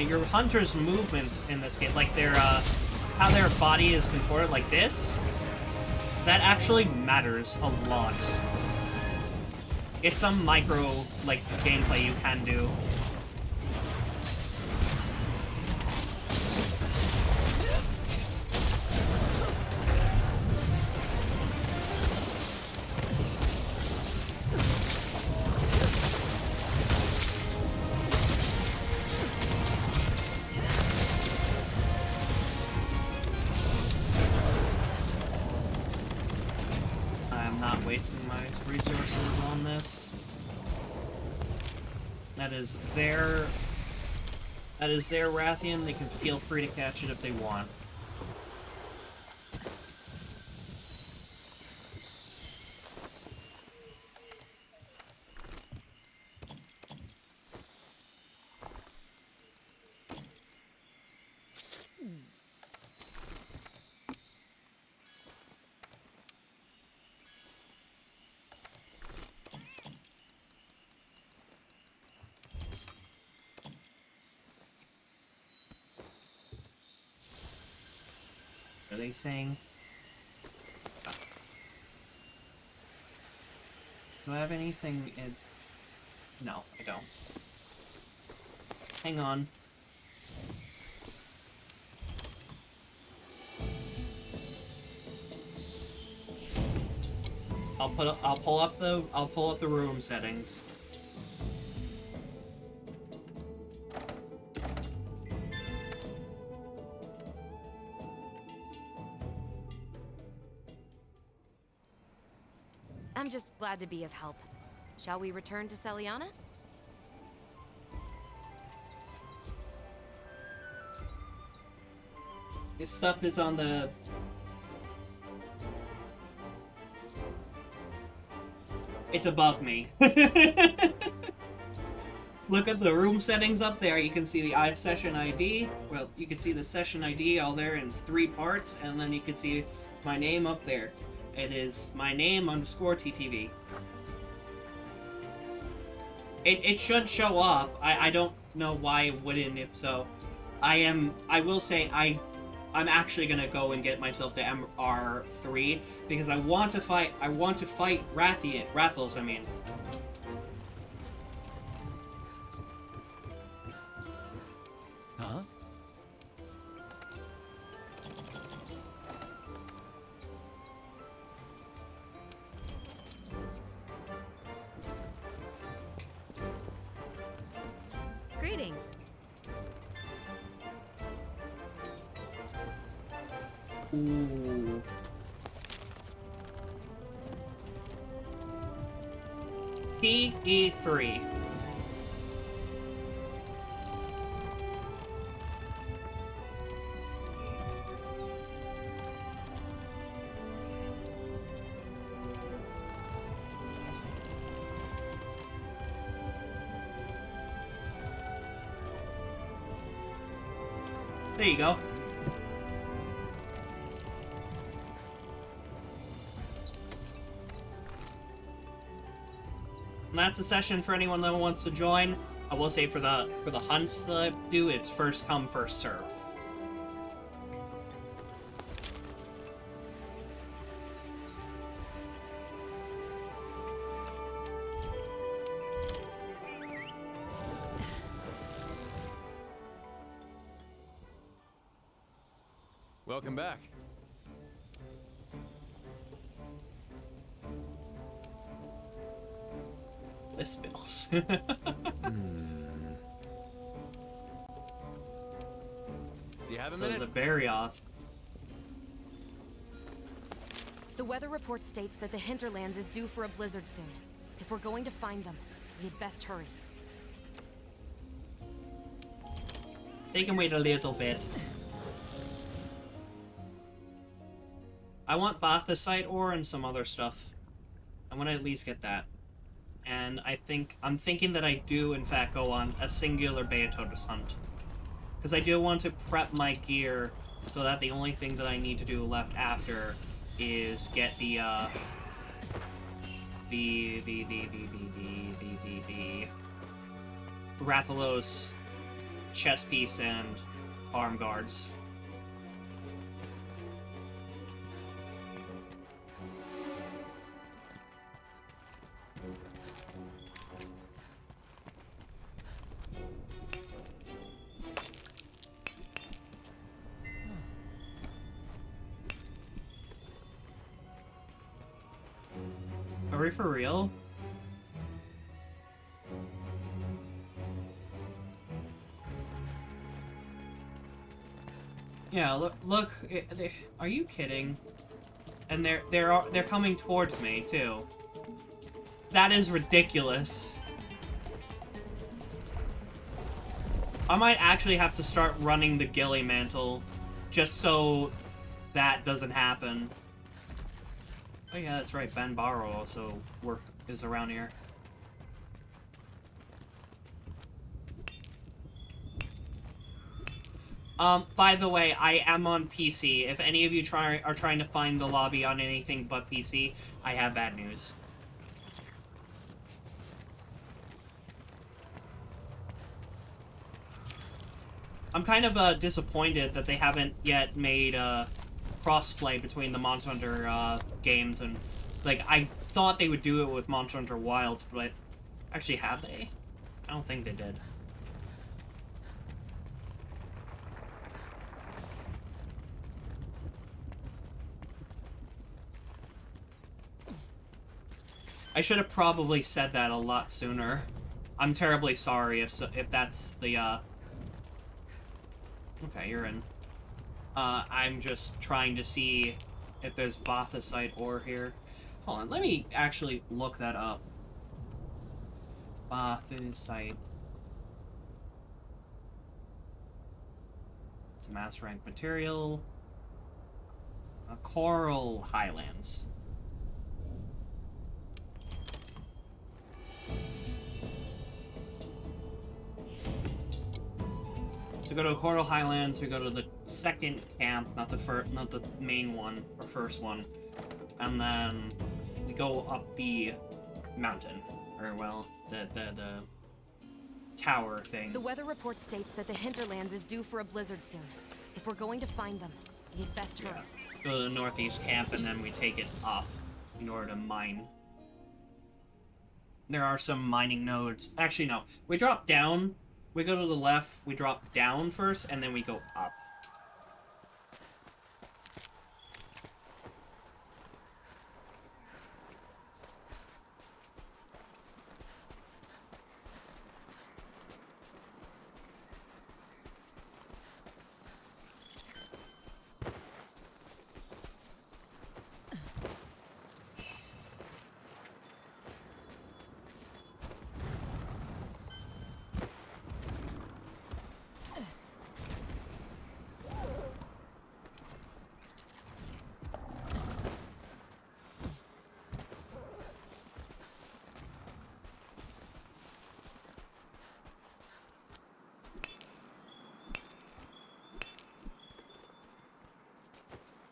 your hunter's movement in this game, like their how their body is contorted like this, that actually matters a lot. It's some micro like gameplay you can do. Wasting my resources on this. That is their Rathian. They can feel free to catch it if they want. Are they saying? Do I have anything in... No, I don't. Hang on. I'll pull up the room settings. I'm just glad to be of help. Shall we return to Celiana? This stuff is on the... It's above me. Look at the room settings up there. You can see the session ID. Well, you can see the session ID all there in 3 parts, and then you can see my name up there. It is my name _ TTV. It should show up. I don't know why it wouldn't if so. I will say I'm actually gonna go and get myself to MR3 because I want to fight Rathels, I mean. Huh? Greetings. Ooh. TE3. There you go. And that's a session for anyone that wants to join. I will say for the hunts that I do, it's first come, first serve. Welcome back. This bills. Do you have a So minute? it's a berry off. The weather report states that the hinterlands is due for a blizzard soon. If we're going to find them, we'd best hurry. They can wait a little bit. I want Bathosite ore and some other stuff. I want to at least get that. And I'm thinking that I do, in fact, go on a singular Beatotus hunt. Because I do want to prep my gear so that the only thing that I need to do left after is get the the Rathalos chest piece and arm guards. Are we for real? Yeah, look, are you kidding? And they're coming towards me too. That is ridiculous. I might actually have to start running the ghillie mantle just so that doesn't happen. Oh yeah, that's right. Ben Barrow also is around here. By the way, I am on PC. If any of you are trying to find the lobby on anything but PC, I have bad news. I'm kind of disappointed that they haven't yet made crossplay between the Monster Hunter games, and like I thought they would do it with Monster Hunter Wilds, but actually have they? I don't think they did. I should have probably said that a lot sooner. I'm terribly sorry if that's the Okay, you're in. I'm just trying to see if there's Bothasite ore here. Hold on, let me actually look that up. Bothasite. It's a mass rank material. Coral Highlands. So go to Coral Highlands, we go to the second camp, not the main one, or first one. And then we go up the mountain. Or, well, the tower thing. The weather report states that the hinterlands is due for a blizzard soon. If we're going to find them, we'd best hurry. Go to the northeast camp, and then we take it up in order to mine. There are some mining nodes. Actually, no. We drop down. We go to the left, we drop down first, and then we go up.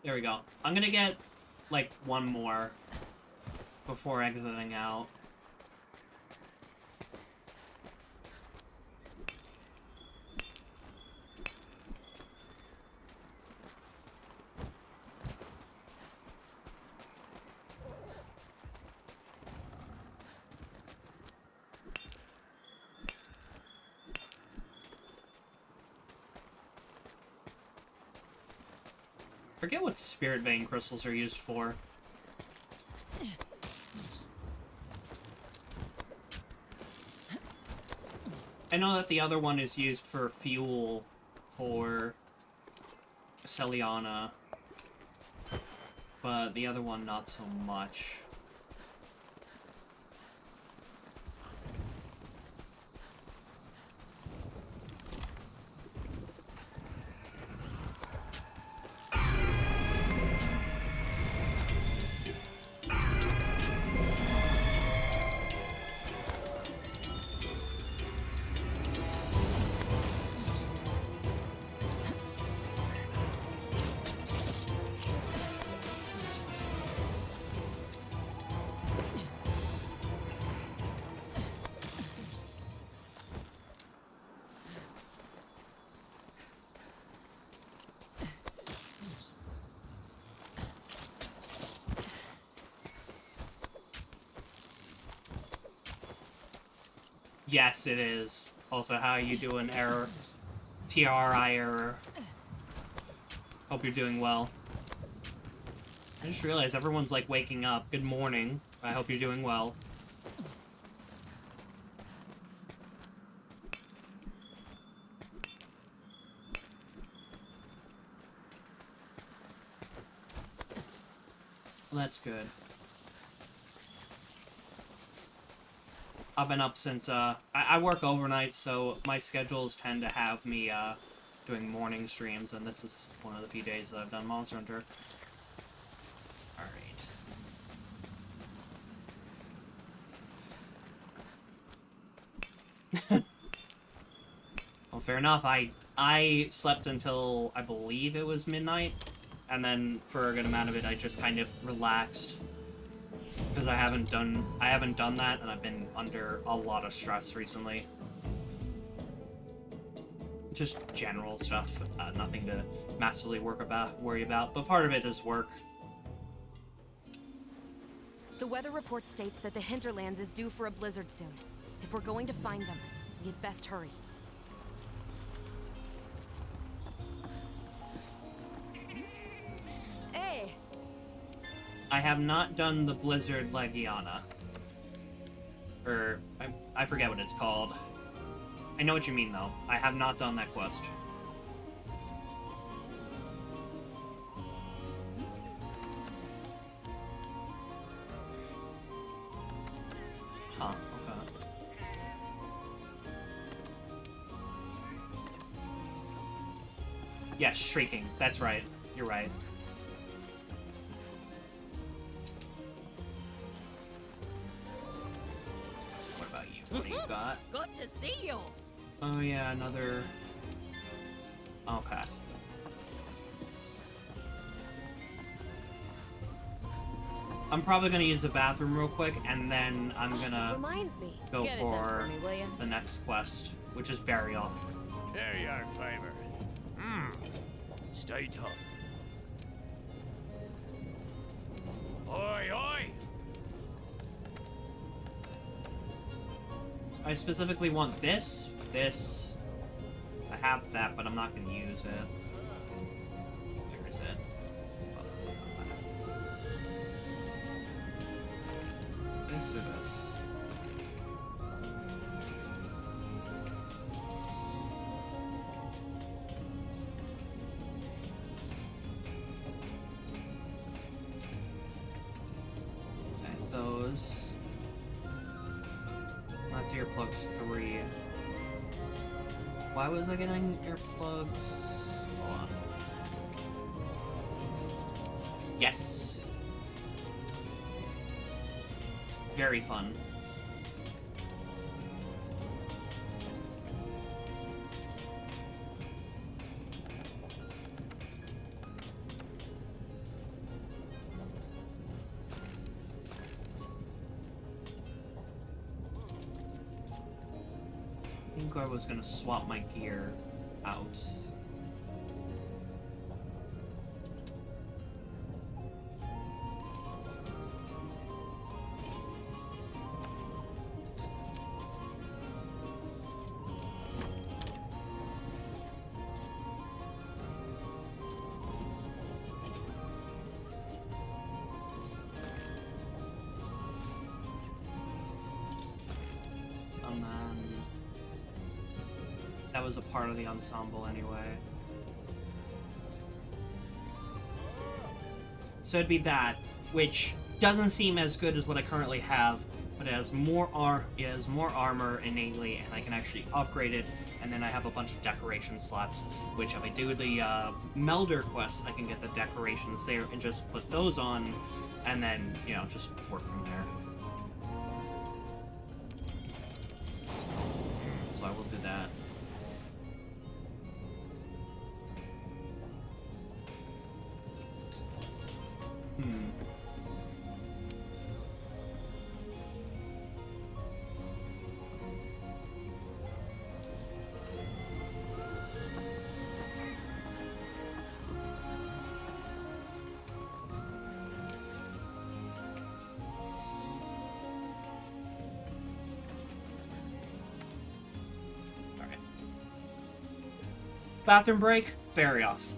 There we go. I'm gonna get, like, one more before exiting out. Forget what Spirit Vein crystals are used for. I know that the other one is used for fuel for Celiana, but the other one not so much. Yes, it is. Also, how you doing, error? TRI error. Hope you're doing well. I just realized everyone's, like, waking up. Good morning. I hope you're doing well. Well, that's good. I've been up since, I work overnight, so my schedules tend to have me, doing morning streams, and this is one of the few days that I've done Monster Hunter. Alright. Well, fair enough. I slept until, I believe it was midnight, and then for a good amount of it, I just kind of relaxed. Because I haven't done that, and I've been under a lot of stress recently. Just general stuff, nothing to massively worry about, but part of it is work. The weather report states that the hinterlands is due for a blizzard soon. If we're going to find them, we'd best hurry. Hey! I have not done the Blizzard Legiana. Or, I forget what it's called. I know what you mean, though. I have not done that quest. Huh, okay. Yes, Shrieking. That's right. You're right. What about you? What do you got? Good to see you. Oh yeah, another... Okay. I'm probably gonna use the bathroom real quick, and then I'm gonna Reminds me. go Get it done for for me, will ya? the next quest, which is Bury Off. There you are, Flavor. Stay tough. Oi, oi! I specifically want this. I have that, but I'm not gonna use it. Where is it? This or this? Okay, those. That's earplugs 3. Why was I getting earplugs? Hold on. Yes! Very fun. I think I was gonna swap my gear out. And then that was a part of the ensemble anyway. So it'd be that, which doesn't seem as good as what I currently have, but it has more armor innately, and I can actually upgrade it. And then I have a bunch of decoration slots, which if I do the Melder quest, I can get the decorations there and just put those on, and then, you know, just work from there. So I will do that. bathroom break, bury off.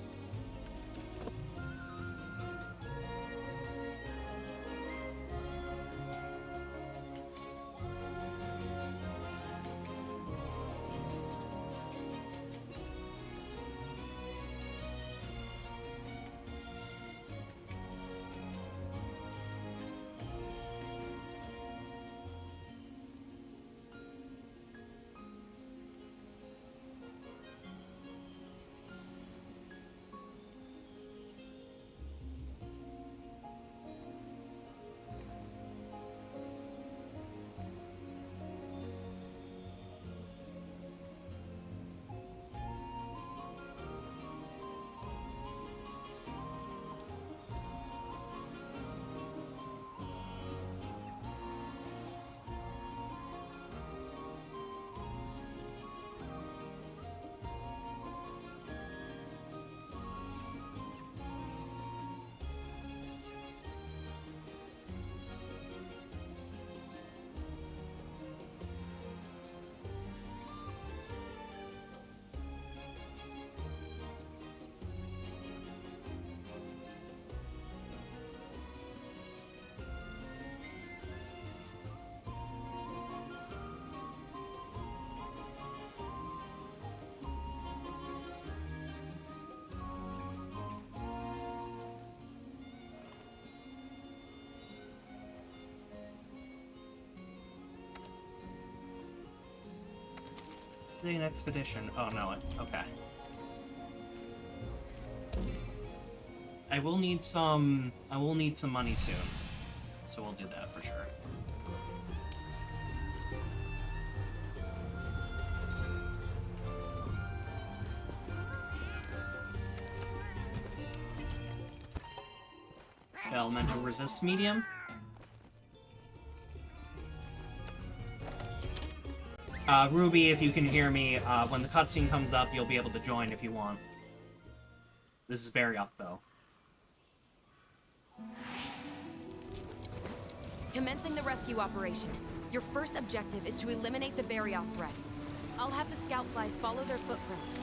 An expedition. Oh no, okay. I will need some money soon. So we'll do that for sure. Elemental resist medium. Ruby, if you can hear me, when the cutscene comes up, you'll be able to join if you want. This is Barrioth, though. Commencing the rescue operation. Your first objective is to eliminate the Barrioth threat. I'll have the scout flies follow their footprints.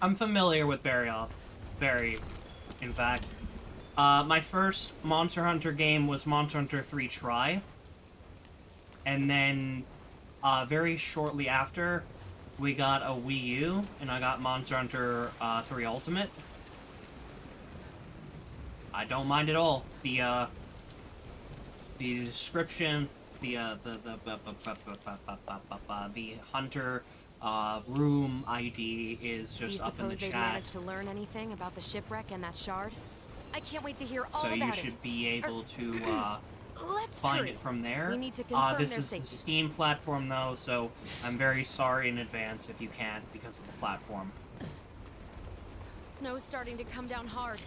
I'm familiar with Barrioth. Very, in fact. My first Monster Hunter game was Monster Hunter 3 Try. And then, very shortly after, we got a Wii U, and I got Monster Hunter 3 Ultimate. I don't mind at all. The description, the hunter room ID is just up in the chat. Do you suppose they managed to learn anything about the shipwreck and that shard? I can't wait to hear all about it. So you should be able to Let's find hurry. it from there. We need to confirm this their is safety. the Steam platform, though, so I'm very sorry in advance if you can't because of the platform. Snow's starting to come down hard.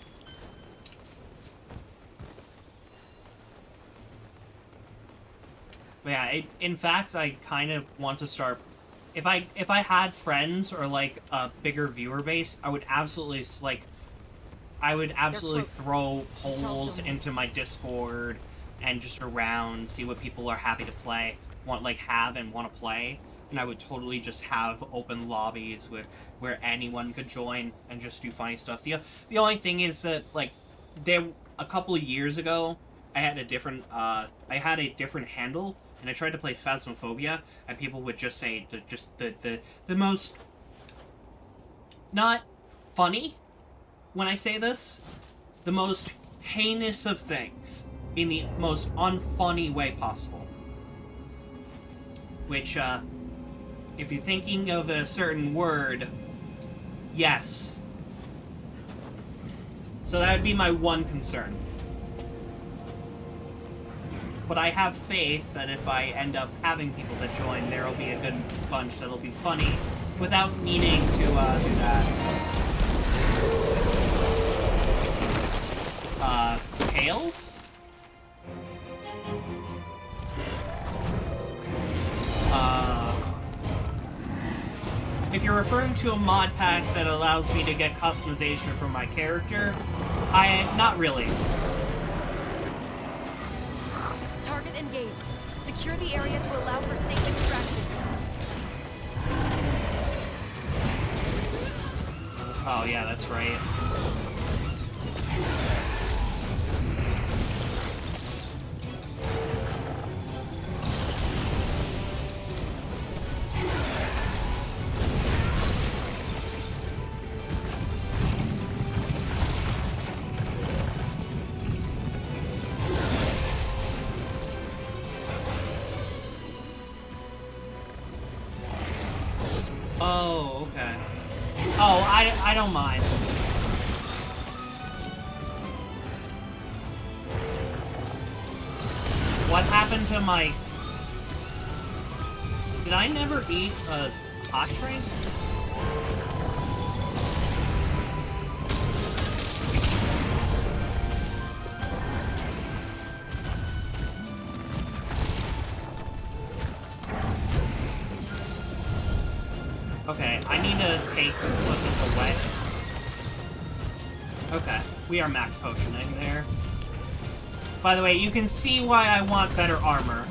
But yeah, in fact, I kind of want to start. If I had friends or like a bigger viewer base, I would absolutely throw polls into my Discord and just around, see what people are happy to play, want to play, and I would totally just have open lobbies where anyone could join and just do funny stuff. The only thing is that a couple of years ago, I had a different handle. And I tried to play Phasmophobia, and people would just say the most not funny when I say this, the most heinous of things in the most unfunny way possible. Which, if you're thinking of a certain word, yes. So that would be my one concern. But I have faith that if I end up having people that join, there will be a good bunch that'll be funny without needing to do that. Tails? If you're referring to a mod pack that allows me to get customization for my character. Not really. Target engaged. Secure the area to allow for safe extraction. Oh yeah, that's right. Oh, okay. Oh, I don't mind. What happened to my... Did I never eat a hot drink? Okay, I need to put this away. Okay, we are max potioning there. By the way, you can see why I want better armor.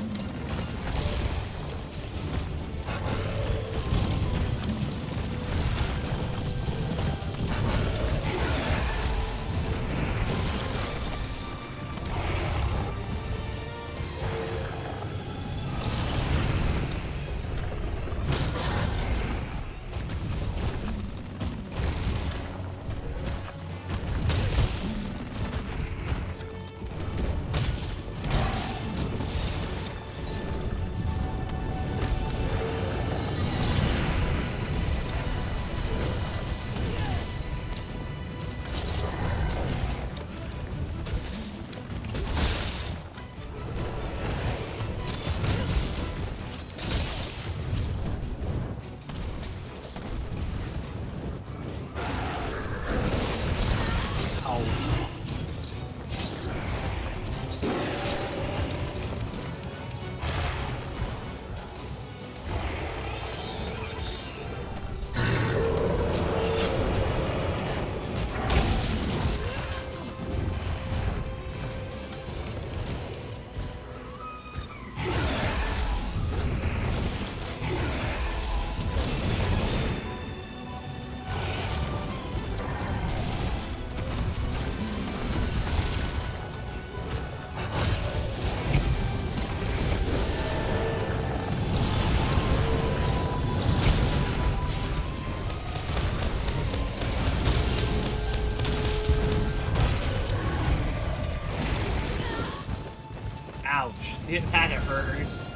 Ouch. That hurts.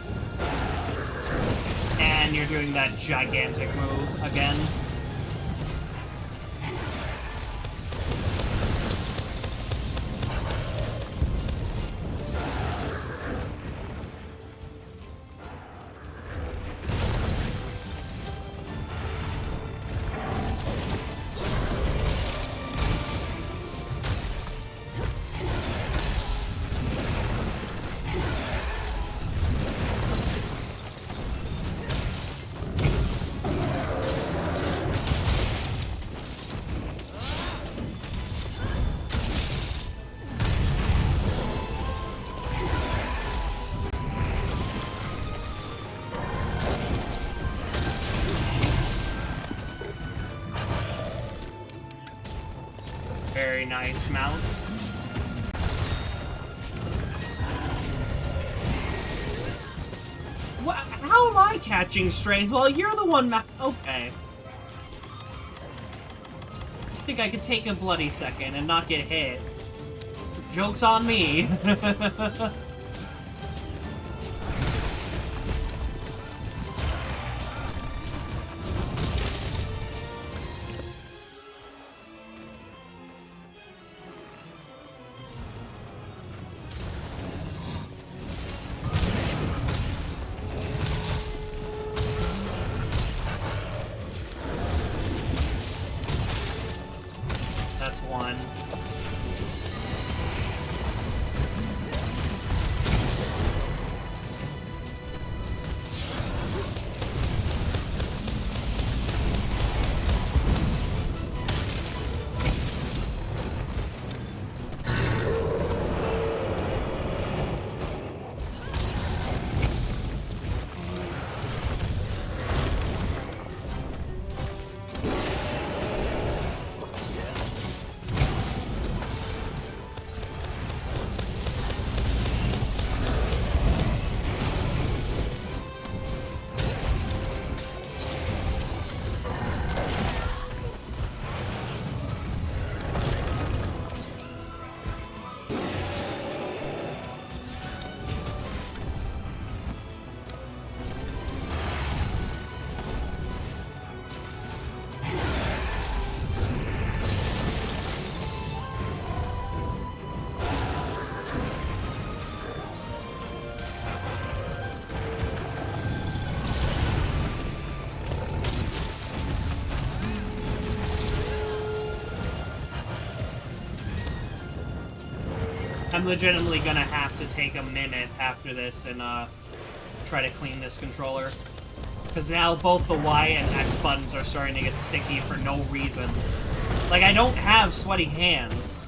And you're doing that gigantic move again. Very nice mount. What? How am I catching strays? Well, you're the one okay. I think I could take a bloody second and not get hit. Joke's on me. That's one. I'm legitimately gonna have to take a minute after this and try to clean this controller. Because now both the Y and X buttons are starting to get sticky for no reason. Like, I don't have sweaty hands.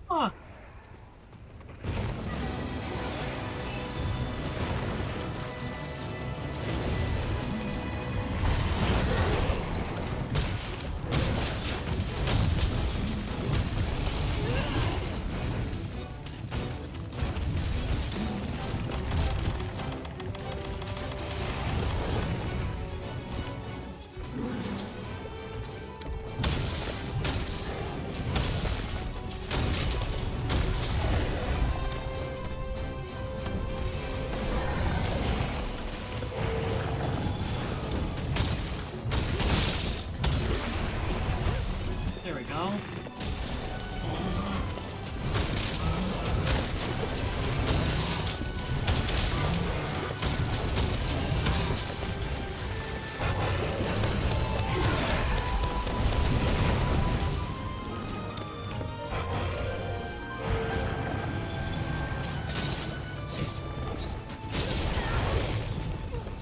Huh. There we go.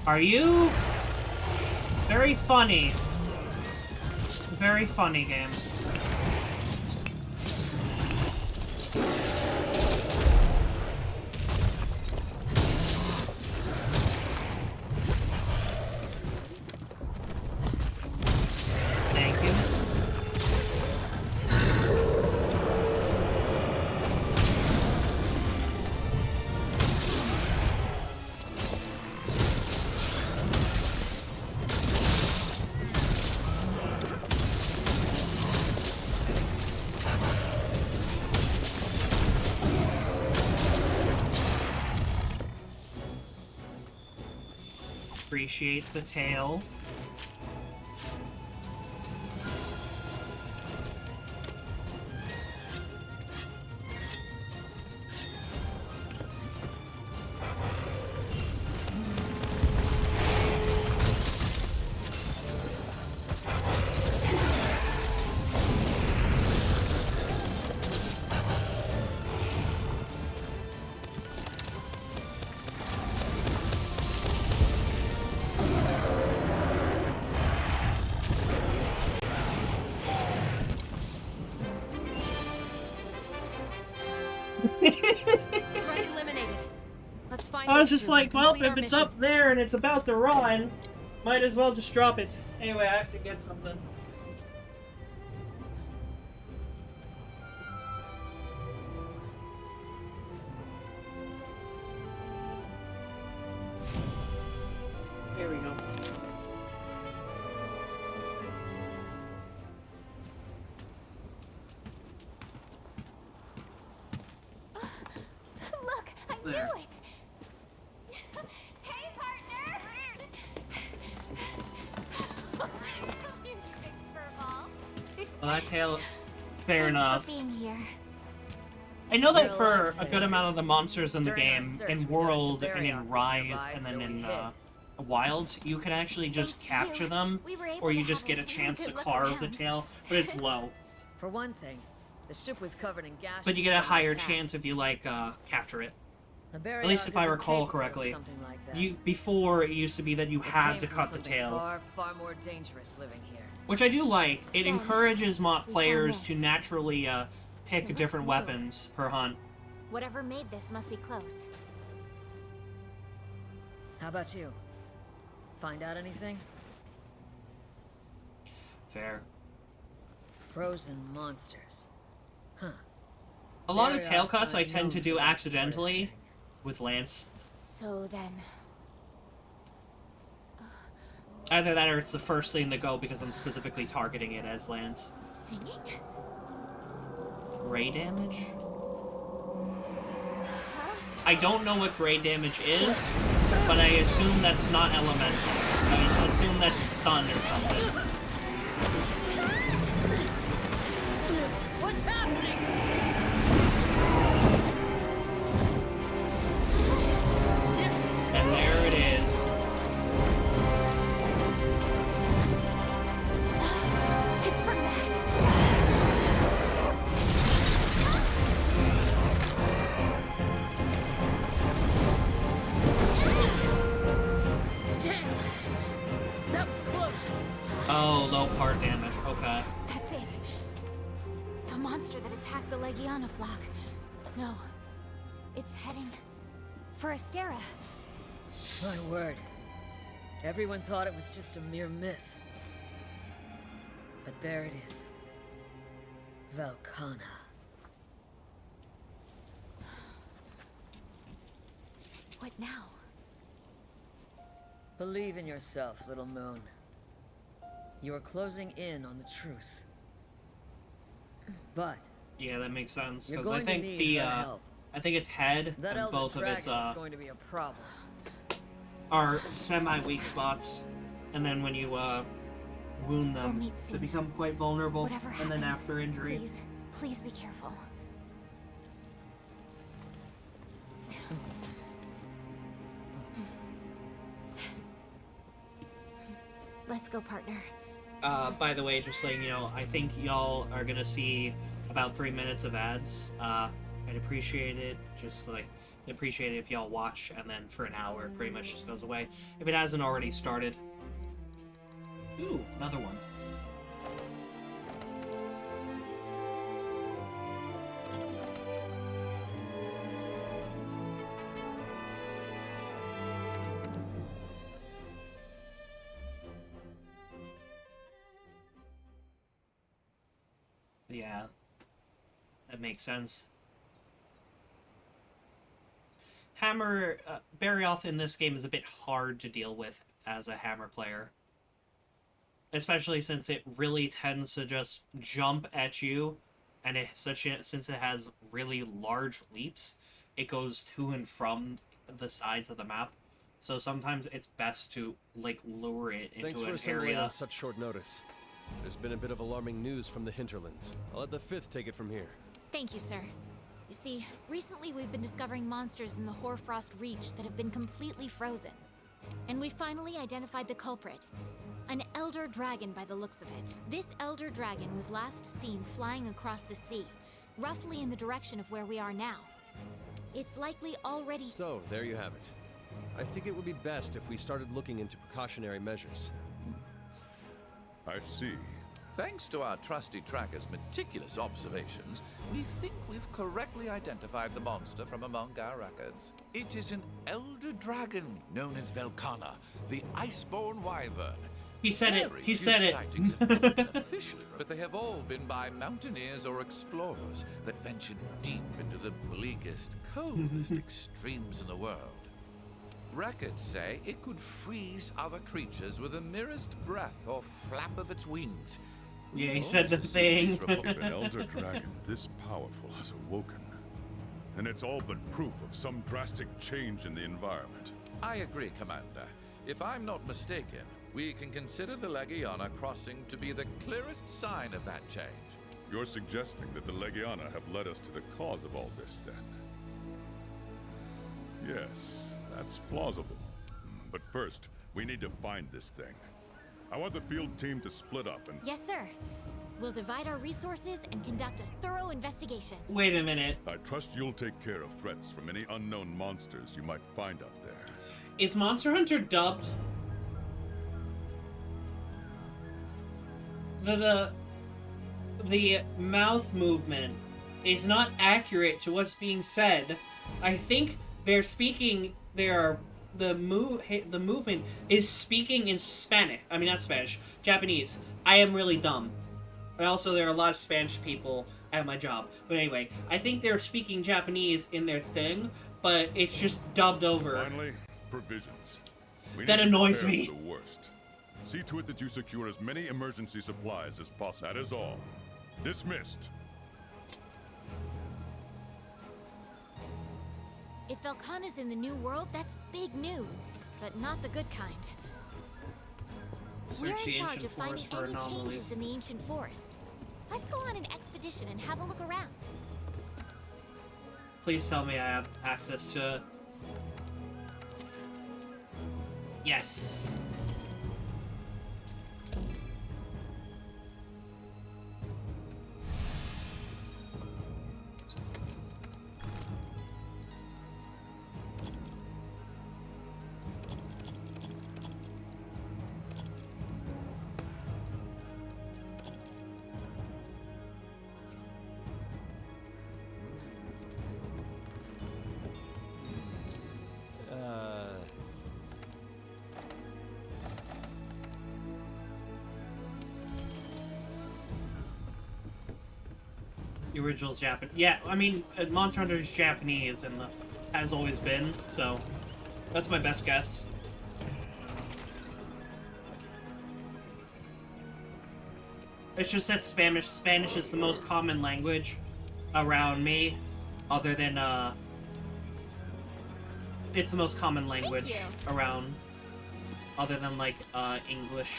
Are you? Very funny. Very funny game. Thank you. Appreciate the tail. Threat eliminated. Let's find I was those just two like, and well, complete if our it's mission. up there and it's about to run, might as well just drop it. Anyway, I have to get something. knew There. it! Hey, partner! You big furball. Well, that tail... Fair Thanks enough. for being here. I know that You're for alive, a good Sam. amount of the monsters in the During our game, search, in we noticed World the and Barrioth in was Rise, nearby, and so then we in hid. Wilds, you can actually just Thanks to capture you, them, we were able or you to just have get a a really chance to good look carve the around. tail, but it's low. For one thing, the ship was covered in gas. But you get a higher chance if you, like, capture it. At least if I recall correctly. Like that. Before, it used to be that you It had came to from cut the something tail. Far, far more dangerous living here. Which I do like. It Then, encourages mod we players found to this. naturally pick It different looks new. weapons per hunt. Whatever made this must be close. How about you? Find out anything? Fair. Frozen monsters. Huh. A lot of Barrioth tail cuts I aren't tend known to for do that sort of accidentally thing. with Lance. So then, Either that or it's the first thing to go because I'm specifically targeting it as Lance. singing? Gray damage? Huh? I don't know what gray damage is, but I assume that's not elemental. I assume that's stun or something. What's happening? And there it is. It's from that. Damn! That was close. Oh, low part damage. Okay. That's it. The monster that attacked the Legiana flock. No. It's heading for Astera. My word. Everyone thought it was just a mere myth. But there it is. Velkhana. What now? Believe in yourself, little moon. You are closing in on the truth. But Yeah, that makes sense. you're Because I going to think need the her help. I think its head That and elder both of its dragon is going to be a problem. are semi-weak spots, and then when you wound We'll them, meet they soon. become quite vulnerable. Whatever And then happens, after injury, please be careful. Let's go, partner. by the way, just letting you know, I think y'all are gonna see about 3 minutes of ads. I'd appreciate it. Just like appreciate it if y'all watch, and then for an hour, it pretty much just goes away. If it hasn't already started. Ooh, another one. Yeah, that makes sense. Hammer, Barrioth in this game is a bit hard to deal with as a Hammer player. Especially since it really tends to just jump at you, and since it has really large leaps, it goes to and from the sides of the map. So sometimes it's best to, like, lure it Thanks into for an assembling area. on such short notice. There's been a bit of alarming news from the hinterlands. I'll let the 5th take it from here. Thank you, sir. You see, recently we've been discovering monsters in the Hoarfrost Reach that have been completely frozen. And we finally identified the culprit. An elder dragon by the looks of it. This elder dragon was last seen flying across the sea, roughly in the direction of where we are now. It's likely already... So, there you have it. I think it would be best if we started looking into precautionary measures. I see. Thanks to our trusty tracker's meticulous observations, we think we've correctly identified the monster from among our records. It is an elder dragon known as Velkhana, the Iceborne Wyvern. He said it. Very He few said it. sightings have ever been officially, but they have all been by mountaineers or explorers that ventured deep into the bleakest, coldest extremes in the world. Records say it could freeze other creatures with the merest breath or flap of its wings. Yeah, he said the thing. If an elder dragon this powerful has awoken, and it's all but proof of some drastic change in the environment. I agree, Commander. If I'm not mistaken, we can consider the Legiana crossing to be the clearest sign of that change. You're suggesting that the Legiana have led us to the cause of all this, then? Yes, that's plausible. But first, we need to find this thing. I want the field team to split up and... Yes, sir. We'll divide our resources and conduct a thorough investigation. Wait a minute. I trust you'll take care of threats from any unknown monsters you might find out there. Is Monster Hunter dubbed? The mouth movement is not accurate to what's being said. I think they're speaking. The movement is speaking in Spanish. I mean, not Spanish, Japanese. I am really dumb. And also, there are a lot of Spanish people at my job. But anyway, I think they're speaking Japanese in their thing, but it's just dubbed over. Finally, provisions. That annoys me. The worst. See to it that you secure as many emergency supplies as possible. That is all. Dismissed. If Velkhana's in the New World, that's big news, but not the good kind. We're in Search the charge ancient of finding forest for any anomalies. changes in the ancient forest. Let's go on an expedition and have a look around. Please tell me I have access to... Yes. The original's Japanese. Yeah, I mean, Monster Hunter is Japanese and has always been, so that's my best guess. It's just that Spanish is the most common language around me, other than, it's the most common language around, other than, like, English.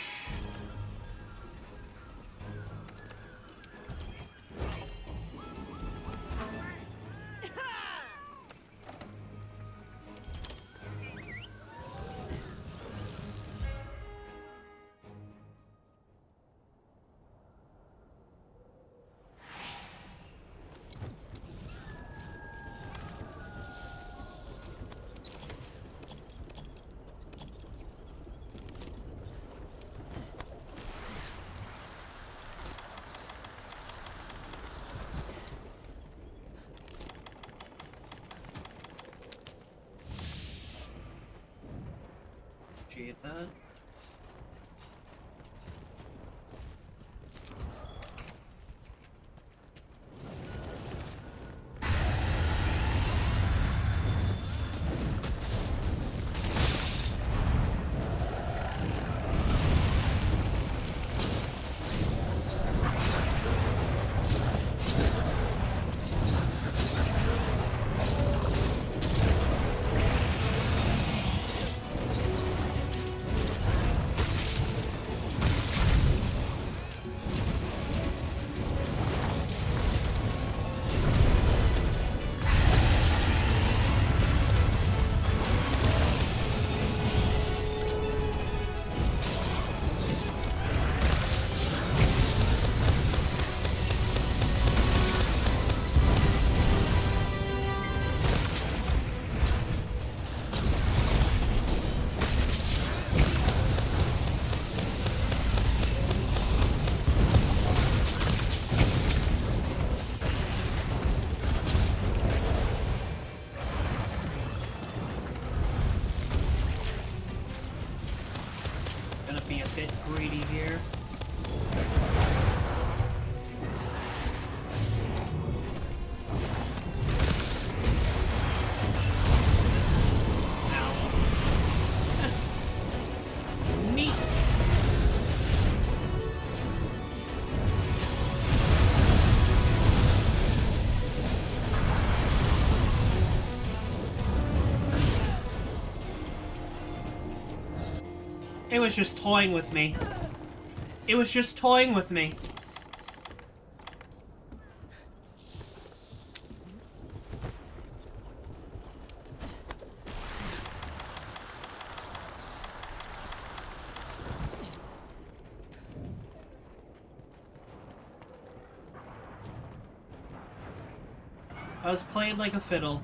Appreciate that. It was just toying with me. It was just toying with me. I was playing like a fiddle.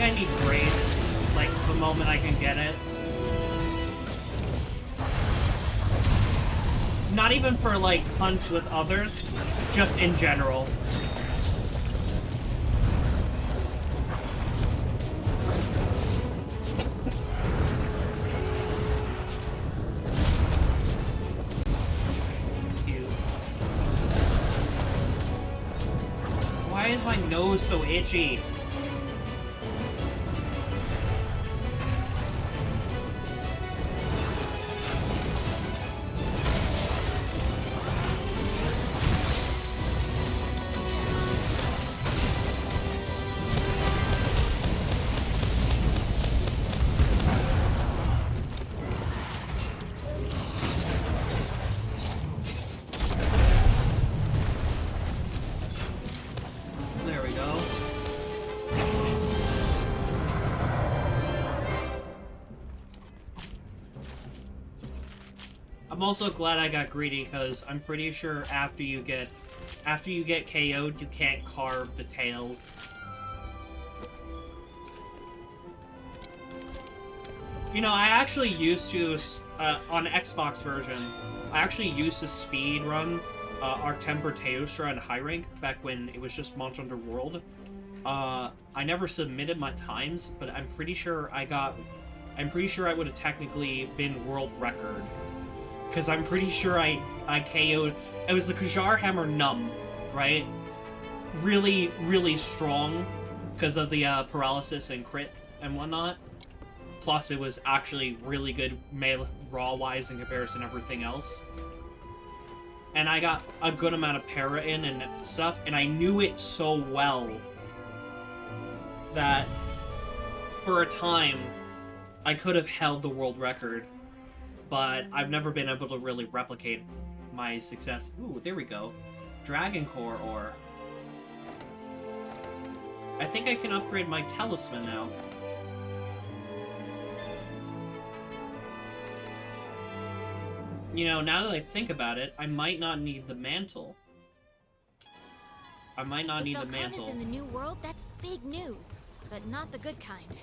I need grace, like, the moment I can get it. Not even for, like, hunts with others, just in general. Cute. Why is my nose so itchy? There we go. I'm also glad I got greedy because I'm pretty sure after you get KO'd, you can't carve the tail. You know, I actually used to on Xbox version. I actually used to speed run Artemper Teostra in high rank back when it was just Monster Hunter World. I never submitted my times, but I'm pretty sure I would have technically been world record. Because I'm pretty sure I KO'd... It was the Kajar Hammer Numb, right? Really, really strong because of the paralysis and crit and whatnot. Plus, it was actually really good raw-wise in comparison to everything else. And I got a good amount of para in and stuff, and I knew it so well that for a time, I could have held the world record. But I've never been able to really replicate my success. Ooh, there we go. Dragon Core ore. I think I can upgrade my talisman now. You know, now that I think about it, I might not need the mantle. I might not need the mantle. If Velkhana's in the new world, that's big news. But not the good kind.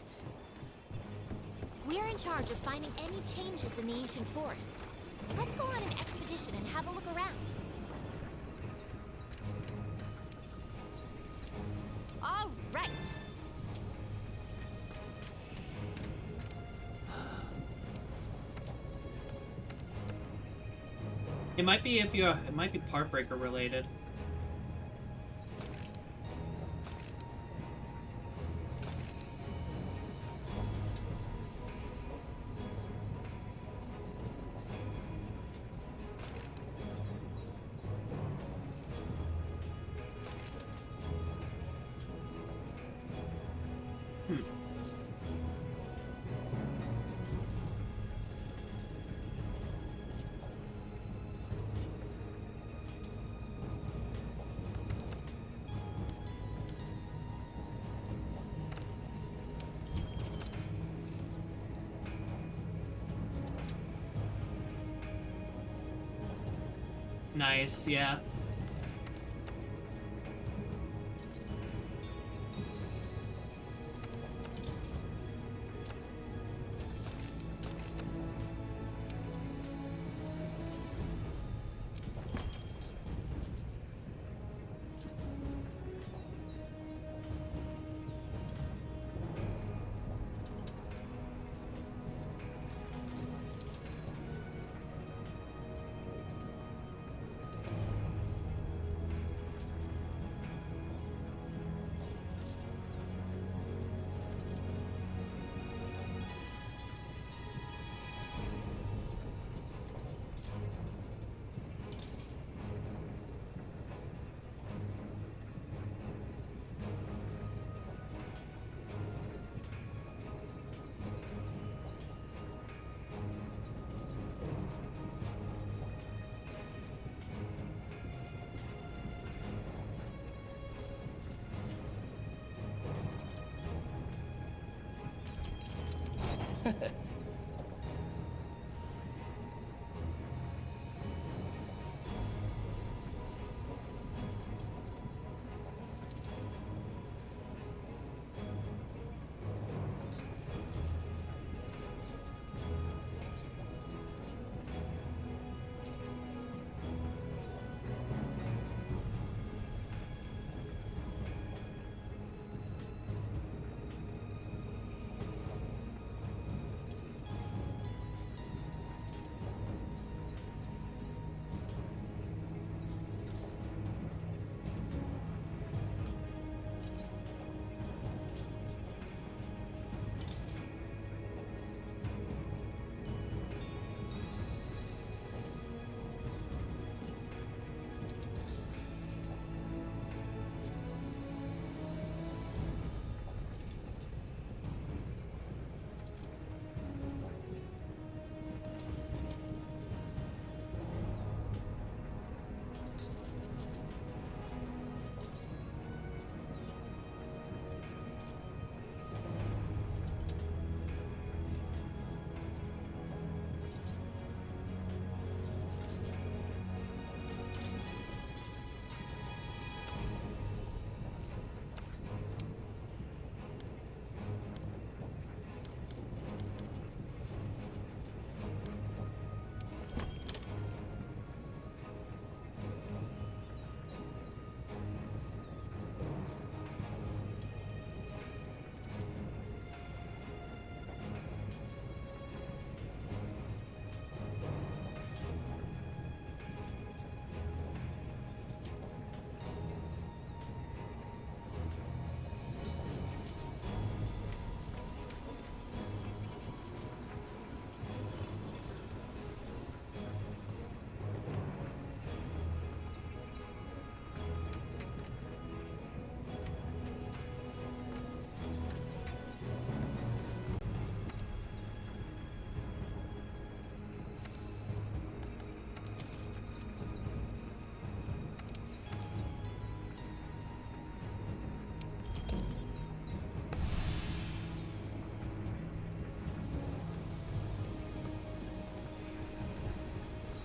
We're in charge of finding any changes in the ancient forest. Let's go on an expedition and have a look around. All right. It might be if you. It might be part breaker related. Nice, yeah.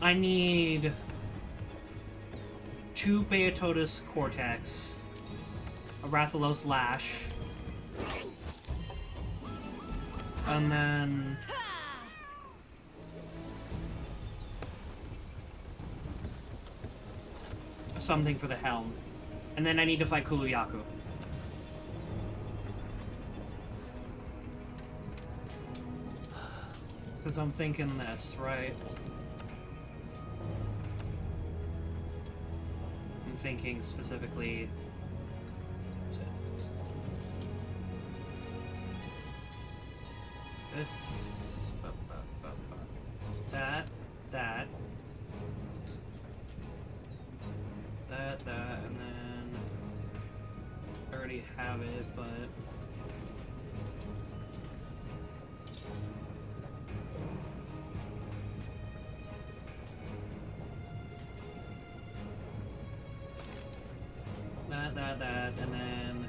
I need 2 Beatotus Cortex, a Rathalos Lash, and then something for the helm. And then I need to fight Kuluyaku. Because I'm thinking this, right? thinking specifically. This, that, that, and then I already have it, but that, and then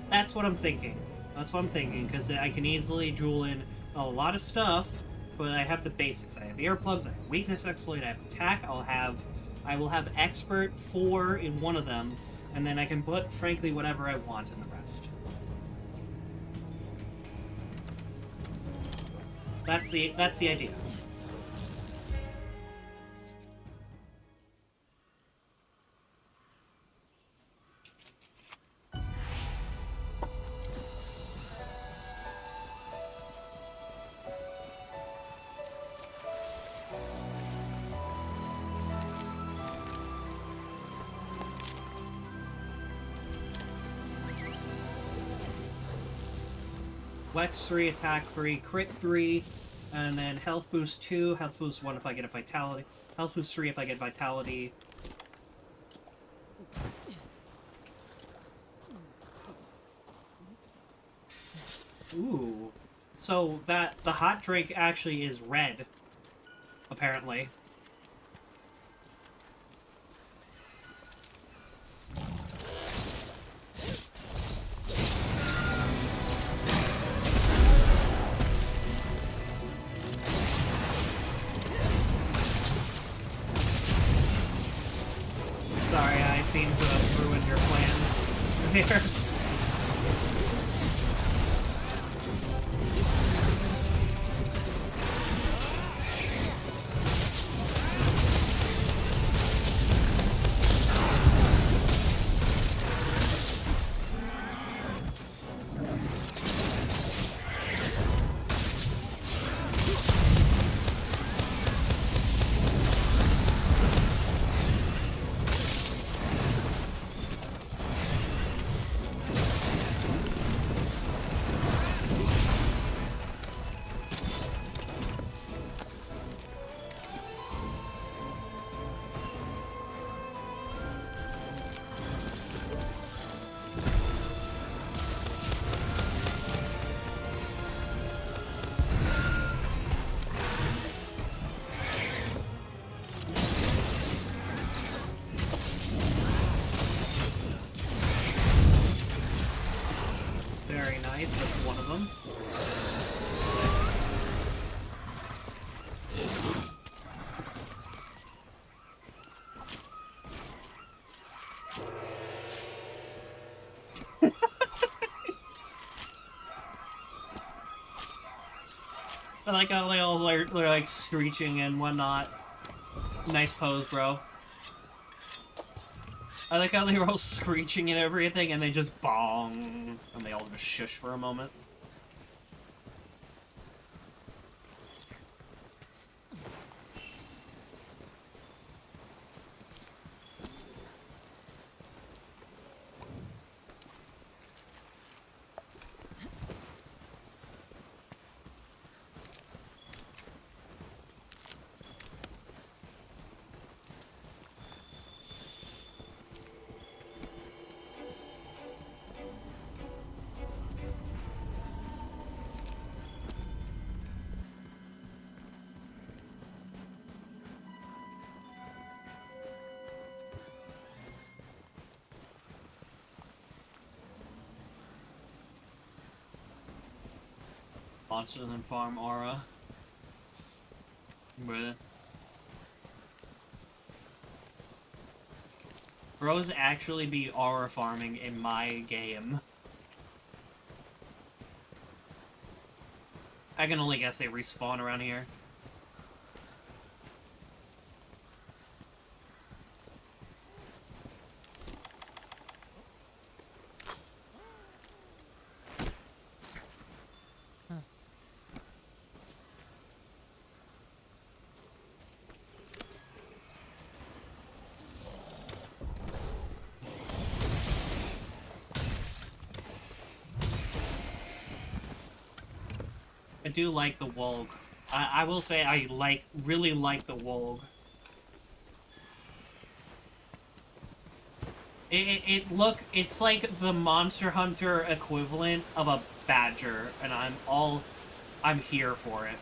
that's what I'm thinking. That's what I'm thinking, because I can easily jewel in a lot of stuff, but I have the basics. I have earplugs, I have weakness exploit, I have attack, I will have expert 4 in one of them, and then I can put, frankly, whatever I want in the rest. That's the idea. Flex 3, attack 3, crit 3, and then health boost 2, health boost 1 if I get a vitality, health boost 3 if I get vitality. Ooh. So the hot drink actually is red, apparently. Sorry, I seem to have ruined your plans here. Very nice, that's one of them. I like how they're like screeching and whatnot. Nice pose, bro. I like how they were all screeching and everything, and they just bong, and they all just shush for a moment. Monster than farm aura. Bruh. Bros actually be aura farming in my game. I can only guess they respawn around here. I do like the Wolg. I will say I really like the Wolg. It's like the Monster Hunter equivalent of a badger, and I'm here for it.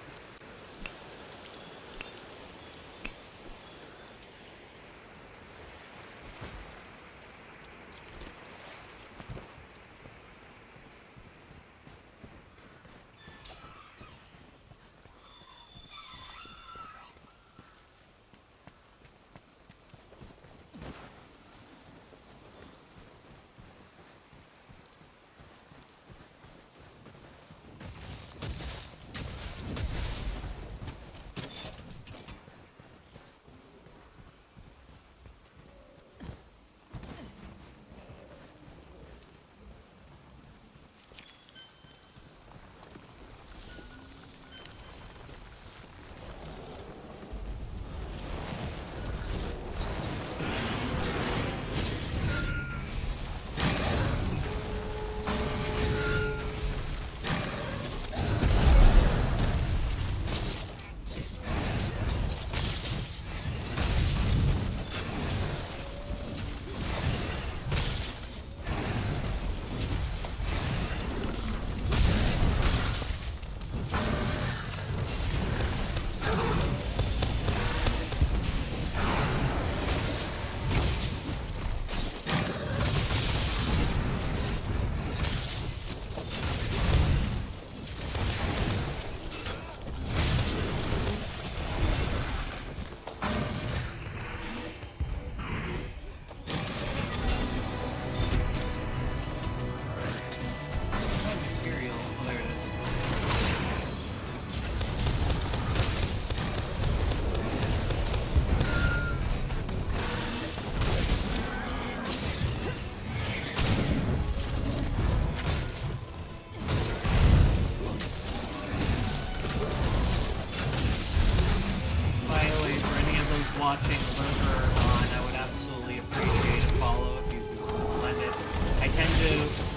Watching Lurker on, I would absolutely appreciate a follow if you could lend it. I tend to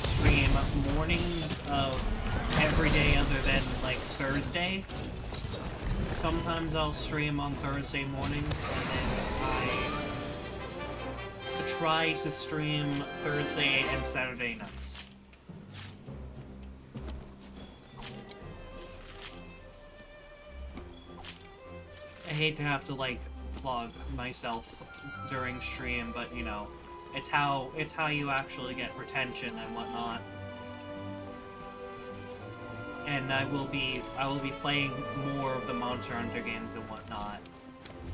stream mornings of every day other than, like, Thursday. Sometimes I'll stream on Thursday mornings, and then I try to stream Thursday and Saturday nights. I hate to have to, like, plug myself during stream, but you know, it's how you actually get retention and whatnot. And I will be playing more of the Monster Hunter games and whatnot,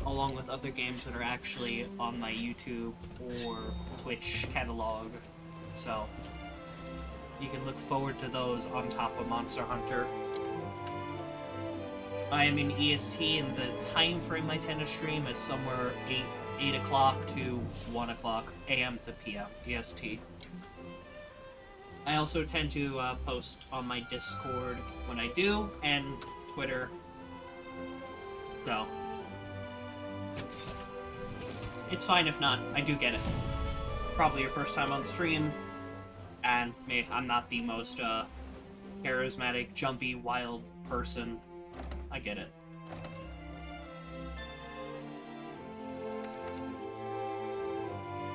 along with other games that are actually on my YouTube or Twitch catalog. So you can look forward to those on top of Monster Hunter. I am in EST, and the time frame I tend to stream is somewhere 8 o'clock to 1 o'clock AM to PM EST. I also tend to post on my Discord when I do, and Twitter. So it's fine if not. I do get it. Probably your first time on the stream, and I'm not the most charismatic, jumpy, wild person. I get it.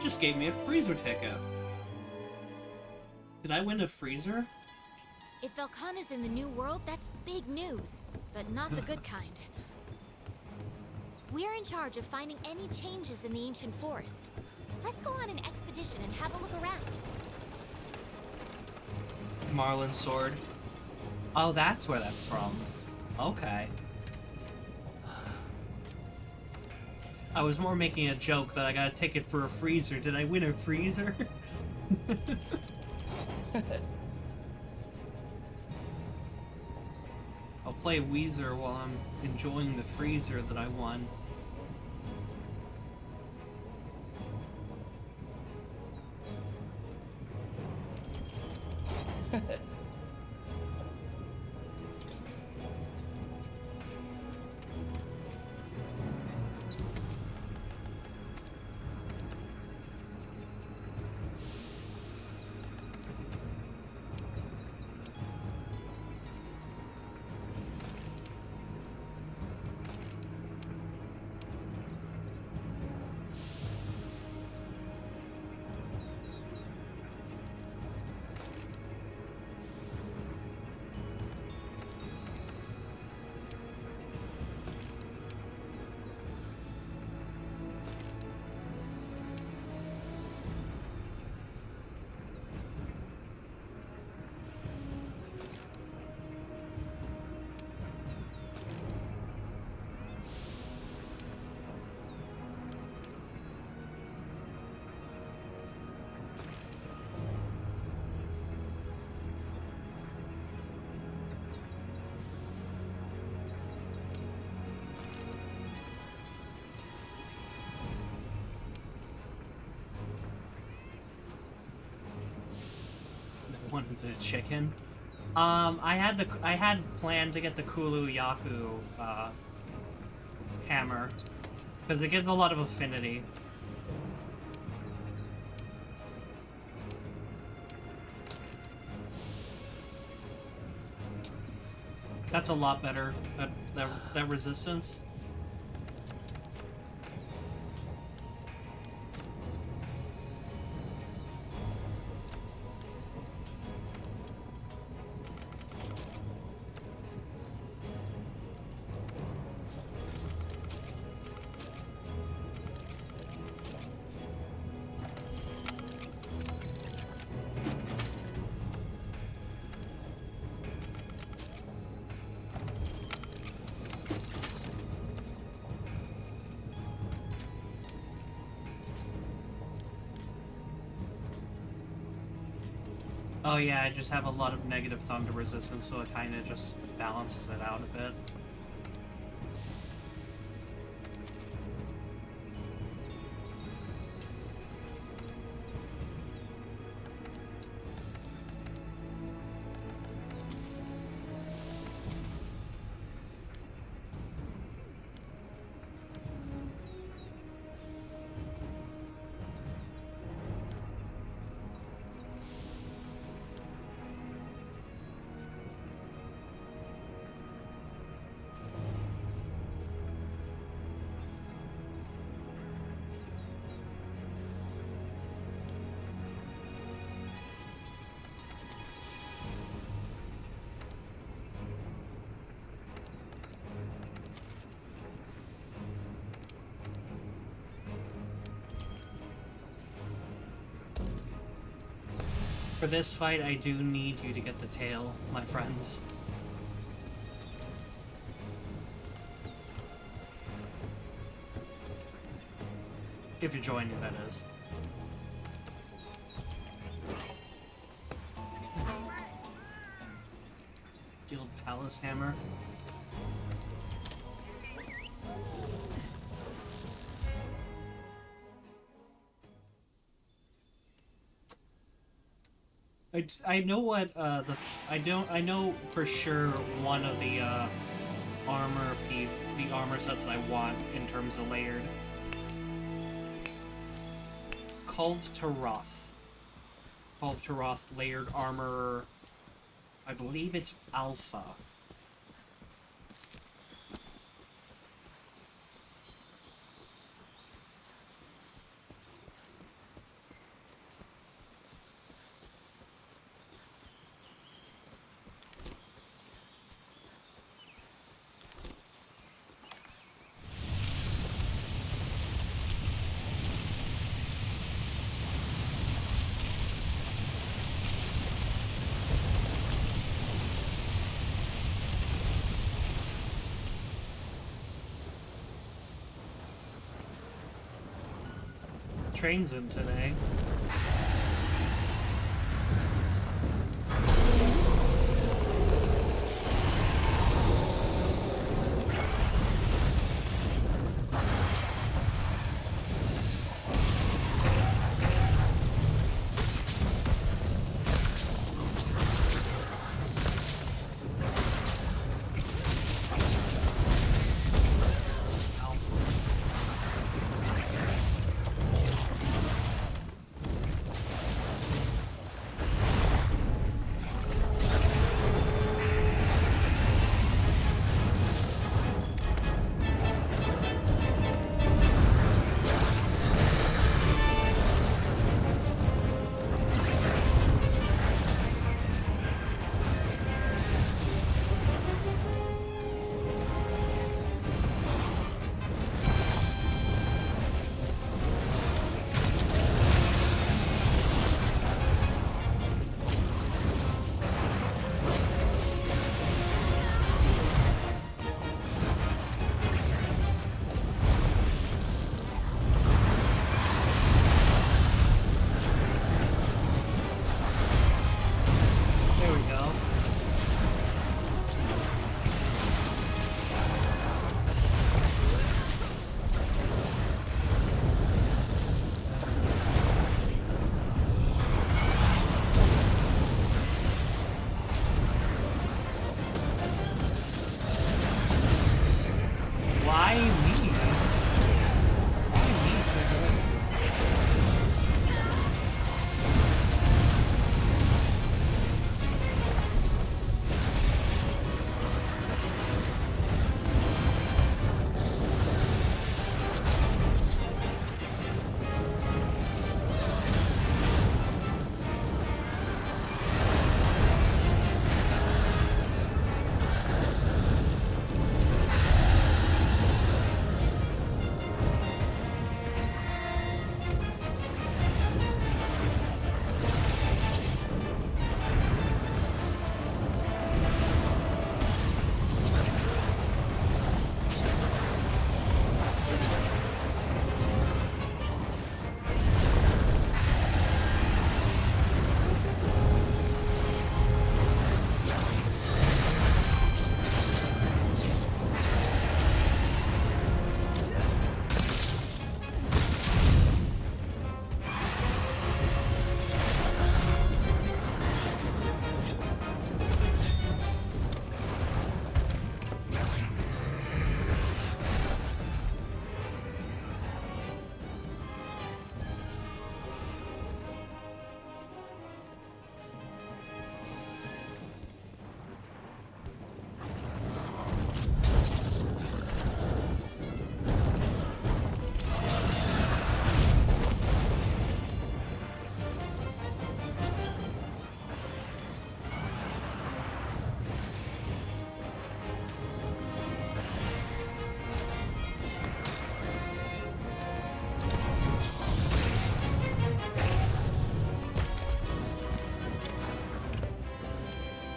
Just gave me a freezer ticket. Did I win a freezer? If Velkhana's in the New World, that's big news. But not the good kind. We're in charge of finding any changes in the ancient forest. Let's go on an expedition and have a look around. Marlin's sword. Oh, that's where that's from. Okay. I was more making a joke that I got a ticket for a freezer. Did I win a freezer? I'll play Weezer while I'm enjoying the freezer that I won. Wanted the chicken. I had planned to get the Kulu Yaku hammer because it gives a lot of affinity. That's a lot better. That resistance. Oh yeah, I just have a lot of negative thunder resistance, so it kind of just balances it out a bit. For this fight, I do need you to get the tail, my friend. If you're joining, that is. Guild Palace Hammer. I know what I know for sure one of the armor sets I want in terms of layered. Kulve Taroth layered armor. I believe it's alpha. Trains in today.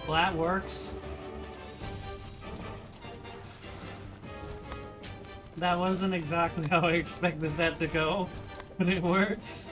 Well, that works. That wasn't exactly how I expected that to go, but it works.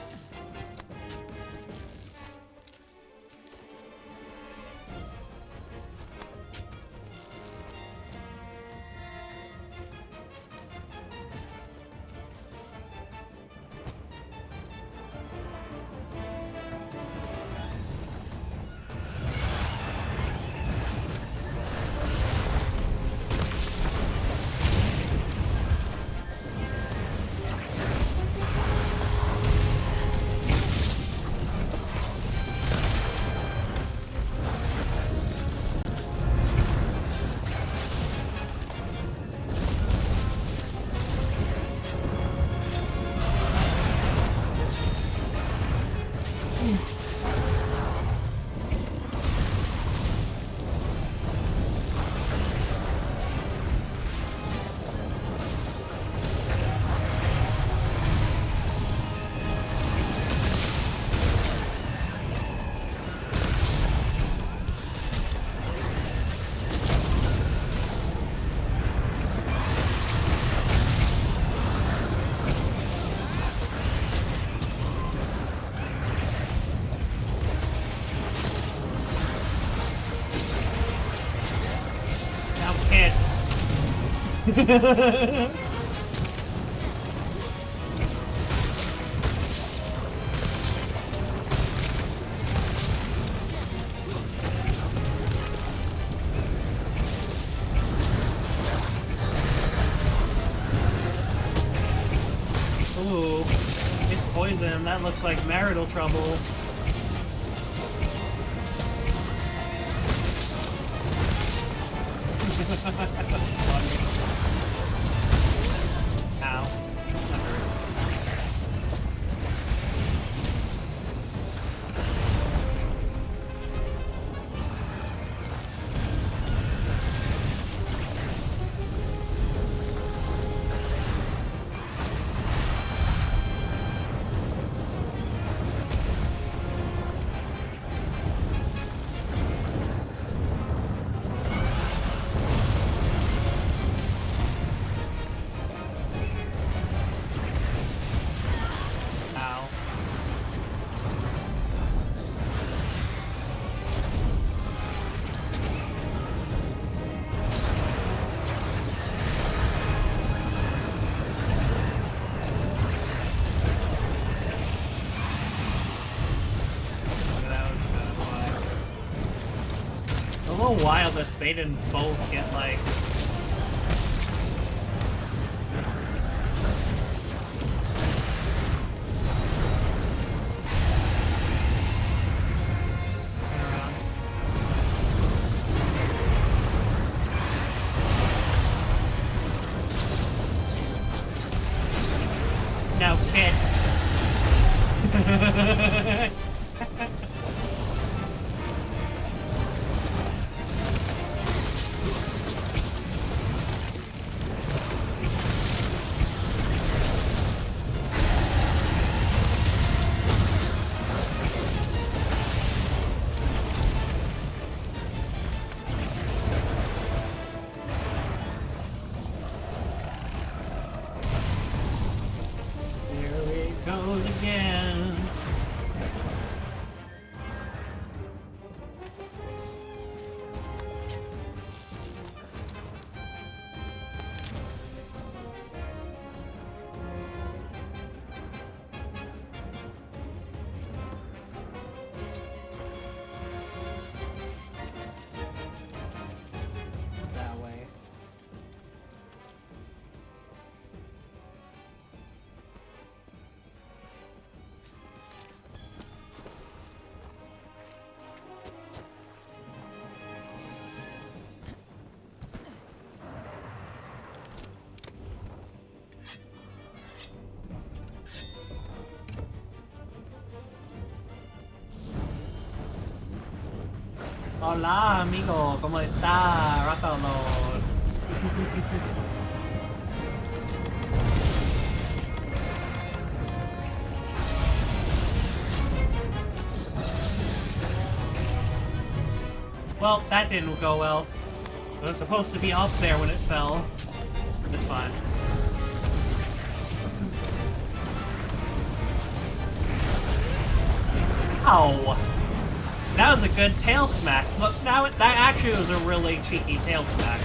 Ooh, it's poison. That looks like marital trouble. That's funny. Ow. That hurt. A little wild that they didn't both get like now kiss. Again. That way. Hola, amigo, ¿cómo está? Rátalos. Well, that didn't go well. It was supposed to be up there when it fell. It's fine. Ow! That was a good tail smack. Look, now that actually was a really cheeky tail smack.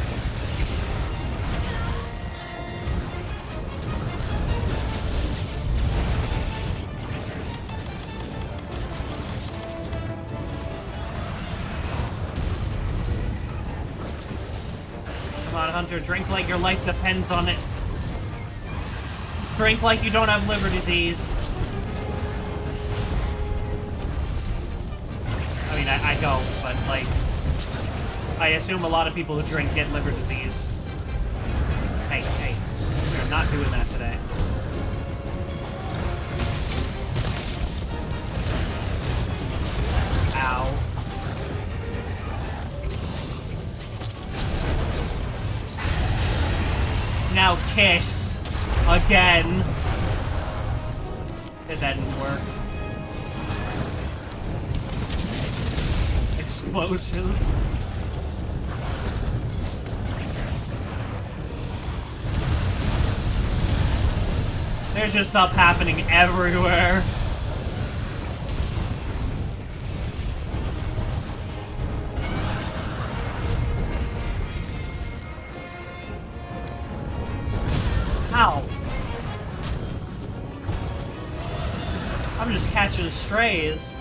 Come on, Hunter, drink like your life depends on it. Drink like you don't have liver disease. I mean, I don't, but, like, I assume a lot of people who drink get liver disease. Hey, hey, we're not doing that today. Ow. Now kiss. Again. That didn't work. Explosions. There's just stuff happening everywhere. Ow. I'm just catching strays.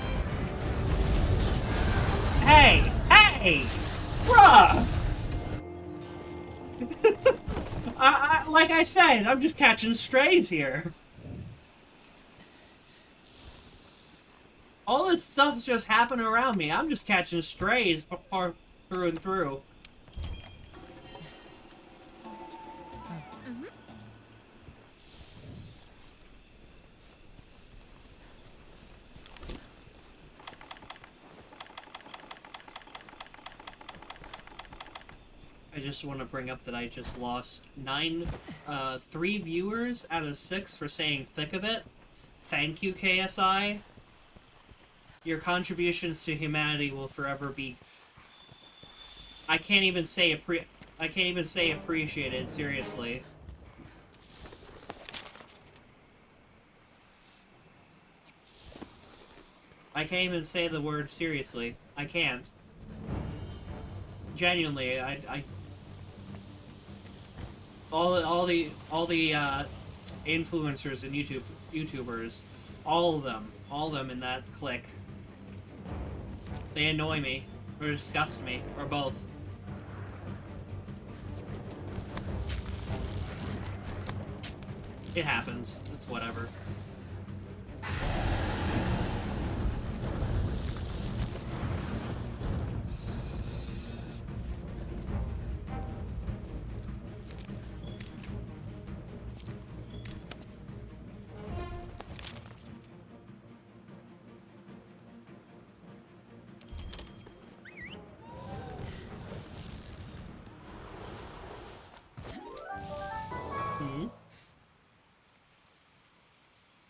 Hey! Hey! Bruh! Like I said, I'm just catching strays here. All this stuff's just happening around me. I'm just catching strays through and through. I just want to bring up that I just lost 3 viewers out of 6 for saying thick of it. Thank you, KSI. Your contributions to humanity will forever be... I can't even say appreciated, seriously. I can't even say the word seriously. I can't. Genuinely, all the influencers and YouTubers, all of them in that clique, they annoy me or disgust me or both. It happens. It's whatever.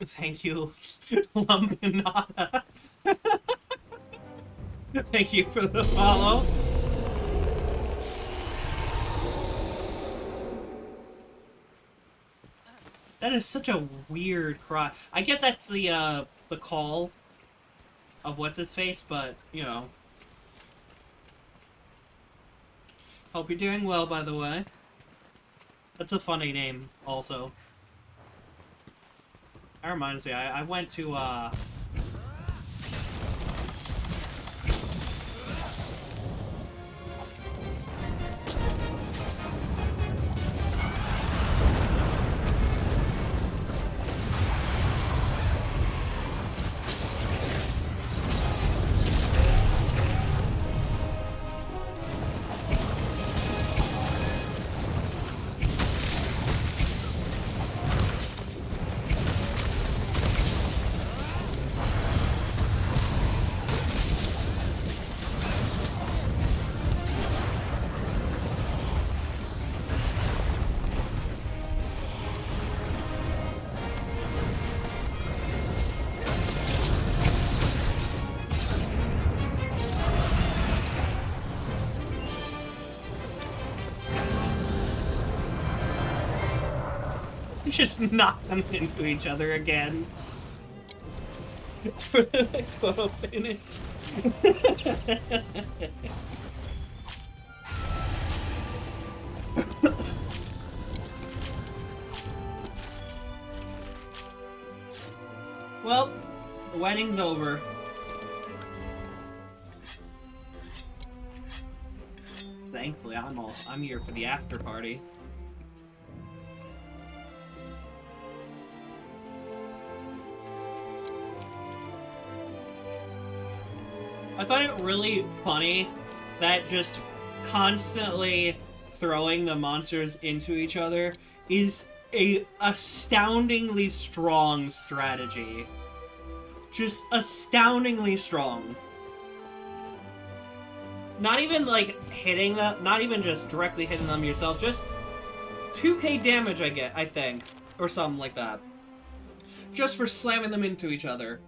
Thank you, Lumpinata. Thank you for the follow. That is such a weird cry. I get that's the call of what's-its-face, but, you know. Hope you're doing well, by the way. That's a funny name, also. That reminds me, I went to, Just knock them into each other again. For the photo finish. Well, the wedding's over. Thankfully, I'm here for the after party. I find it really funny that just constantly throwing the monsters into each other is a astoundingly strong strategy. Just astoundingly strong. Not even like hitting them, not even just directly hitting them yourself, just 2k damage I think, or something like that. Just for slamming them into each other.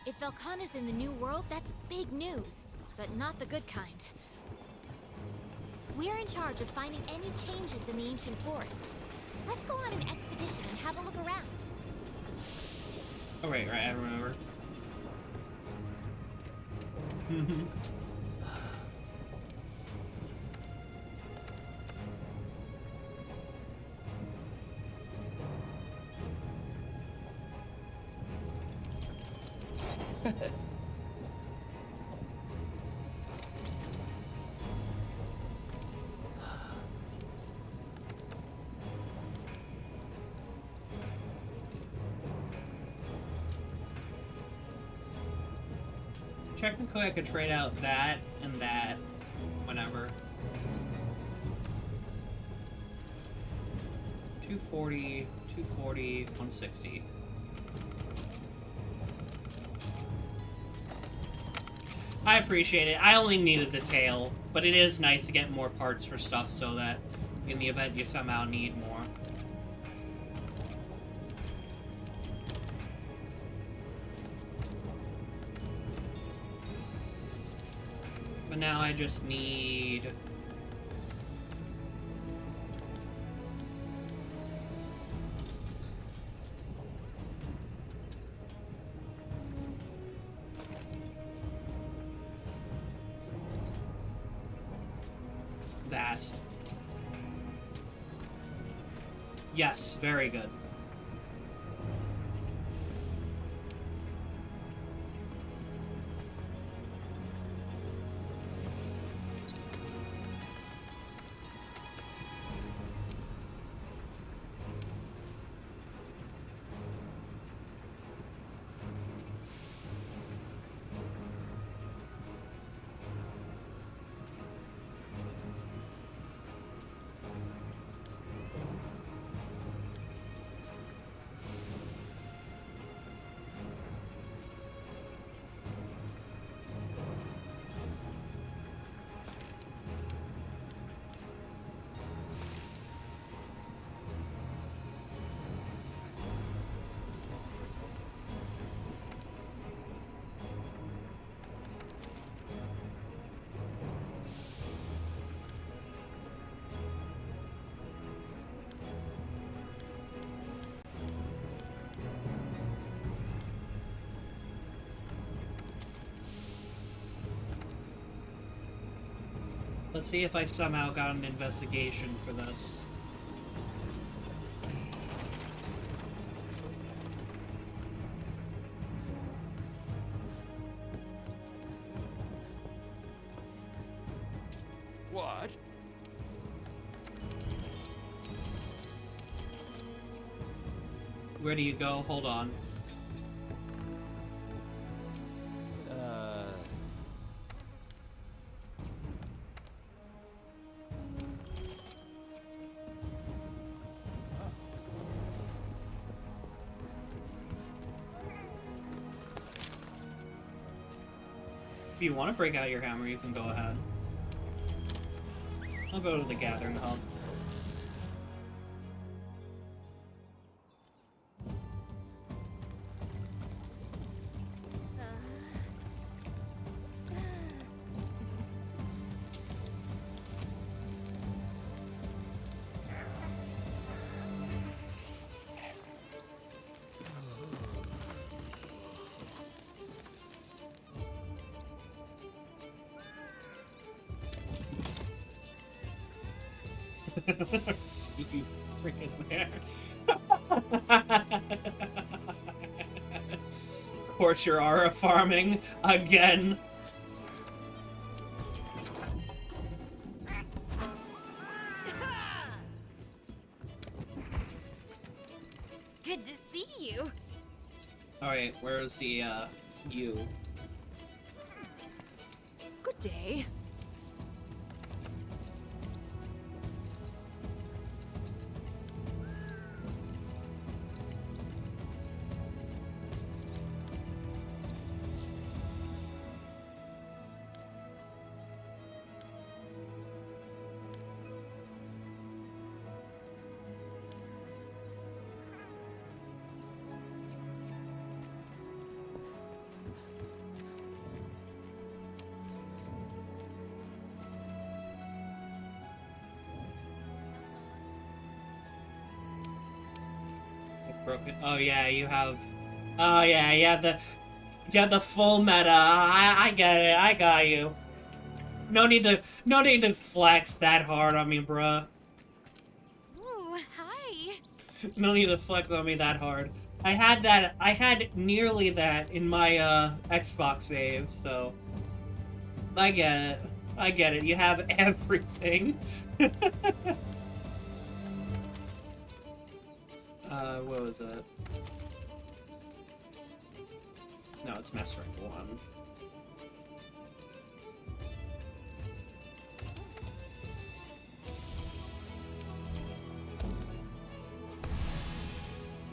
If Velkhana's in the New World, that's big news, but not the good kind. We're in charge of finding any changes in the ancient forest. Let's go on an expedition and have a look around. Oh, right, I remember. Technically, I could trade out that and that whenever. 240, 240, 160. I appreciate it. I only needed the tail, but it is nice to get more parts for stuff so that in the event you somehow need more. But now I just need... that. Yes, very good. Let's see if I somehow got an investigation for this. What? Where do you go? Hold on. If you want to break out your hammer, you can go ahead. I'll go to the gathering hub. See you freaking there. Torture aura farming again. Good to see you. Alright, where's the, you? Good day. Broken. Oh yeah, you have. Oh yeah, the full meta. I get it. I got you. No need to flex that hard on me, bruh. Ooh, hi. No need to flex on me that hard. I had nearly that in my Xbox save, so I get it. You have everything. What was it? No, it's Mass Rank 1.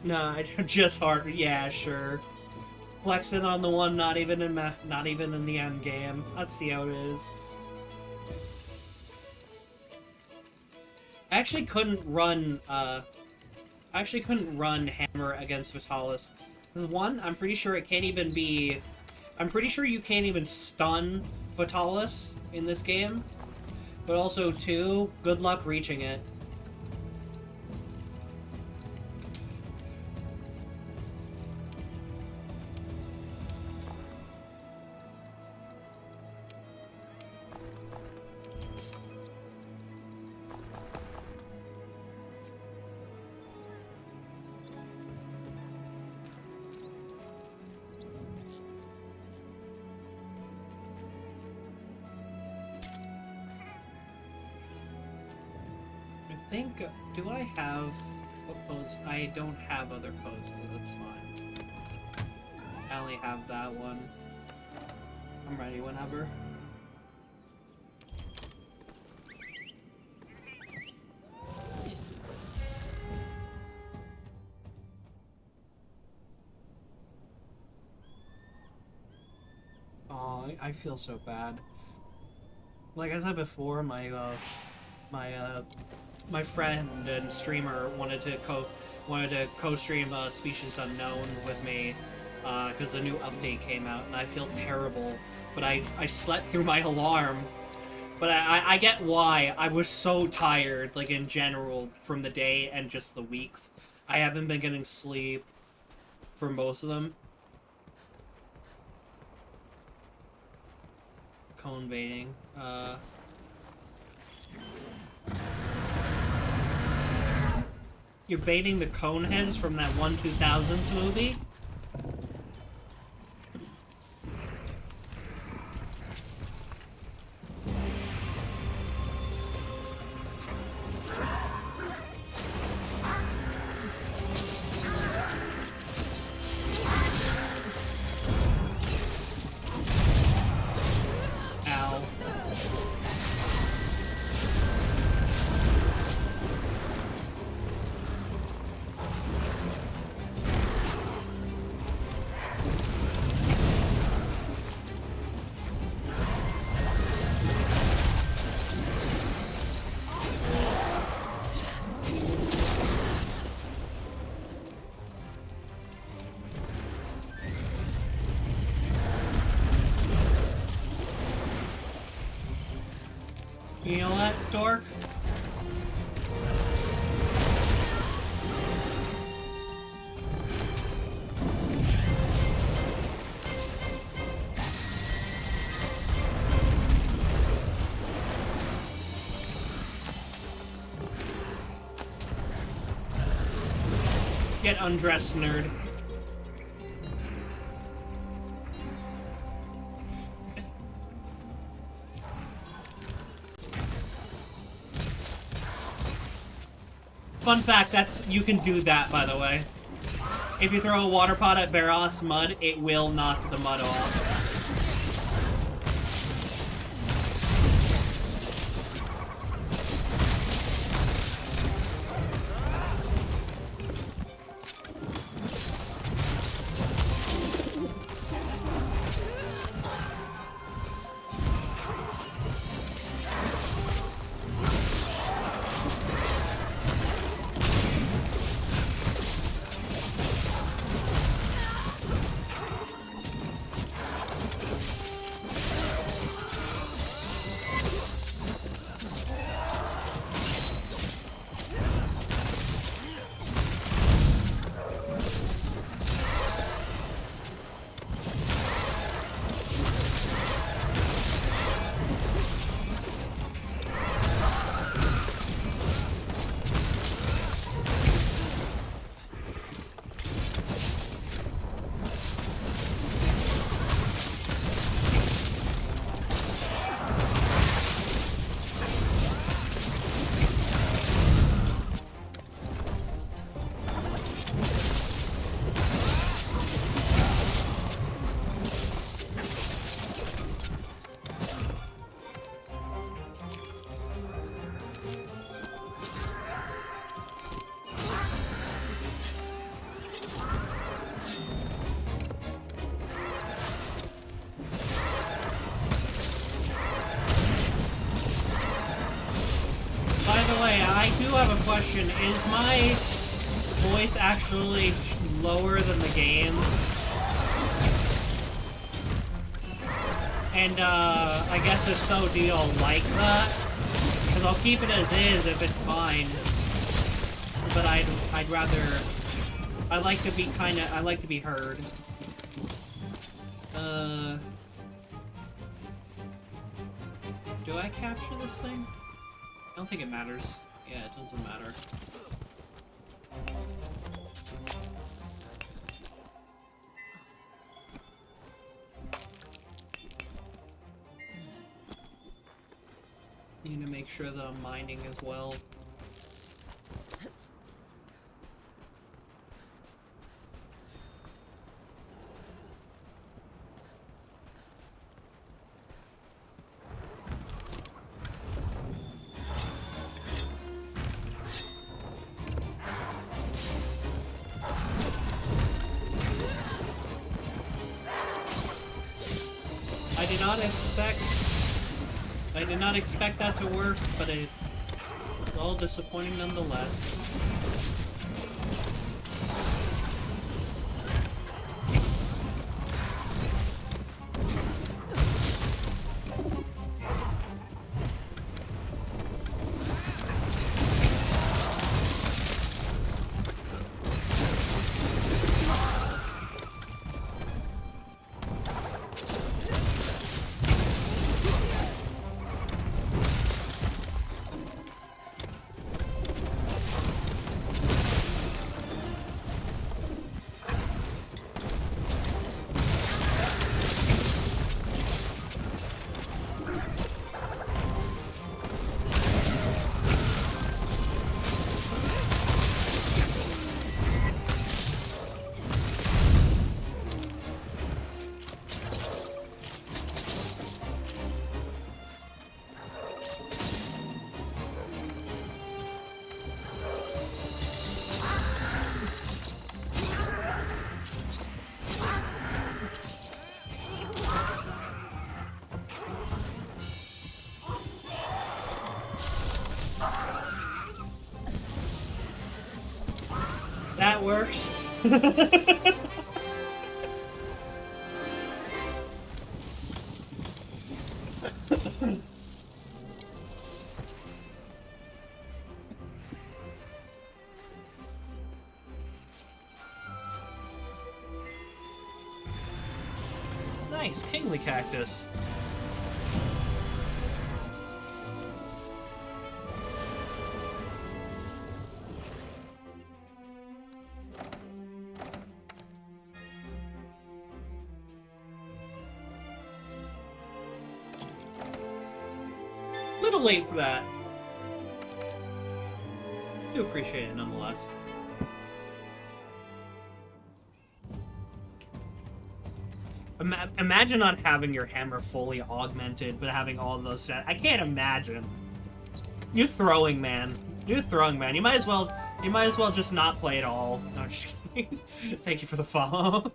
Nah, just hard. Yeah, sure. Flexing on the one not even in the end game. I see how it is. I actually couldn't run Hammer against Vitalis. One, I'm pretty sure it can't even be. I'm pretty sure you can't even stun Vitalis in this game. But also, two, good luck reaching it. Do I have what pose? I don't have other poses. That's fine. I only have that one. I'm ready whenever. Oh, I feel so bad. Like I said before, my friend and streamer wanted to co-stream Species Unknown with me because the new update came out, and I feel terrible. But I slept through my alarm. But I get why. I was so tired, like in general, from the day and just the weeks. I haven't been getting sleep for most of them. Cone baiting. You're baiting the Coneheads from that 2000s movie? Ow. You know what, dork? Get undressed, nerd. Fun fact, you can do that, by the way. If you throw a water pot at Barros mud, it will knock the mud off. I do have a question. Is my voice actually lower than the game? And, I guess if so, do y'all like that? Because I'll keep it as is if it's fine. But I'd rather... I like to be heard. Do I capture this thing? I don't think it matters. Yeah, it doesn't matter. Need to make sure that I'm mining as well. I did not expect that to work, but it's all disappointing nonetheless. That works. Nice, kingly cactus. little late for that. Do appreciate it nonetheless. Imagine not having your hammer fully augmented, but having all of those set. I can't imagine. You're throwing, man. You're throwing, man. You might as well just not play at all. No, I'm just kidding. Thank you for the follow.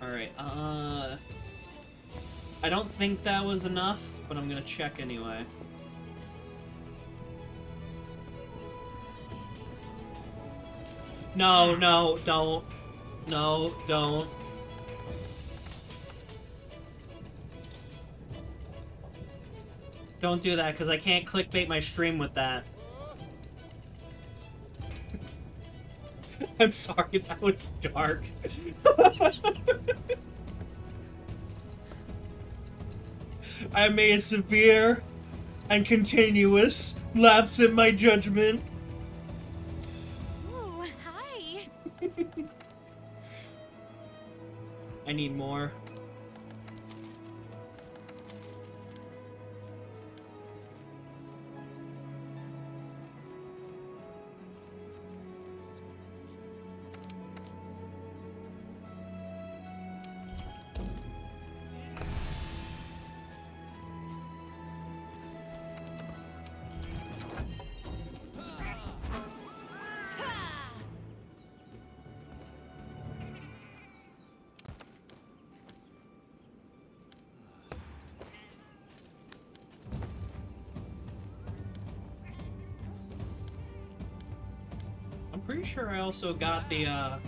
Alright, I don't think that was enough, but I'm gonna check anyway. No, no, don't. No, don't. Don't do that, because I can't clickbait my stream with that. I'm sorry, that was dark. I made a severe and continuous lapse in my judgment. Ooh, hi. I need more. Pretty sure I also got the,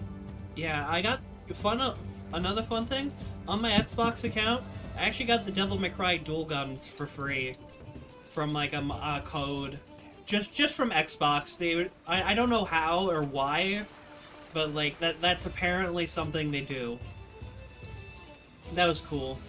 yeah, I got another fun thing. On my Xbox account, I actually got the Devil May Cry dual guns for free from, like, a code. Just from Xbox. I don't know how or why, but, like, that's apparently something they do. That was cool.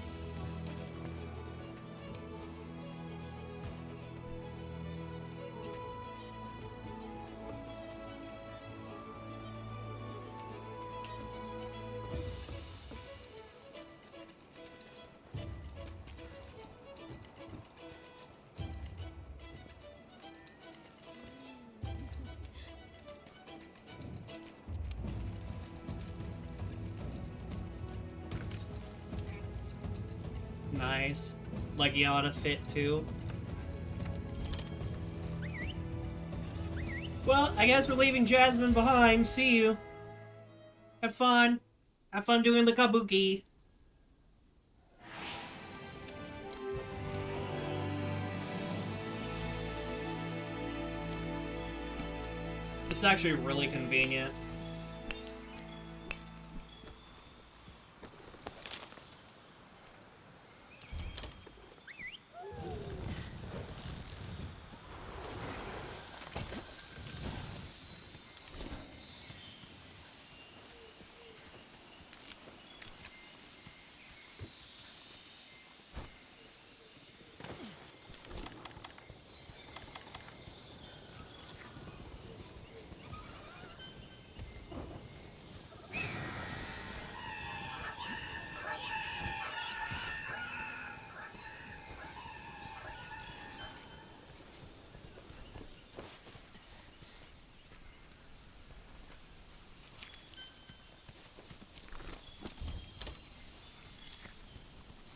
Nice. Legiana fit too. Well, I guess we're leaving Jasmine behind. See you. Have fun. Have fun doing the kabuki. This is actually really convenient.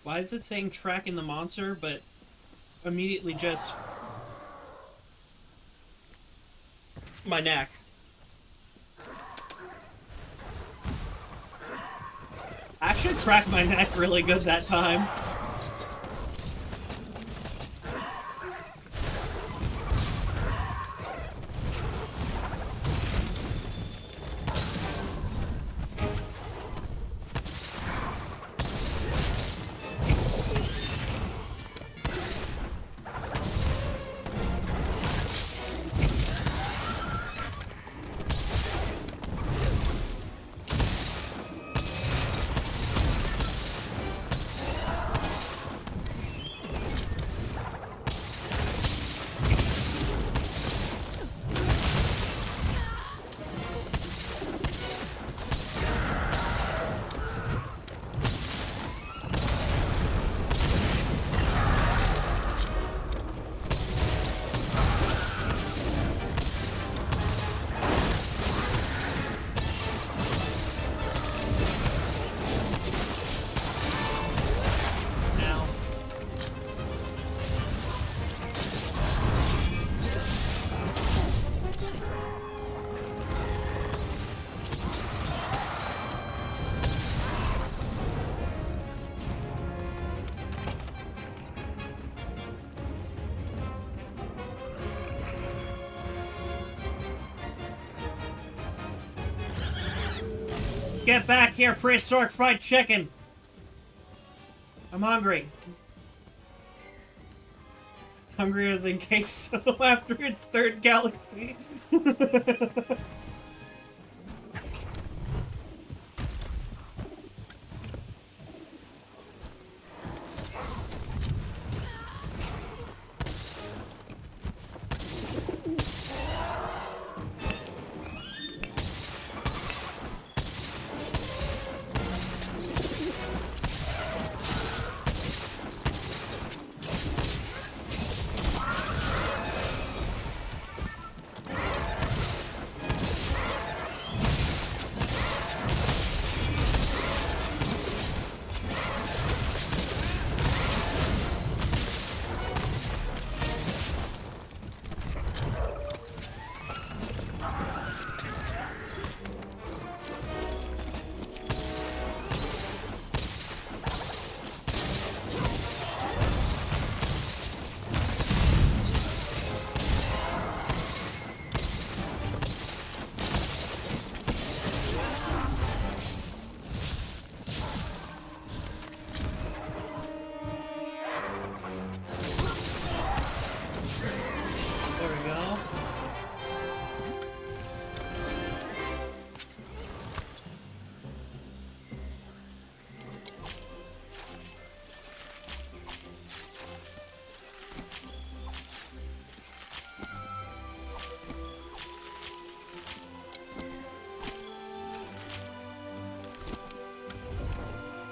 Why is it saying tracking the monster, but immediately just my neck? I actually cracked my neck really good that time. Get back here, prehistoric fried chicken! I'm hungry. Hungrier than queso after its third galaxy.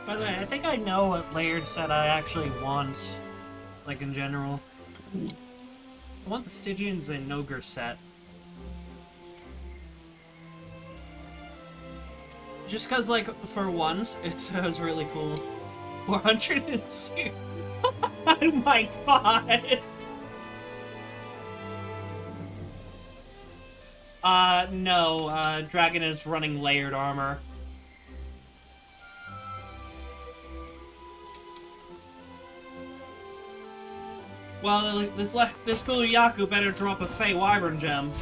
By the way, I think I know what layered set I actually want, like in general. I want the Stygians and Ogre set. Just cause, like, for once, it was really cool. 402. Oh my god! No, Dragon is running layered armor. Well, this cool Yaku better drop a Fey Wyvern gem.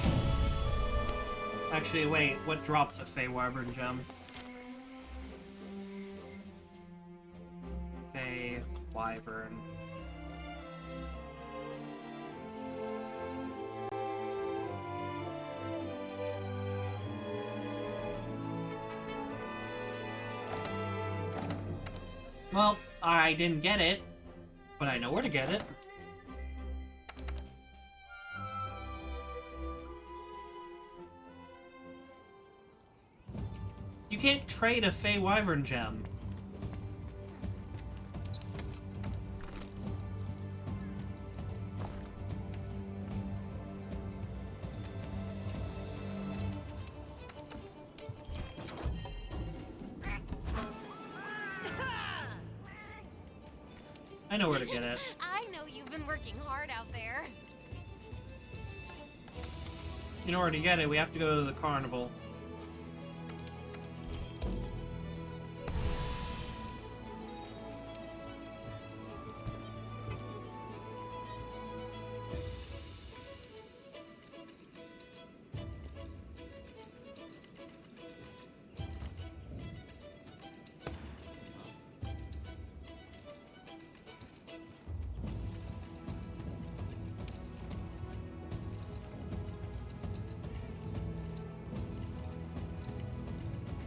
Actually, wait, what drops a Fey Wyvern gem? Fey Wyvern. Well, I didn't get it, but I know where to get it. You can't trade a Fey Wyvern gem. I know where to get it. I know you've been working hard out there. You know where to get it. We have to go to the carnival.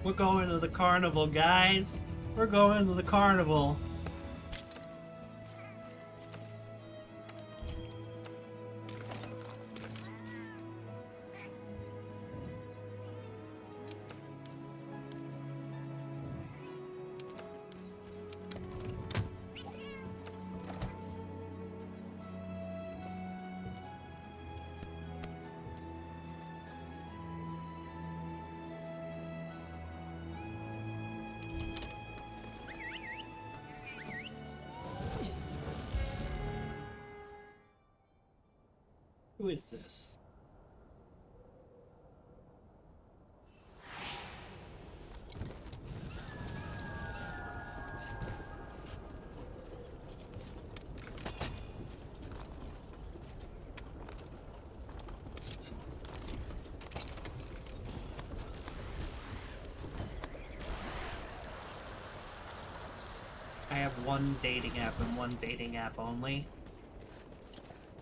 We're going to the carnival, guys. We're going to the carnival. Who is this? I have one dating app and one dating app only.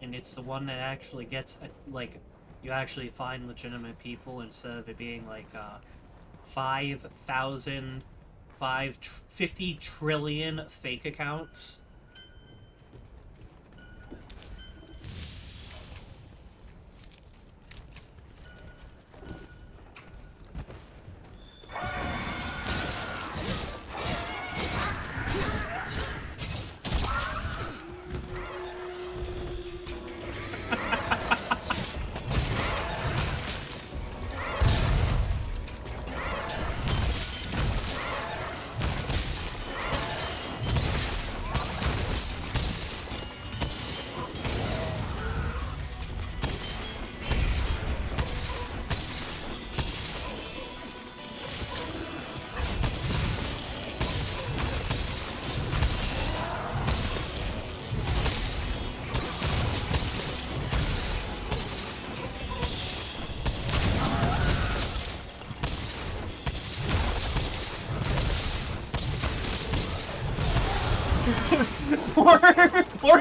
And it's the one that actually gets, like, you actually find legitimate people instead of it being like 50 trillion fake accounts. Poor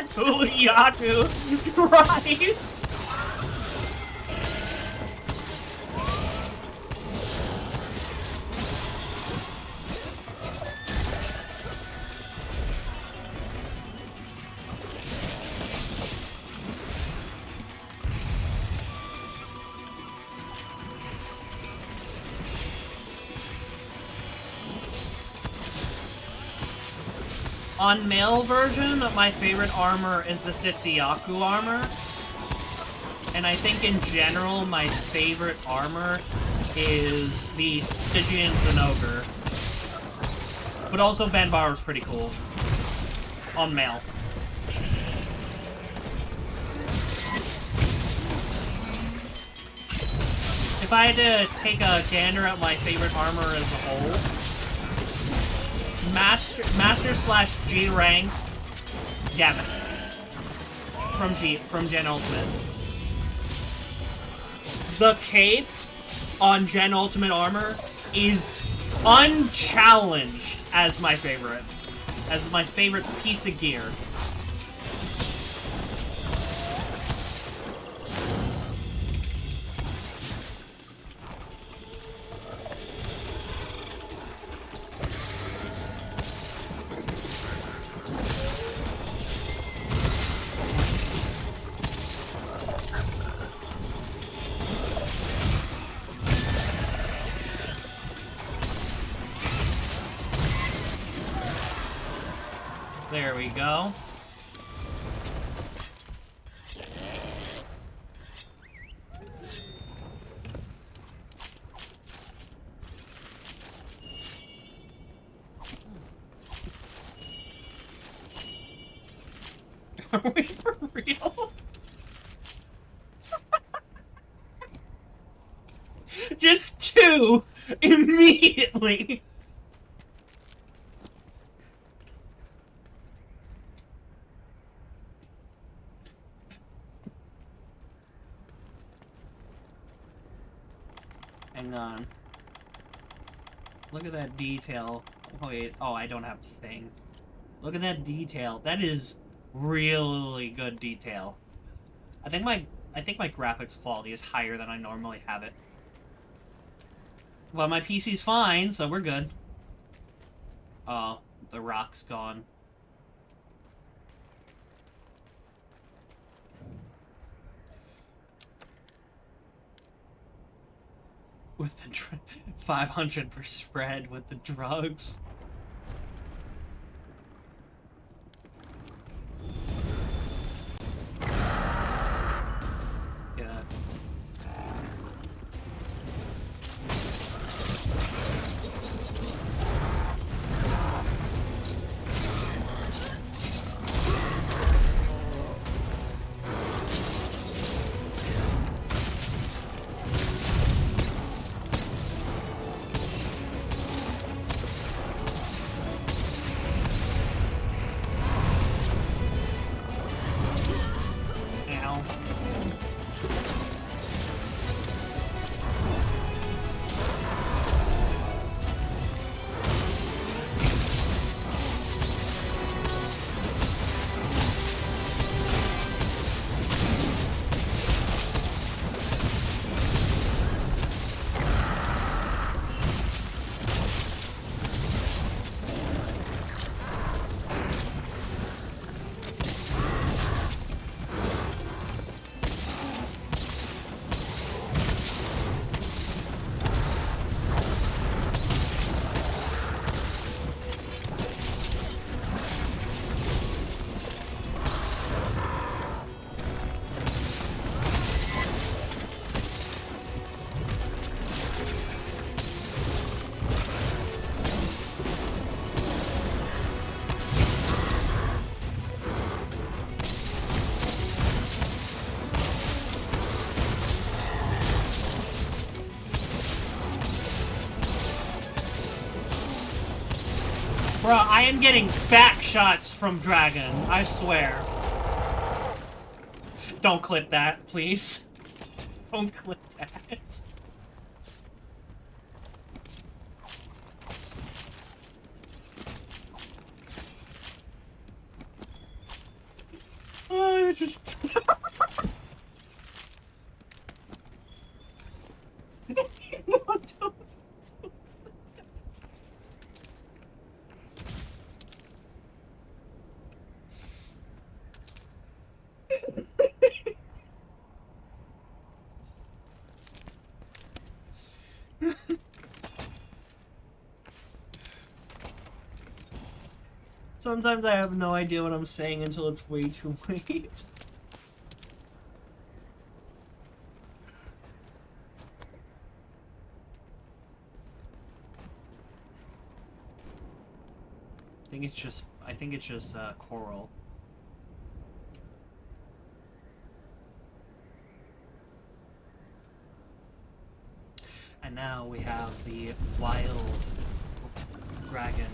Kuliyaku. Christ. On male version, my favorite armor is the Setsuyaku armor. And I think in general, my favorite armor is the Stygian Zenogre. But also Banbaru's pretty cool. On male. If I had to take a gander at my favorite armor as a whole, Master slash G rank Gavin from Gen Ultimate. The cape on Gen Ultimate armor is unchallenged as my favorite piece of gear. There we go. Are we for real? Just two immediately. Hang on. Look at that detail. Wait, oh, I don't have the thing. Look at that detail. That is really good detail. I think my graphics quality is higher than I normally have it. Well, my PC's fine, so we're good. Oh, the rock's gone. With the 500 per spread with the drugs. Yeah. Bro, I am getting back shots from Dragon, I swear. Don't clip that, please. Don't clip that. Oh, you just... Sometimes I have no idea what I'm saying until it's way too late. I think it's just coral. And now we have the wild dragon.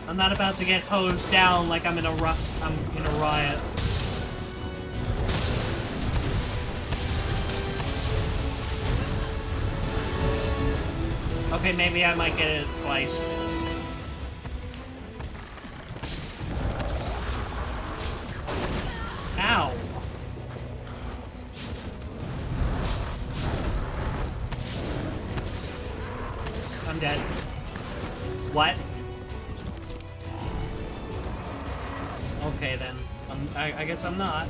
I'm not about to get hosed down like I'm in a riot. Okay, maybe I might get it twice. Ow! I'm dead. What? Okay then. I guess I'm not.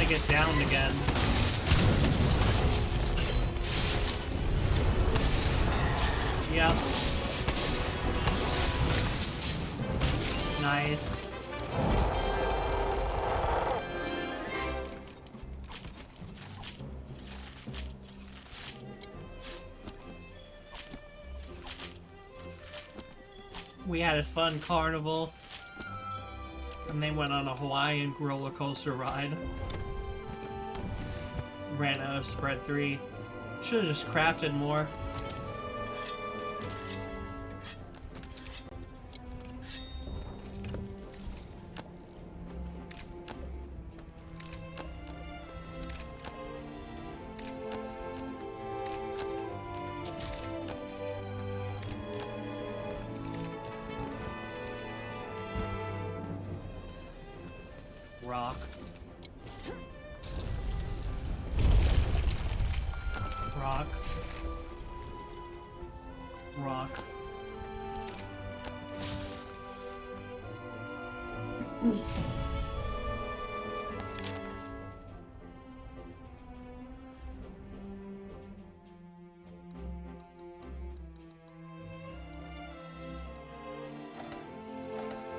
Get downed again. Yep. Nice. We had a fun carnival, and they went on a Hawaiian roller coaster ride. Ran out of spread 3. Should've just crafted more. Rock. Rock. Rock.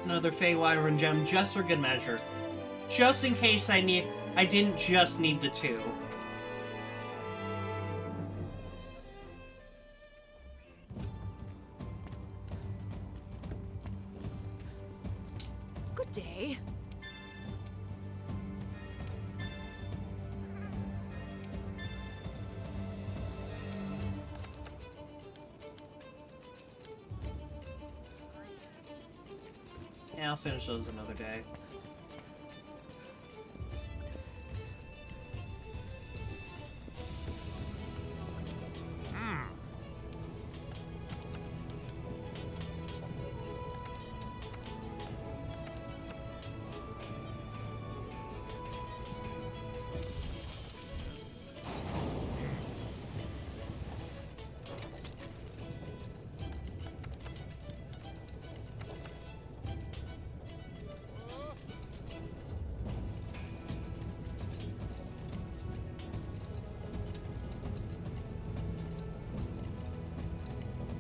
Another Fey Wyvern gem just for good measure. Just in case I didn't just need the 2. Good day. Yeah, I'll finish those another day.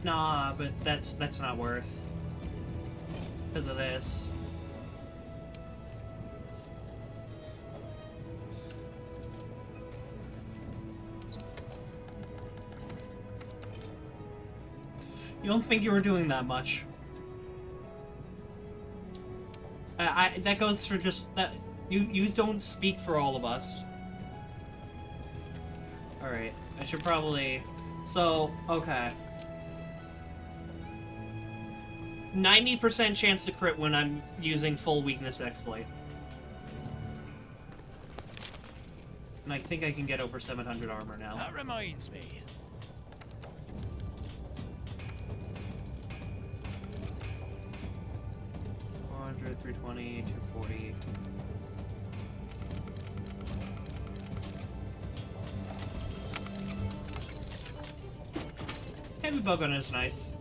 Nah, but that's not worth. Because of this. You don't think you were doing that much? That goes for just that. You don't speak for all of us. All right, I should probably. So okay. 90% chance to crit when I'm using full weakness exploit. And I think I can get over 700 armor now. That reminds me. $400, 320, 240. Heavy bowgun is nice.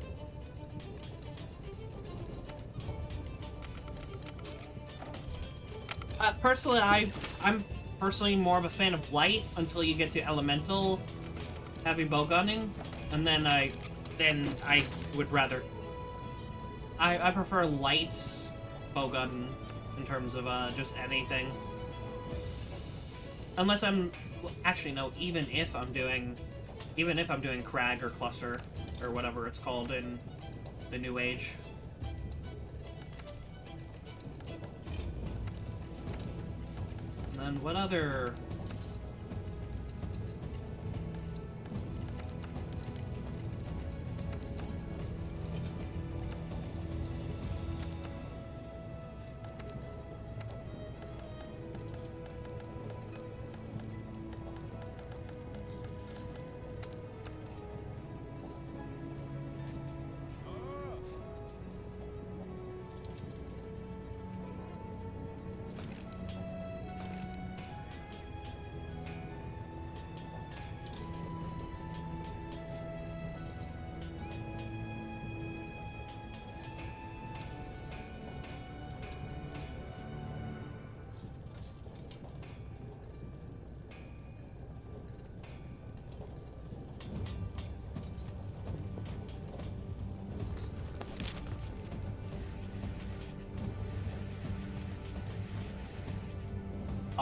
Personally, I'm personally more of a fan of light until you get to elemental heavy bowgunning, and then I would rather. I prefer light bowgun in terms of just anything. Unless I'm actually no, even if I'm doing crag or cluster or whatever it's called in the New Age. And what other...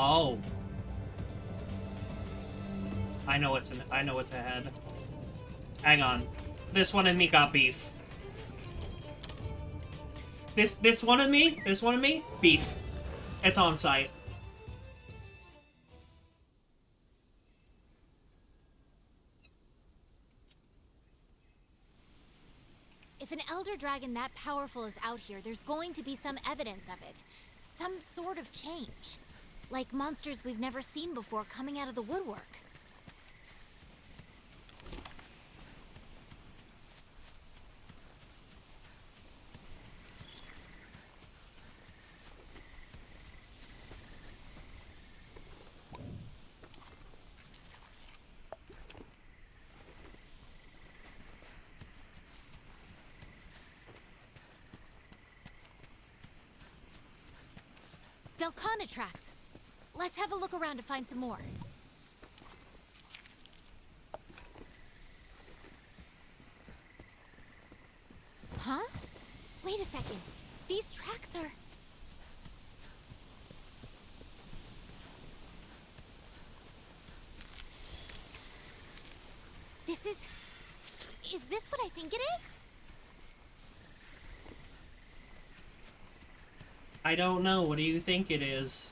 Oh. I know what's ahead. Hang on. This one and me got beef. This one and me? Beef. It's on site. If an Elder Dragon that powerful is out here, there's going to be some evidence of it. Some sort of change. Like monsters we've never seen before coming out of the woodwork. Velcana tracks. Let's have a look around to find some more. Huh? Wait a second. These tracks are... This is... Is this what I think it is? I don't know. What do you think it is?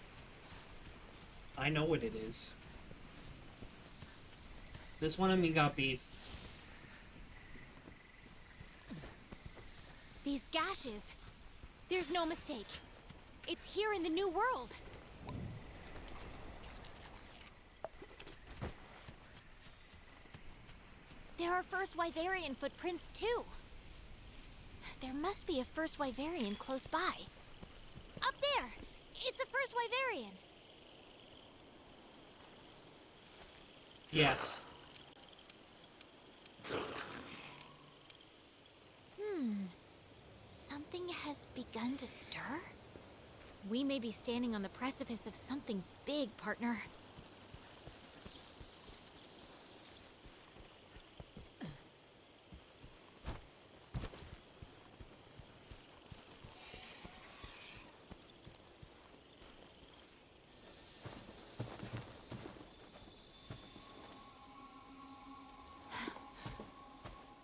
I know what it is. This one of me got beef. These gashes. There's no mistake. It's here in the New World. There are first Wyverian footprints, too. There must be a first Wyverian close by. Up there! It's a first Wyverian! Yes. Something has begun to stir? We may be standing on the precipice of something big, partner.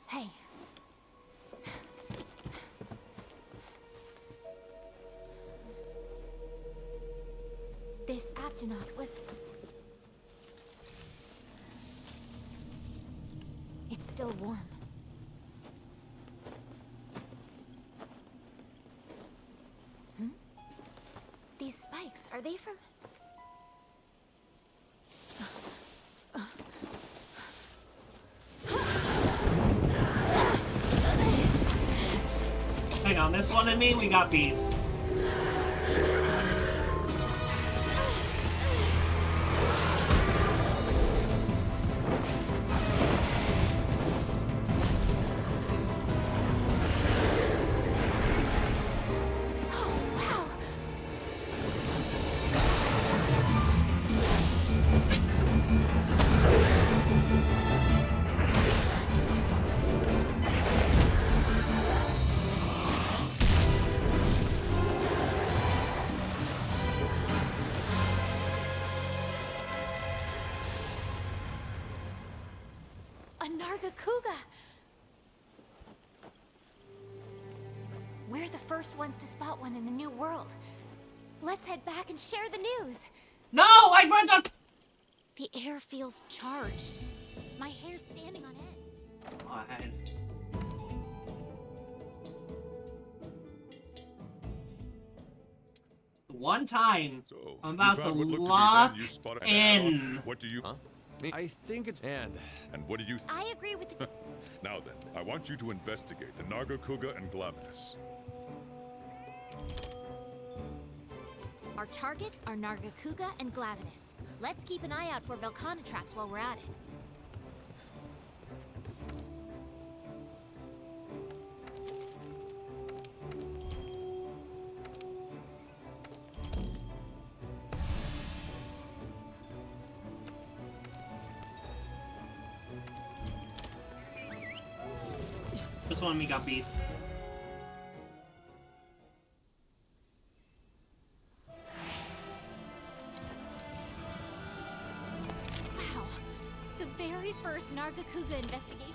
Hey. This Aptonoth was... It's still warm. These spikes, are they from... Hang on, this one and me, we got beef. A Nargacuga! We're the first ones to spot one in the New World. Let's head back and share the news. No, I want to... The air feels charged. My hair's standing on end. What? One time, So, I'm you about to found what looked be lock then, you spotted an in. add-on. What do you... Huh? I think it's and. And what do you... I agree with the... Now then, I want you to investigate the Nargacuga and Glavenus. Our targets are Nargacuga and Glavenus. Let's keep an eye out for Velcana tracks while we're at it. This one of me got beef. Wow. The very first Nargacuga investigation.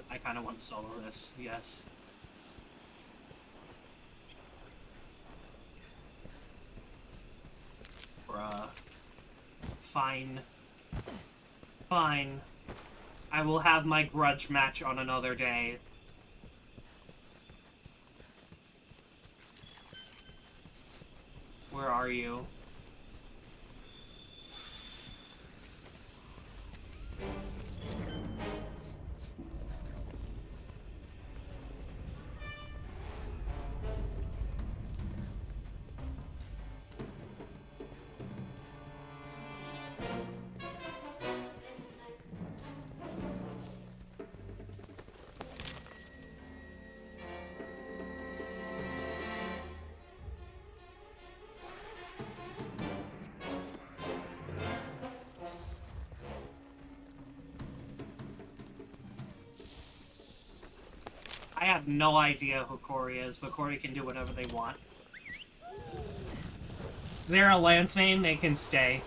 I kind of want to solo this, yes. Bruh. Fine. Fine. I will have my grudge match on another day. Where are you? have no idea who Corey is, but Corey can do whatever they want. They're a Lancemain, they can stay.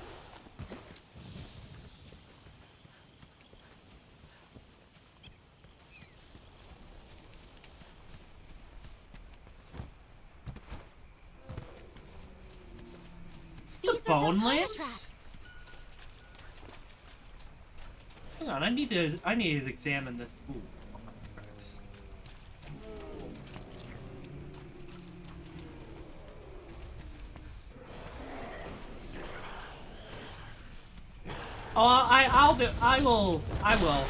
These Bone are Volcana Lance? traps. Hang on, I need to examine this. Ooh, artifacts. Oh, I will.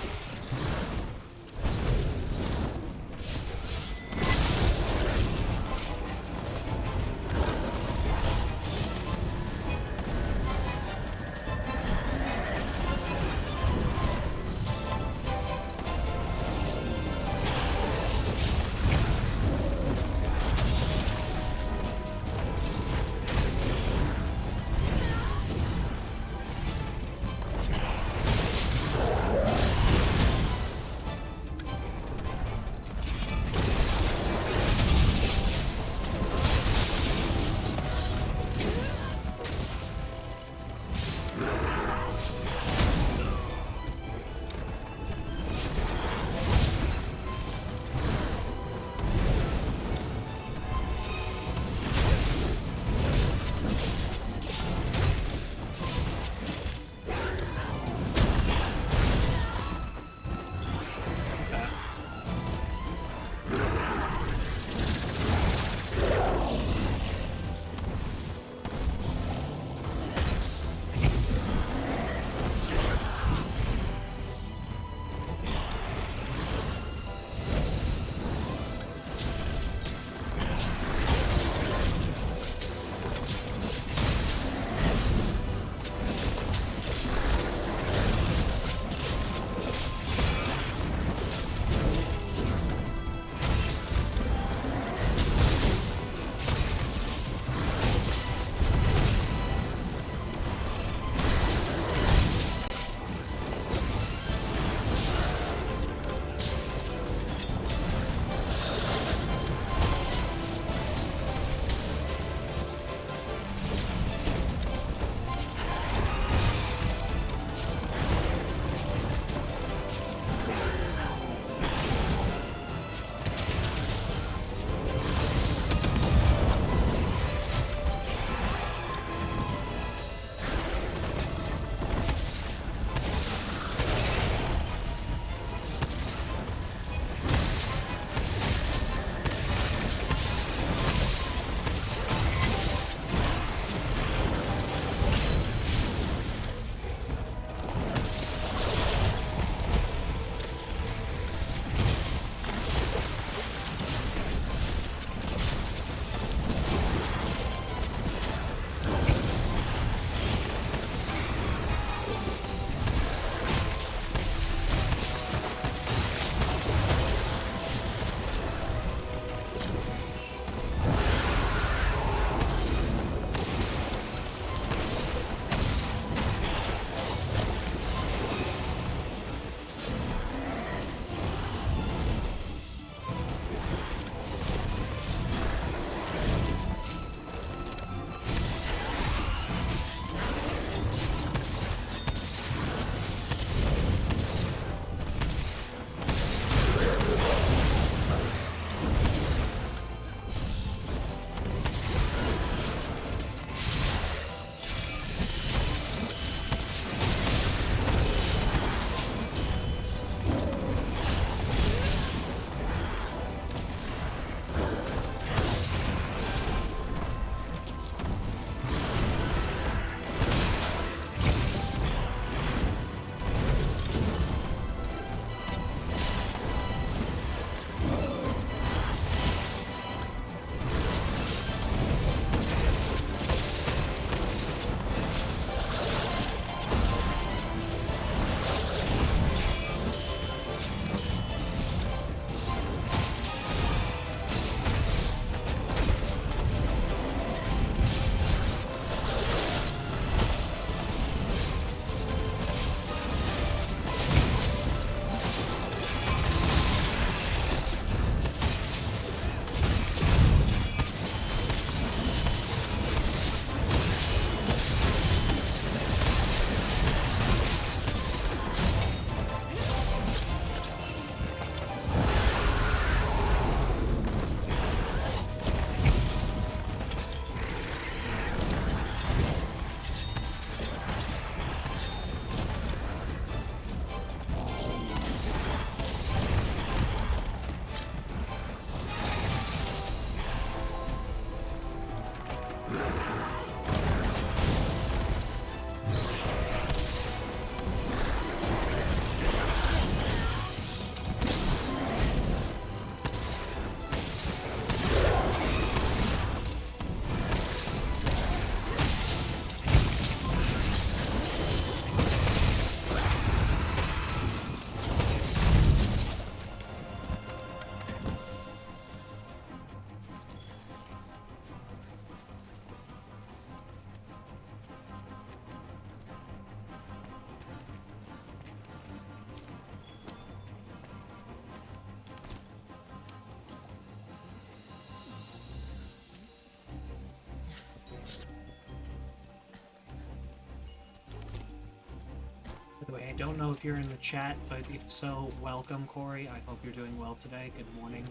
By the way, I don't know if you're in the chat, but if so, welcome, Corey. I hope you're doing well today. Good morning.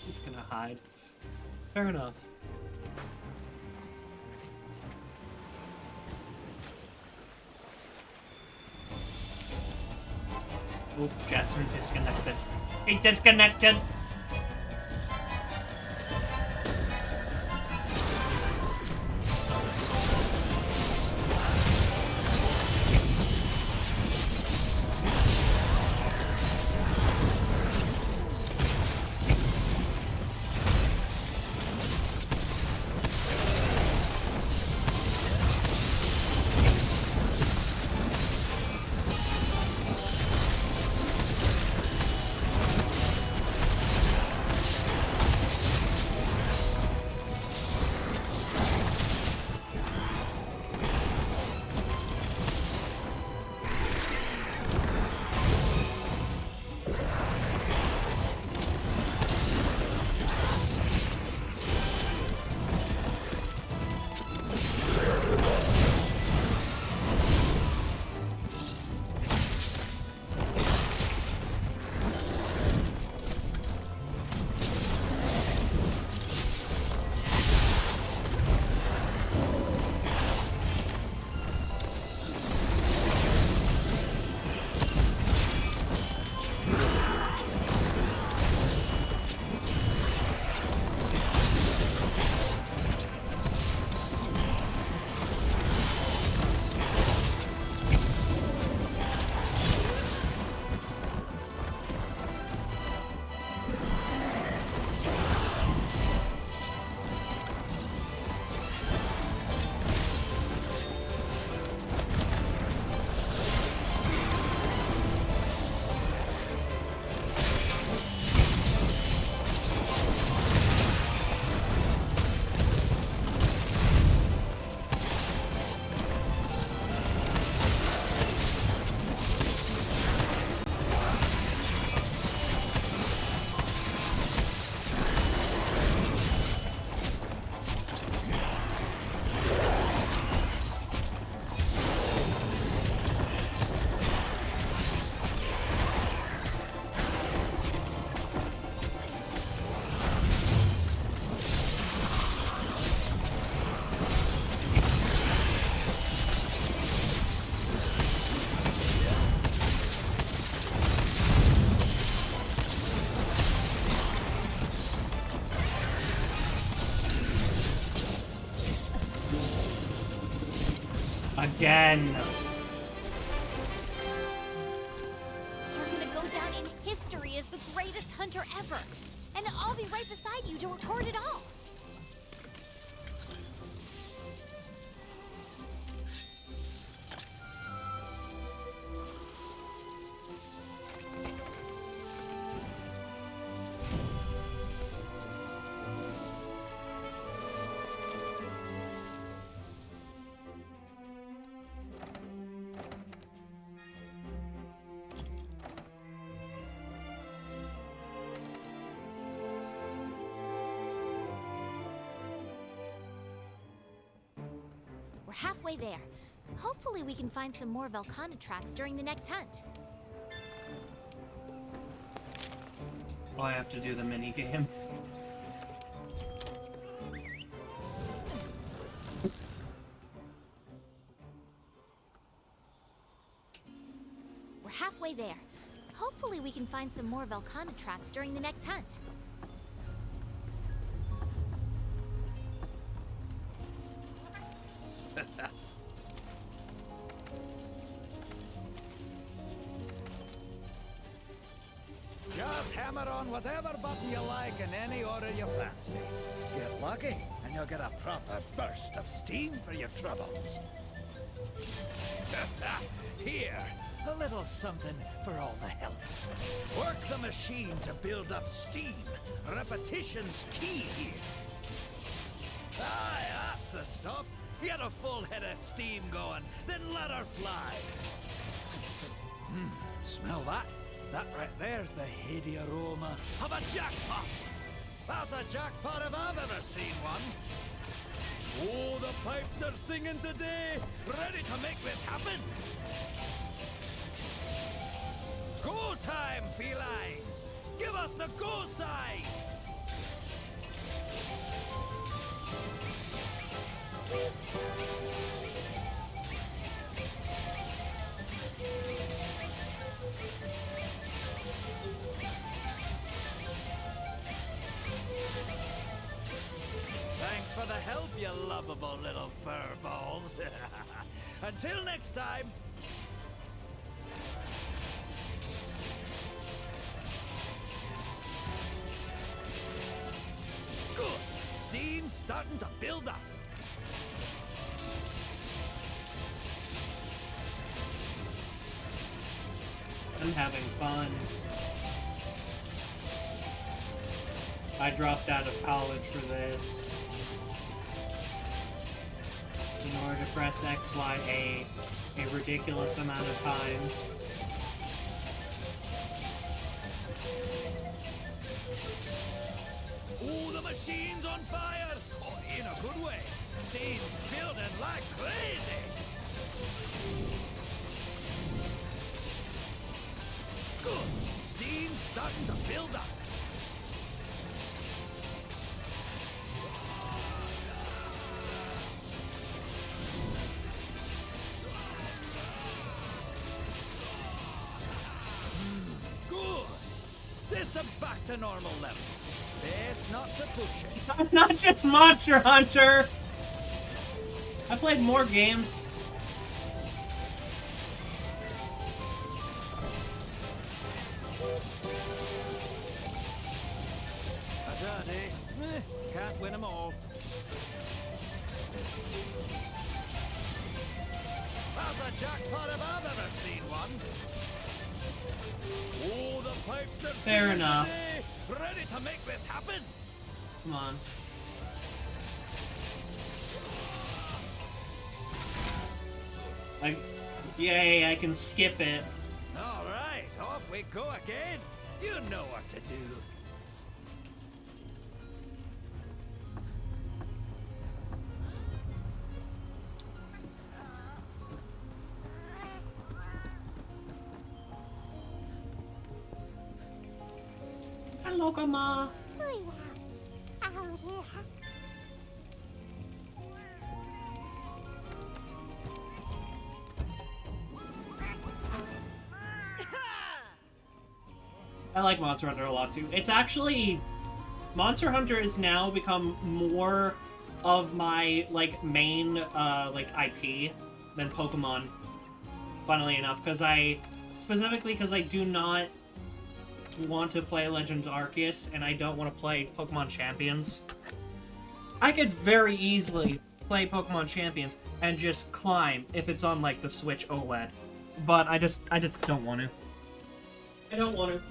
He's gonna hide. Fair enough. Oh, Jasmine disconnected. He disconnected! Again. You're gonna go down in history as the greatest hunter ever. And I'll be right beside you to record it all. We're halfway there. Hopefully we can find some more Velkhana tracks during the next hunt. Well, I have to do the mini game. we're halfway there. Hopefully we can find some more Velkhana tracks during the next hunt. Just hammer on whatever button you like in any order you fancy. Get lucky, and you'll get a proper burst of steam for your troubles. Here, a little something for all the help. Work the machine to build up steam. Repetition's key here. Aye, that's the stuff. Get a full head of steam going, then let her fly. Smell that? That right there's the heady aroma of a jackpot. That's a jackpot if I've ever seen one. Oh, the pipes are singing today. Ready to make this happen. Go time, felines. Give us the go sign. Thanks for the help, you lovable little furballs. Until next time. Good. Steam's starting to build up. I'm having fun. I dropped out of college for this. In order to press XY a ridiculous amount of times. Oh, the machine's on fire! Oh, in a good way. Steam's building like crazy. Good. Steam's starting to build up. Good. System's back to normal levels. Best not to push it. I'm not just Monster Hunter! I played more games. A dirty. Can't win them all. That's a jackpot if I've ever seen one. Oh, the pipes are Fair singing enough. today. Ready to make this happen? Come on. Yay, I can skip it. All right, off we go again. You know what to do. Hello, Grandma. I like Monster Hunter a lot too. It's actually... Monster Hunter has now become more of my, like, main, like, IP than Pokemon. Funnily enough, because specifically because I do not want to play Legends Arceus, and I don't want to play Pokemon Champions. I could very easily play Pokemon Champions and just climb if it's on, like, the Switch OLED. But I just don't want to. I don't want to.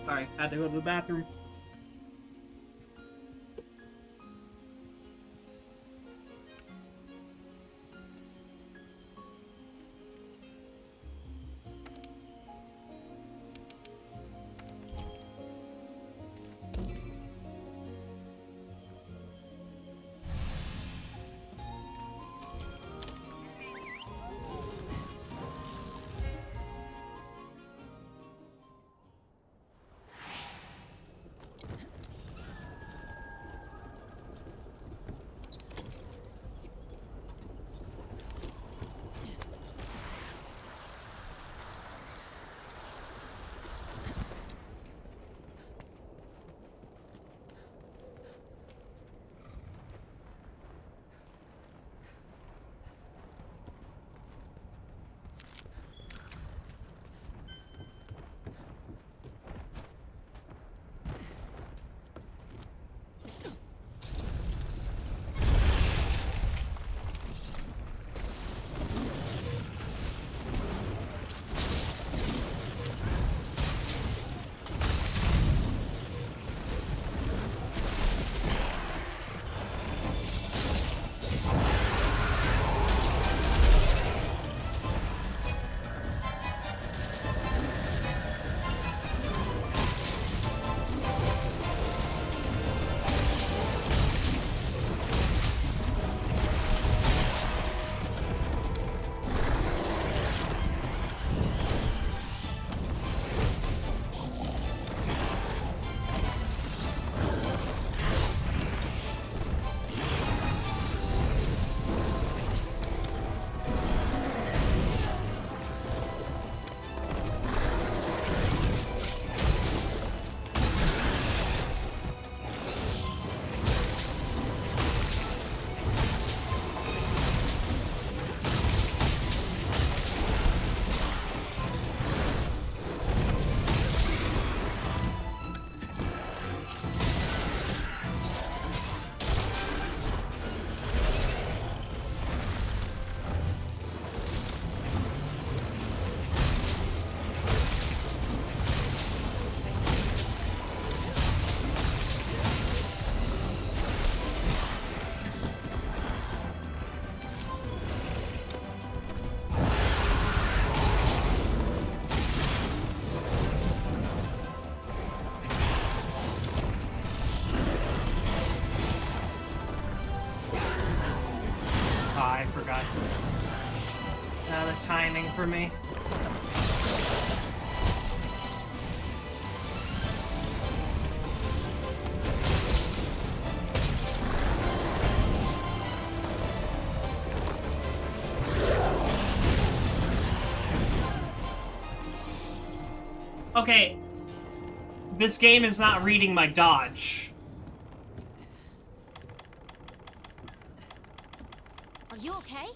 Sorry, had to go to the bathroom. I forgot the timing for me. Okay, this game is not reading my dodge. Are you okay?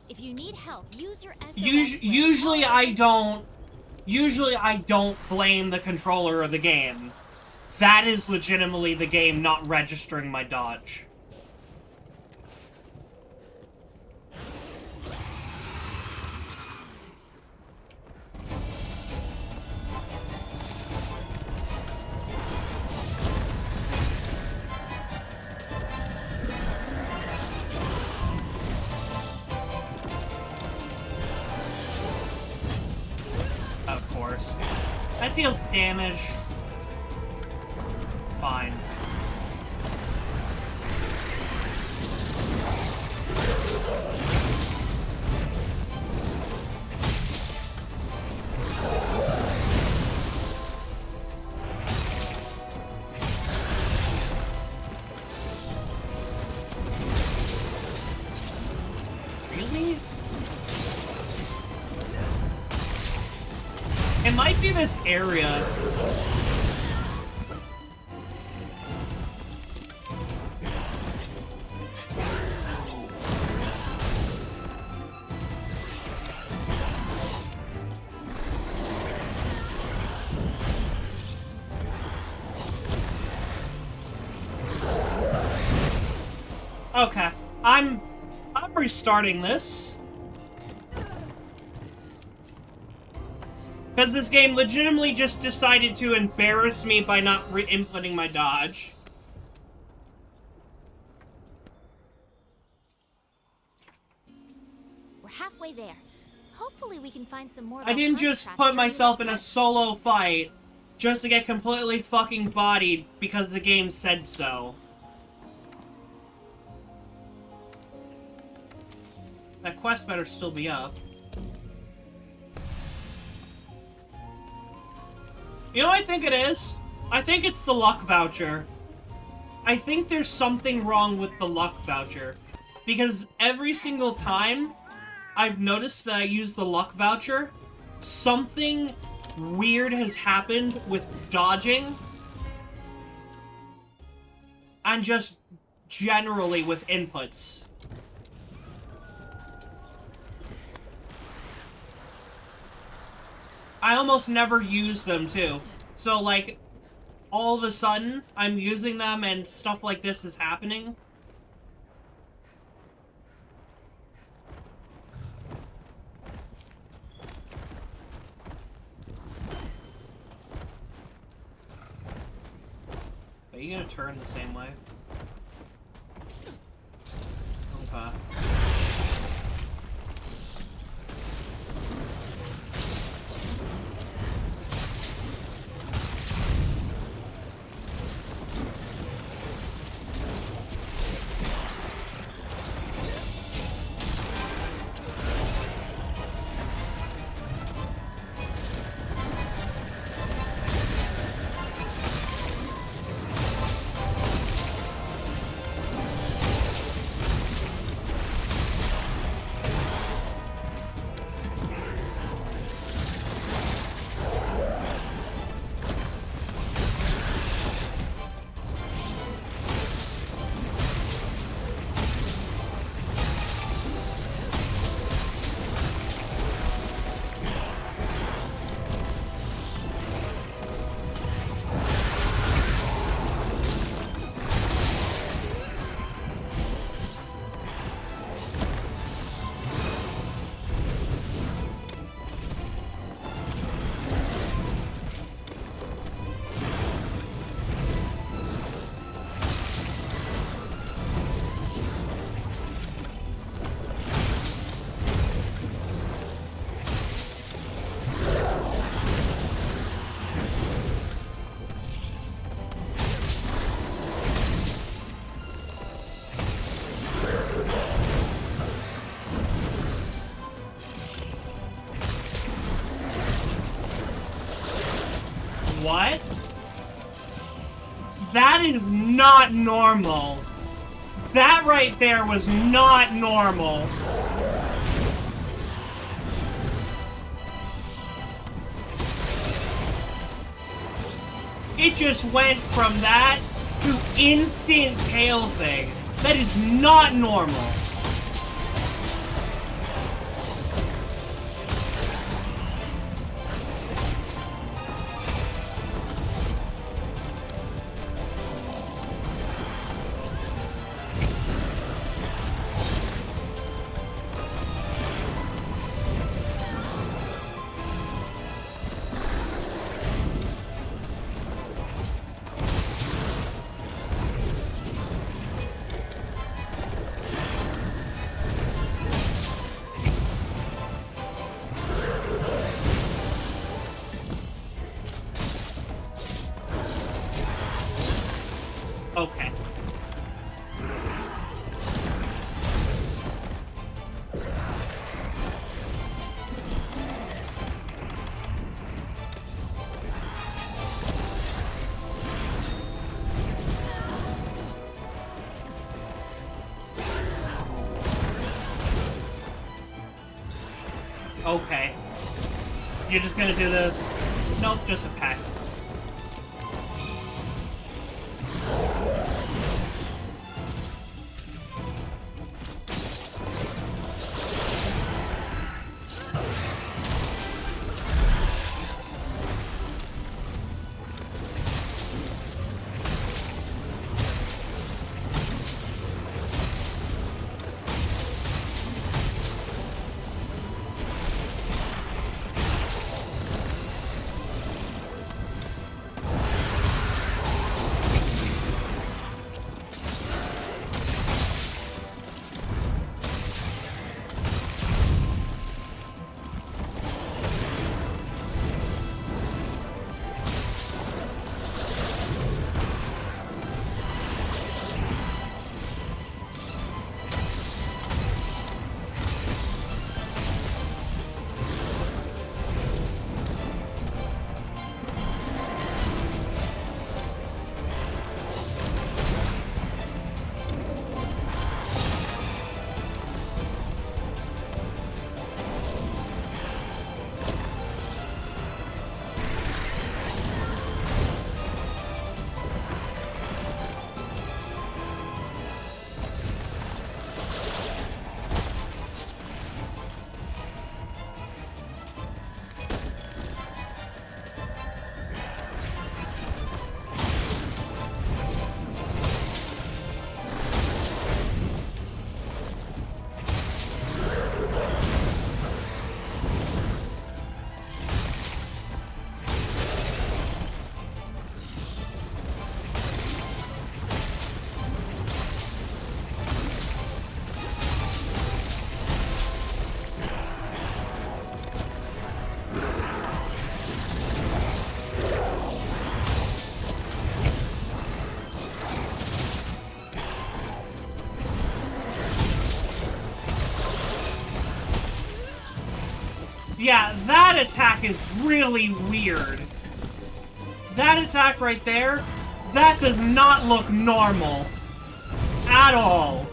If you need help, use your SOS. Usually I don't blame the controller or the game. That is legitimately the game not registering my dodge. Of course. That deals damage. Fine. Really? It might be this area. Okay, I'm restarting this. Because this game legitimately just decided to embarrass me by not re-inputting my dodge. We're halfway there. Hopefully we can find some more I about didn't carpet just traps put during myself the in a next solo fight just to get completely fucking bodied because the game said so. That quest better still be up. You know what I think it is? I think it's the luck voucher. I think there's something wrong with the luck voucher. Because every single time I've noticed that I use the luck voucher, something weird has happened with dodging. And just generally with inputs. I almost never use them, too. So, like, all of a sudden, I'm using them and stuff like this is happening. Are you gonna turn the same way? Okay. What? That is not normal. That right there was not normal. It just went from that to instant tail thing. That is not normal. Okay. Okay. You're just gonna do the... Nope, just a pack. Yeah, that attack is really weird. That attack right there, that does not look normal. At all.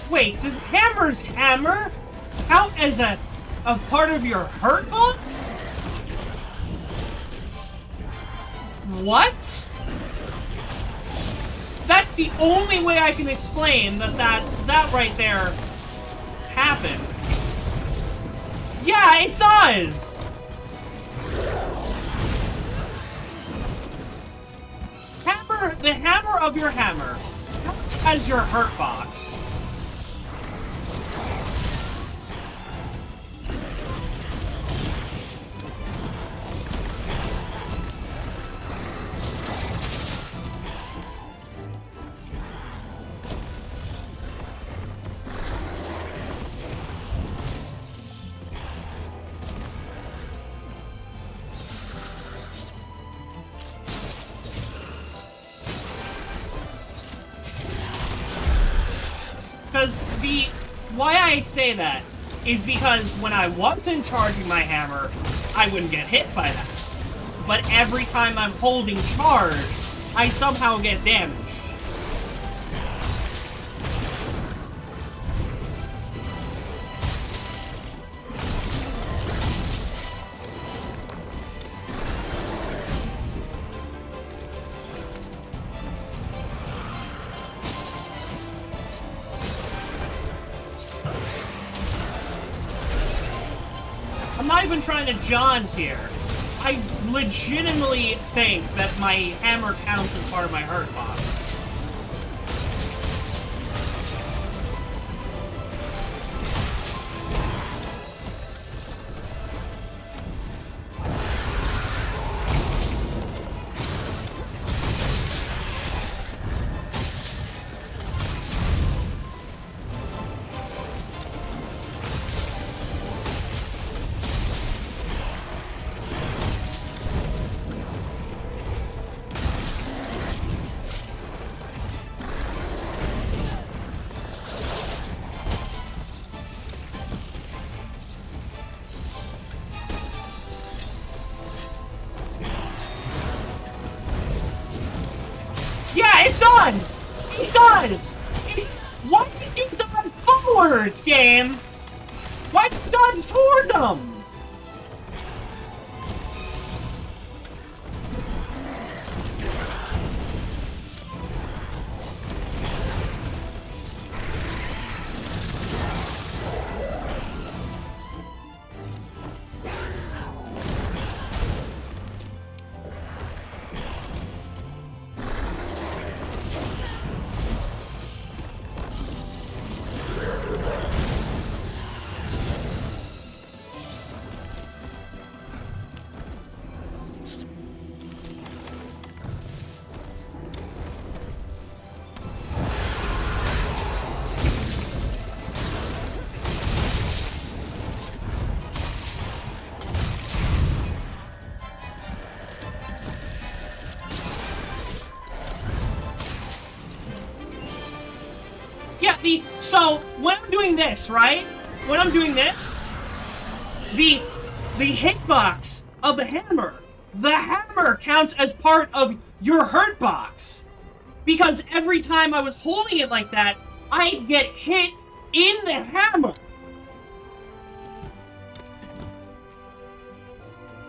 Wait, does Hammer's hammer count as a part of your hurt box? What? That's the only way I can explain that right there happened. Yeah, it does! The hammer of your hammer counts as your hurt box. Why I say that is because when I wasn't charging my hammer, I wouldn't get hit by that. But every time I'm holding charge, I somehow get damaged. I'm not even trying to jaunt here. I legitimately think that my hammer counts as part of my hurt box. Yeah, it does! It does! Why did you dodge forwards, game? Why did you dodge toward them? So, when I'm doing this, right? When I'm doing this, the hitbox of the hammer counts as part of your hurt box. Because every time I was holding it like that, I'd get hit in the hammer.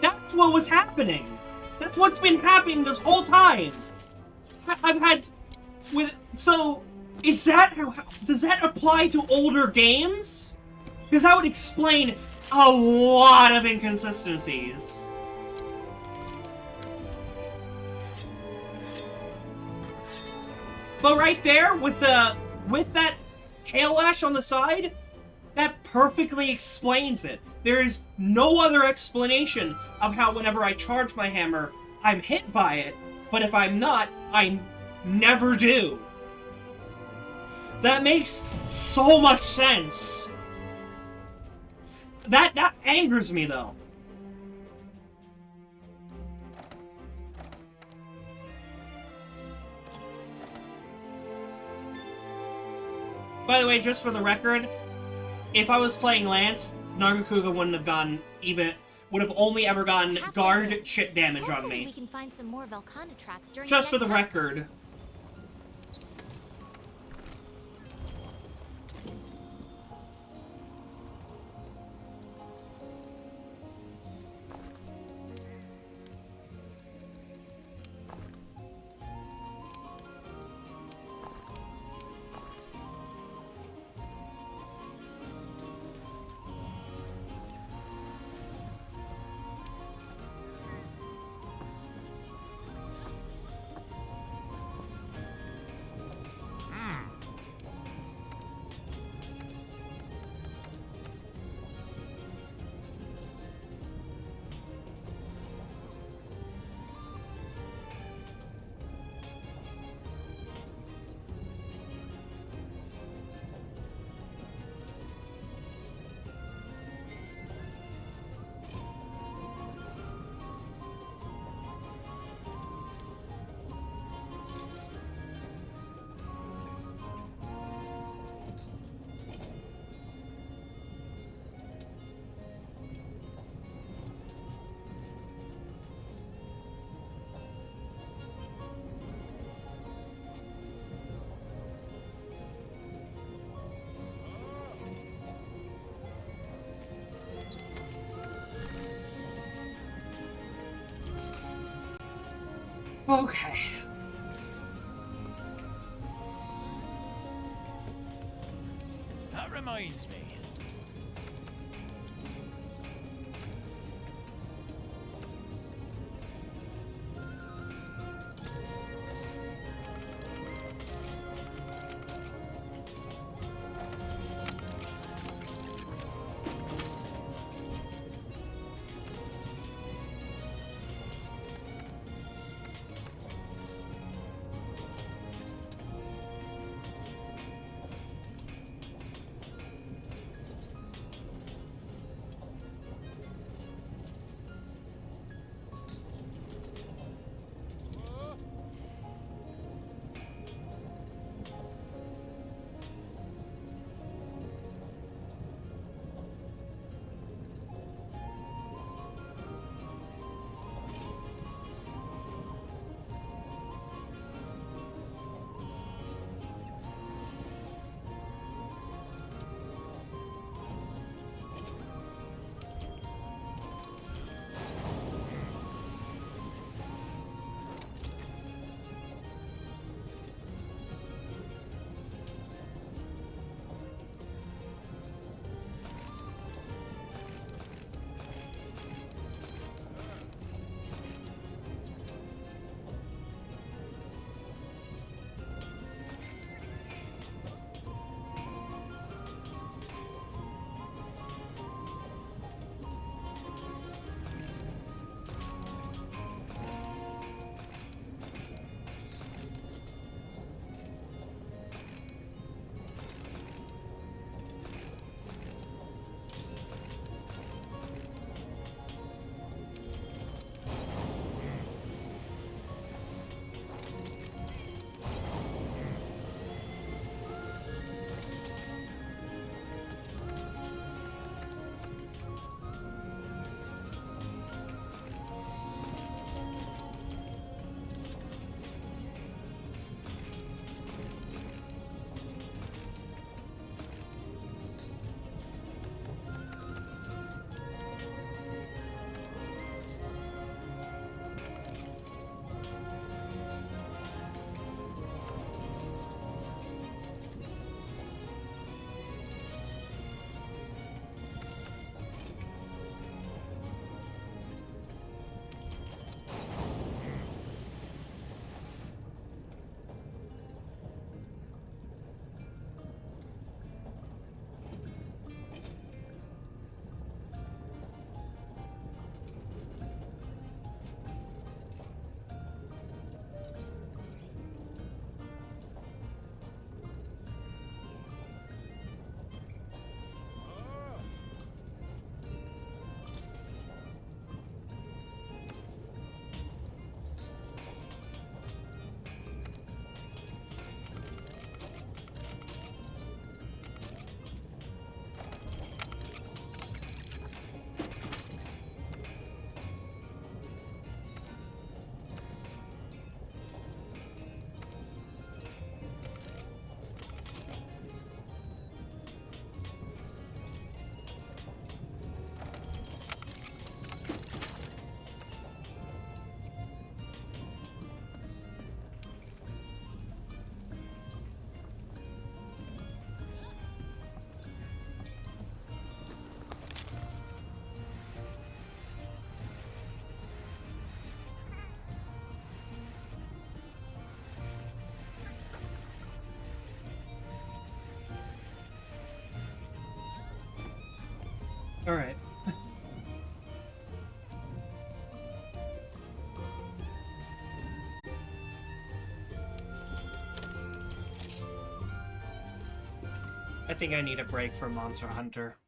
That's what was happening. That's what's been happening this whole time. I've had... So, is that... Does that apply to older games? Because that would explain a lot of inconsistencies. But right there, with that tail lash on the side, that perfectly explains it. There is no other explanation of how whenever I charge my hammer, I'm hit by it, but if I'm not, I never do. That makes so much sense. That angers me, though. By the way, just for the record, if I was playing Lance, Nagakuga wouldn't have gotten would have only ever gotten guard chip damage on me. We can find some more Velkhana tracks during just for the the next record. Okay. That reminds me. Alright. I think I need a break from Monster Hunter.